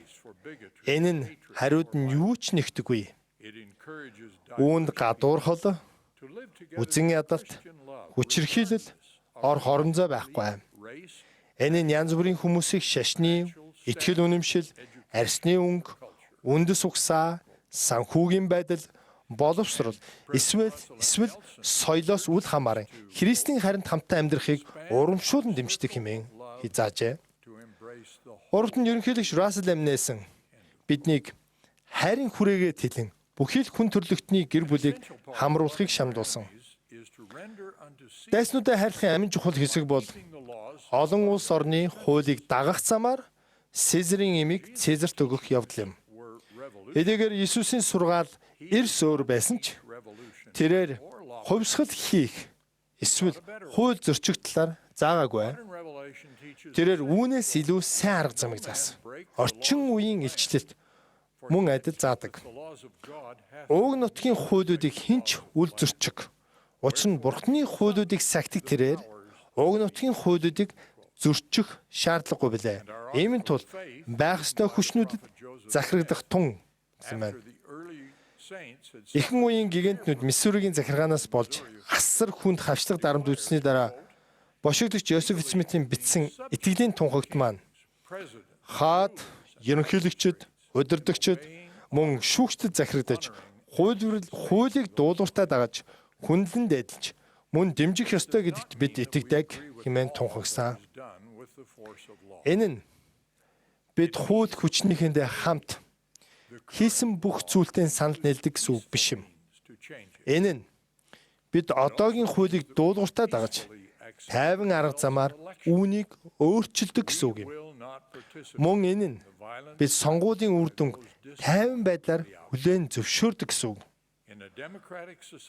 Энэ нь хариуд нь юу ч нэгтггүй. Үүнд гадуурхал, үзэн ядалт, хүчирхийлэл, ор хоромзой байхгүй. Энэ нь янз бүрийн хүмүүсийг шашны, итгэл үнэмшил, арсны өнгө, үндэс угсаа, санхүүгийн байдал, боловсрол, эсвэл соёлоос үл хамааран Христийн харинд хамтаа амьдрахыг урамшуулан дэмждэг хэмээн хизаажээ. Урд нь ерөнхийлөгч Рассел М. Нельсон биднийг хайрын хүрээгээ тэлэн бүхий л хүн төрлөختний гэр бүлийг хамруулахыг шамдуулсан. Дайснуудаа хайрлахын амин чухал хэсэг бол олон улс орны хуулийг дагах замаар Цэзарын эмийг Цэзарт өгөх явдал юм. Эдгээр Иесусийн сургаал эрс өөр байсан ч тэрээр хувьсгал хийх эсвэл хууль зөрчих талаар заагаагүй. Тэрээр үүнээс илүү сайн арга замыг заасан. Орчин үеийн илчлэлт мөн адил заадаг. Уг нутгийн хуулиудыг хинч үл зөрчих. Учир нь Бурхны хуулиудыг сахидаг тэрээр уг нутгийн хуулиудыг зөрчих шаардлагагүй билээ. Иймэн тул байх ёстой хүчнүүдэд захирагдах тун юм байна. Ихэнх үеийн гигантнууд Миссуригийн захиргаанаас болж асар хүнд хавчлаг дарамт үзсний дараа бошигдогч Йосеф Смитийн бичсэн итгэлийн тунхагт маань хаад ерөнхийлөгчд, удирдагчид мөн шүүгчдэд захирагдаж хуулийг дуулууртаа дагаж хүнлэн дээдэлж мөн дэмжих ёстой гэдэгт бид итгэдэг хэмээн тунхагсан. Энэ нь бид хууль хүчнийхэндээ хамт хийсэн бүх зүйлтэй санал нийлдэг гэсэн үг биш юм. Энэ нь бид одоогийн хуулийг дуулууртаа дагаж тайван арга замаар үүнийг өөрчилдөг гэсэн үг юм. Мөн энэ нь бид сонгуулийн үр дүнг тайван байдлаар хүлээн зөвшөөрдөг гэсэн үг.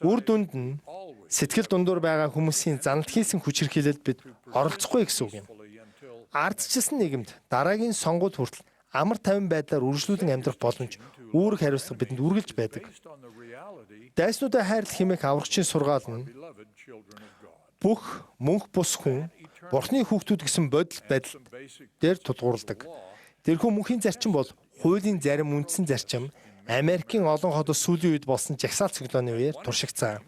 Үр дүнд нь сэтгэл дундуур байгаа хүмүүсийн заналт хийсэн хүчирхийлэлд бид оролцохгүй гэсэн үг юм. Ардчилсан нийгэмд дараагийн сонгуульд хүртэл амар тайван байдлаар үргэлжлүүлэн амьдрах боломж үүрэг хариуцлага бидэнд үргэлж байдаг. Дайснуудаа хайрлах хэмээх аврагчийн сургаал нь бүх мөнх бус хүн Бурхны хүүхдүүд гэсэн бодит байдал дээр тулгуурладаг. Тэрхүү мөнхийн зарчим бол хуулийн зарим үндсэн зарчим Америкийн олон хотод сүүлийн үед болсон жагсаалт цоглооны үеэр туршигдсан.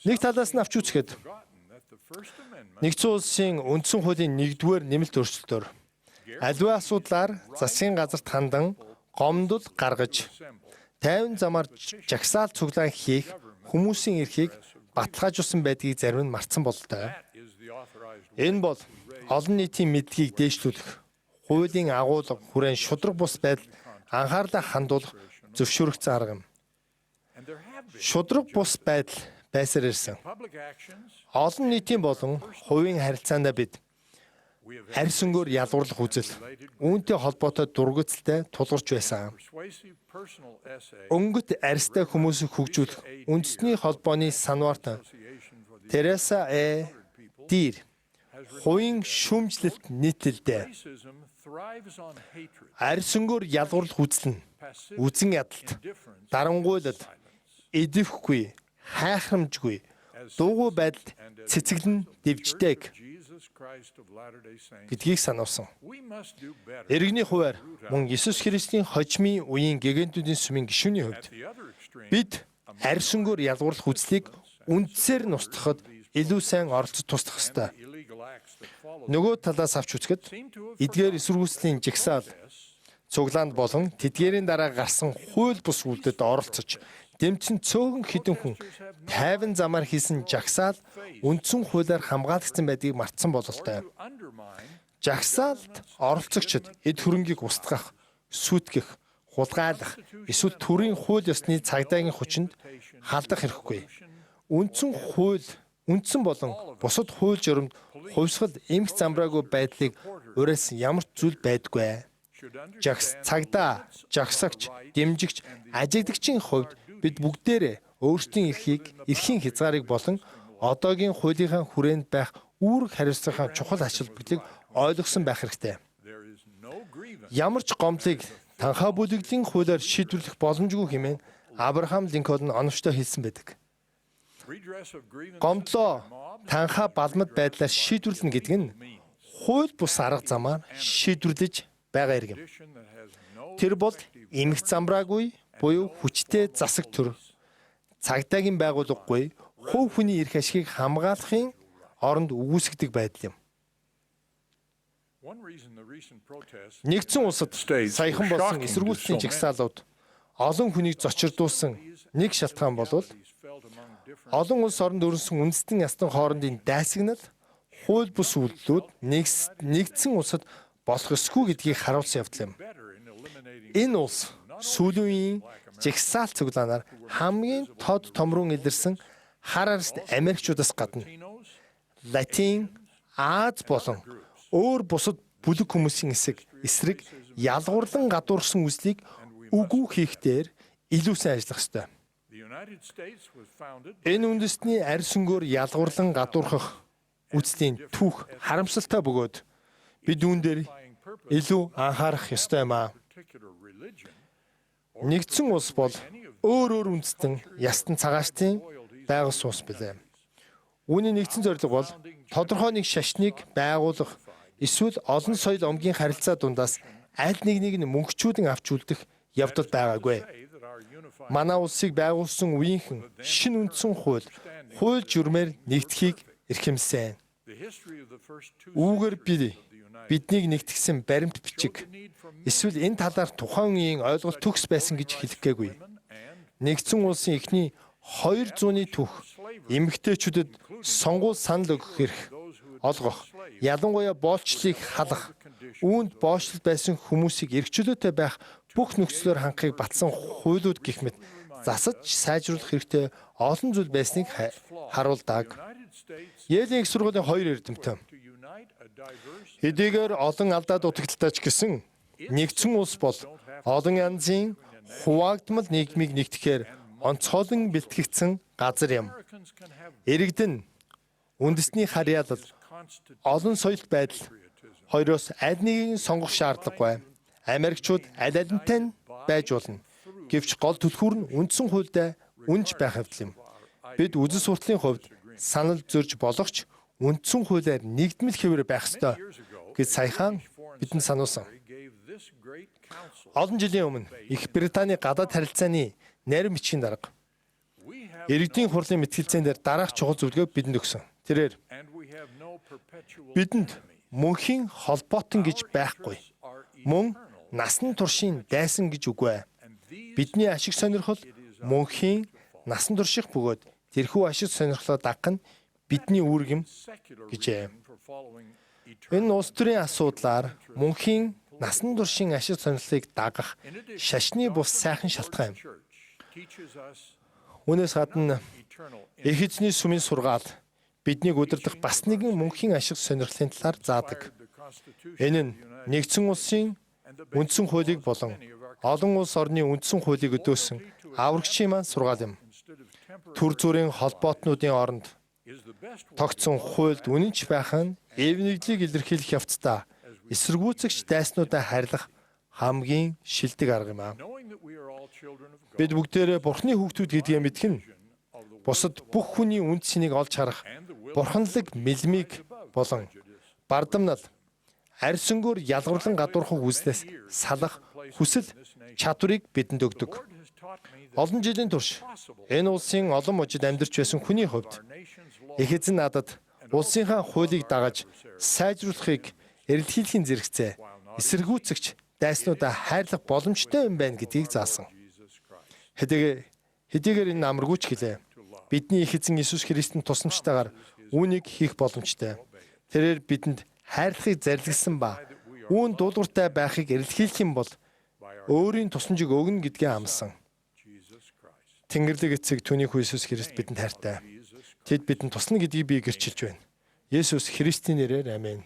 Нэг талаас нь авч үзэхэд нэгдсэн улсын үндсэн хуулийн 1-р нэмэлт өөрчлөлтөөр аливаа асуудлаар засгийн газарт хандан гомдол гаргаж тайван замаар жагсаалт цуглаан хийх хүмүүсийн эрхийг баталгаажуулсан байдгийг зарим нь мартсан бололтой. Энэ бол олон нийтийн мэдлэгийг дээшлүүлэх, хуулийн агуулга хүрээнд шудраг бус байдал анхаарлаа хандуулах зөвшөөрөгдсөн арга юм. Шудраг бус байдал байсаар ирсэн. Олон нийтийн болон хувийн харилцаанд бид арьс өнгөөр ялгуурлах үзэл, үүнтэй холбоотой дургуцалтай тулгарч байсан. Өнгөт арьстай хүмүүсийг хөгжүүлэх үндэсний холбооны санваарт Тереса Дир хувийн шүүмжлэлт нийтлэлдээ арьс өнгөөр ялгуурлах үзэл нь үзэн ядалт, дарангуйлал, идэвхгүй, хайхрамжгүй, дуугүй байдалд цэцэглэн дэвждэг гэдгийг сануулсан. Иргэний хувьар мөн Иесус Христийн хожмын үеийн гэгэнтүүдийн сүмийн гишүүний хувьд бид арьс өнгөөр ялгуурлах үзлийг үндсээр нь устгахад илүү сайн оролцож туслах ёстой. Нөгөө талаас авч үзэхэд эдгээр эсвэргүүцлийн жагсаал, цуглаанд болон тэдгээрийн дараа гарсан хууль бус үйлдэлд оролцож дэмжин цөөхөн хэдэн хүн тайван замаар хийсэн жагсаал үндсэн хуулиар хамгаалагдсан байдгийг мартсан бололтой. Жагсаалд оролцогчид эд хөрөнгийг устгах, сүйтгэх, хулгайлах, эсвэл төрийн хууль ёсны цагдаагийн хүчинд халдах хэрэггүй. Үндсэн болон бусад хууль журамд хувьсгал эмх замбраагүй байдлыг уриалсан ямар ч зүйл байдаггүй. Цагдаа, жагсагч, дэмжигч, ажигдагчийн хувьд бид бүгдээрээ өөрсдийн эрхийн хязгаарыг болон одоогийн хуулийнхаа хүрээнд байх үүрэг хариуцлагын чухал ач холбогдлыг ойлгосон байх хэрэгтэй. Ямар ч гомдлыг танхаа бүлэглэлийн хуулиар шийдвэрлэх боломжгүй хэмээн Абрахам Линкольн оновчтой хэлсэн байдаг. Гомдлоо танхаа балмад байдлаар шийдвэрлэнэ гэдэг нь хууль бус арга замаар шийдвэрлэж байгаа хэрэг юм. Тэр бол эмх замбраагүй буюу хүчтэй засаг төр, цагдаагийн байгууллагагүй хувь хүний эрх ашигыг хамгаалахын оронд үгүйсгдэг байдал юм. Нэгдсэн улсад саяхан болсон эсэргүүцлийн жагсаалууд олон хүнийг зочирдуулсан нэг шалтгаан бол олон улс оронд өрнсөн үндэстэн ястан хоорондын дайсагнал, хууль бус үйлдэлүүд нэгдсэн улсад болох ёсгүй гэдгийг харуулсан явдал юм. Энэ улс сүүлийн жагсаал цуглаанаар хамгийн тод томрон илэрсэн хар арьс Америкчуудаас гадна Латин, Аз болон өөр бусад бүлэг хүмүүсийн эсрэг ялгуурлан гадуурсан үзлийг үгүй хийхдээ илүү сайн ажиллах ёстой. Энэ үндэстний арьс өнгөөр ялгуурлан гадуурхах үзлийн түүх харамсалтай бөгөөд бид үүн дээр илүү анхаарах ёстой юм аа. Нэгдсэн улс бол өөр үндэстэн ястан цагаачтын байгуулс улс билээ. Үүний нэгдсэн зорилго бол тодорхой нэг шашныг байгуулах эсвэл олон соёл омгийн харилцаа дундаас аль нэгнийг нь мөнгөчүүдэн авч үлдэх явдал байгаагүй. Манай улсыг байгуулсан үеийнхэн шинэ үндсэн хууль журмээр нэгдэхийг эрхэмсэн. Үүгээр биднийг нэгтгэсэн баримт бичиг эсвэл энэ талаар тухайн үеийн ойлголт төгс байсан гэж хэлэх гээгүй. Нэгдсэн улсын эхний 200-ны түүх эмэгтэйчүүдэд сонгуул санал өгөх эрх олгох, ялангуяа боолчлыг халах, үүнд боочлол байсан хүмүүсийг эрхчлөөтэй байх бүх нөхцлөөр хангахыг батсан хуулиуд гэх мэт засаж сайжруулах хэрэгтэй олон зүйл байсныг харуулдаг. Yale-ийн их сургуулийн 2 эрдэмтэн хэдийгээр олон алдаа дутагдaltaй ч гэсэн нэгдсэн улс бол олон янзын хуваагдмал нийгмийг нэгтгэхээр онцгойлон бэлтгэгдсэн газар юм. Иргэдэн үндэсний харьяалал, олон соёлт байдал хоёроос аль нэгийг сонгох шаардлагагүй. Америкчууд аль алинтай нь байж болно. Гэвч гол түлхүүр нь үндсэн хуульд үнж байх явдал юм. Бид үзэл сурталын хувьд санал зөрж болохч үндсэн хуулиар нэгдмэл хэвээр байх ёстой гэж саяхан бидэнд сануулсан. Олон жилийн өмнө Их Британий гадаад харилцааны нарийн бичгийн дарга иргэдийн хурлын мэтгэлцээн дээр дараах чухал зөвлөгөө бидэнд өгсөн. Тэрээр бидэнд мөнхийн холбоотон гэж байхгүй. Мөн насан туршийн дайсан гэж үгүй. Бидний ашиг сонирхол мөнхийн насан турших бөгөөд тэрхүү ашиг сонирхлоо дагах нь бидний үүрэг юм гэжээ. Энэ улс төрийн асуудлаар мөнхийн насан туршийн ашиг сонирхлыг дагах шашны бус сайхан шалтгаан юм. Үүнээс гадна их эзний сүмийн сургаал биднийг удирдах бас нэгэн мөнхийн ашиг сонирхлын талаар заадаг. Энэ нь нэгдсэн улсын үндсэн хуулийг болон олон улс орны үндсэн хуулийг өдөөсөн аврагчийн маань сургаал юм. Түр зүрийн холбоотнуудын оронд тогтсон хуульд үнэнч байх нь эв нэгдлийг илэрхийлэх явцдаа эсэргүүцэгч дайснуудаа харьлах хамгийн шилдэг арга юм аа. Бид бүгдээрээ Бурхны хүүхдүүд гэдгийг мэдхэн бусад бүх хүний үнд цэнийг олж харах бурханлаг мэлмиг болон бардамнал арьсангөөр ялгарлан гадуурхах үзлээс салах хүсэл чадварыг бидэнд өгдөг. Олон жилийн турш энэ улсын олон мужид амьдарч байсан хүний хувьд их эзэн надад улсынхаа хуулийг дагаж сайжруулахыг эрэлхийлэхийн зэрэгцээ эсэргүүцэгч дайснуудаа хайрлах боломжтой юм байна гэдгийг заасан. Хэдийгээр энэ амаргүйч гэлээ. Бидний их эзэн Иесус Христийн тусламжтайгаар үүнийг хийх боломжтой. Тэрээр бидэнд хайрлахыг зарилгасан ба үүн дуулууртай байхыг эрэлхийлэх юм бол өөрийн тусламжийг өгнө гэдгээ амласан. Тэнгэрлэг эцэг түүний хүү Иесус Христ бидэнд хайртай. Тэд бидэнд туслана гэдгийг би гэрчилж байна. Иесус Христийн нэрээр амин.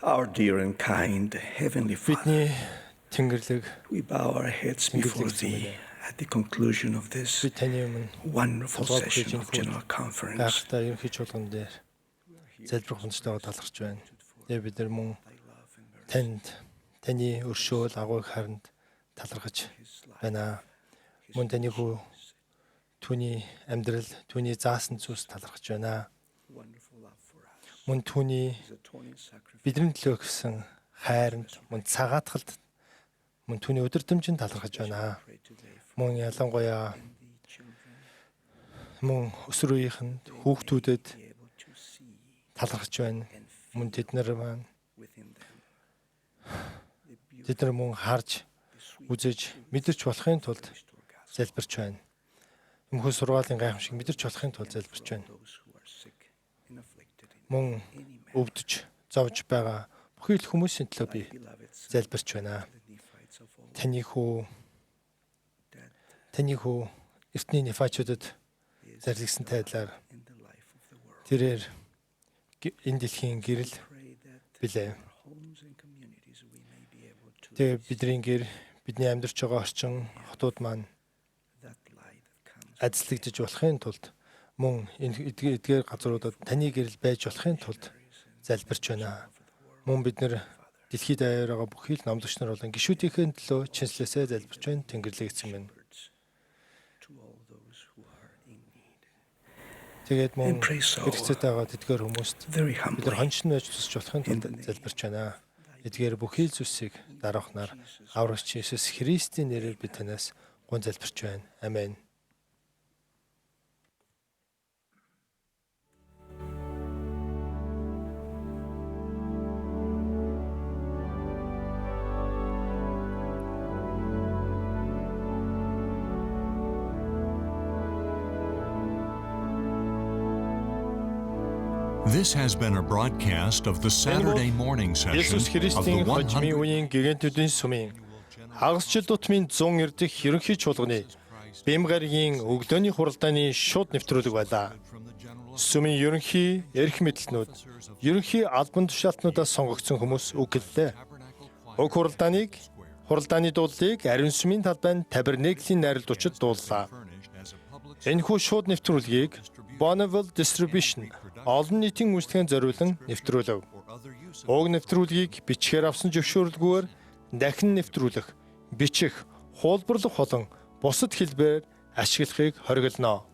Our dear and kind Heavenly Father, we bow our heads before Thee at the conclusion of this wonderful session of General Conference. Таны өршөөл агуйг харанд талархаж байна. Мөн таны хүү түүний амьдрал, түүний заасан зүйлс талархаж байна. Мөн түүний бидний төлөө гэсэн хайранд, мөн цагаатгалд мөн түүний өдөртөмжөнд талархаж байна. Мөн ялангуяа мөн өсвөр үеийнхэнд хүүхдүүдэд талархаж байна. Мөн тэд нар мөн харж үзэж мэдэрч болохын тулд залбирч байна. Мөнхөө сургаалын гайхамшиг мэдэрч болохын тулд залбирч байна. Мөн өвдөж зовж байгаа бүхий л хүмүүсийн төлөө би залбирч байна. Таны хүү эртний нефачуудад зарлигсан тайлаар тэрээр энэ дэлхийн гэрэл билээ. Тэгээ бидний гэр, бидний амьдарч байгаа орчин, хотууд маань ажиглагдаж болохын тулд мөн энэ эдгээр газруудад таны гэрэл байж болохын тулд залбирч байна. Мөн бид нэр дэлхийд даяар байгаа бүхий л номлогч нар болон гишүүдийн төлөө чинслээсээ залбирч байна. Тэнгэрлэг эзэн минь. Тэгээд мөн хэрэгцээтэй байгаа тэдгээр хүмүүст бид нар хончин байж тусч болохын тулд залбирч байна. Эдгээр бүхий л зүйлсийг дараахнаар аврагч Иесус Христийн нэрээр би танаас гун залбирч байна. Амен. This has been a broadcast of the Saturday morning session Есүс of the Христийн 100. хожмын үеийн гигантүүдийн сүмийн хагасчил дутмын 100 эрдэх ерөнхий чуулганы Бэм гаригийн өглөөний хуралдааны шууд нэвтрүүлэг байлаа. Сүмийн ерөнхий эрх мэдлэлнүүд, ерөнхий албан тушаалтнуудаас сонгогдсон хүмүүс үг гэллээ. Уг хуралдааны дуулыг ариун сүмийн талбайд Табернеклийн найралдуучид дууллаа. Энэхүү шууд нэвтрүүлгийг Bonneville Distribution олон нийтийн үйлчлэгэнд зориулан нэвтрүүлэв. Уг нэвтрүүлгийг бичгээр авсан зөвшөөрлгүйгээр дахин нэвтрүүлэх, бичих, хуулбарлах болон бусад хэлбэрээр ашиглахыг хориглоно.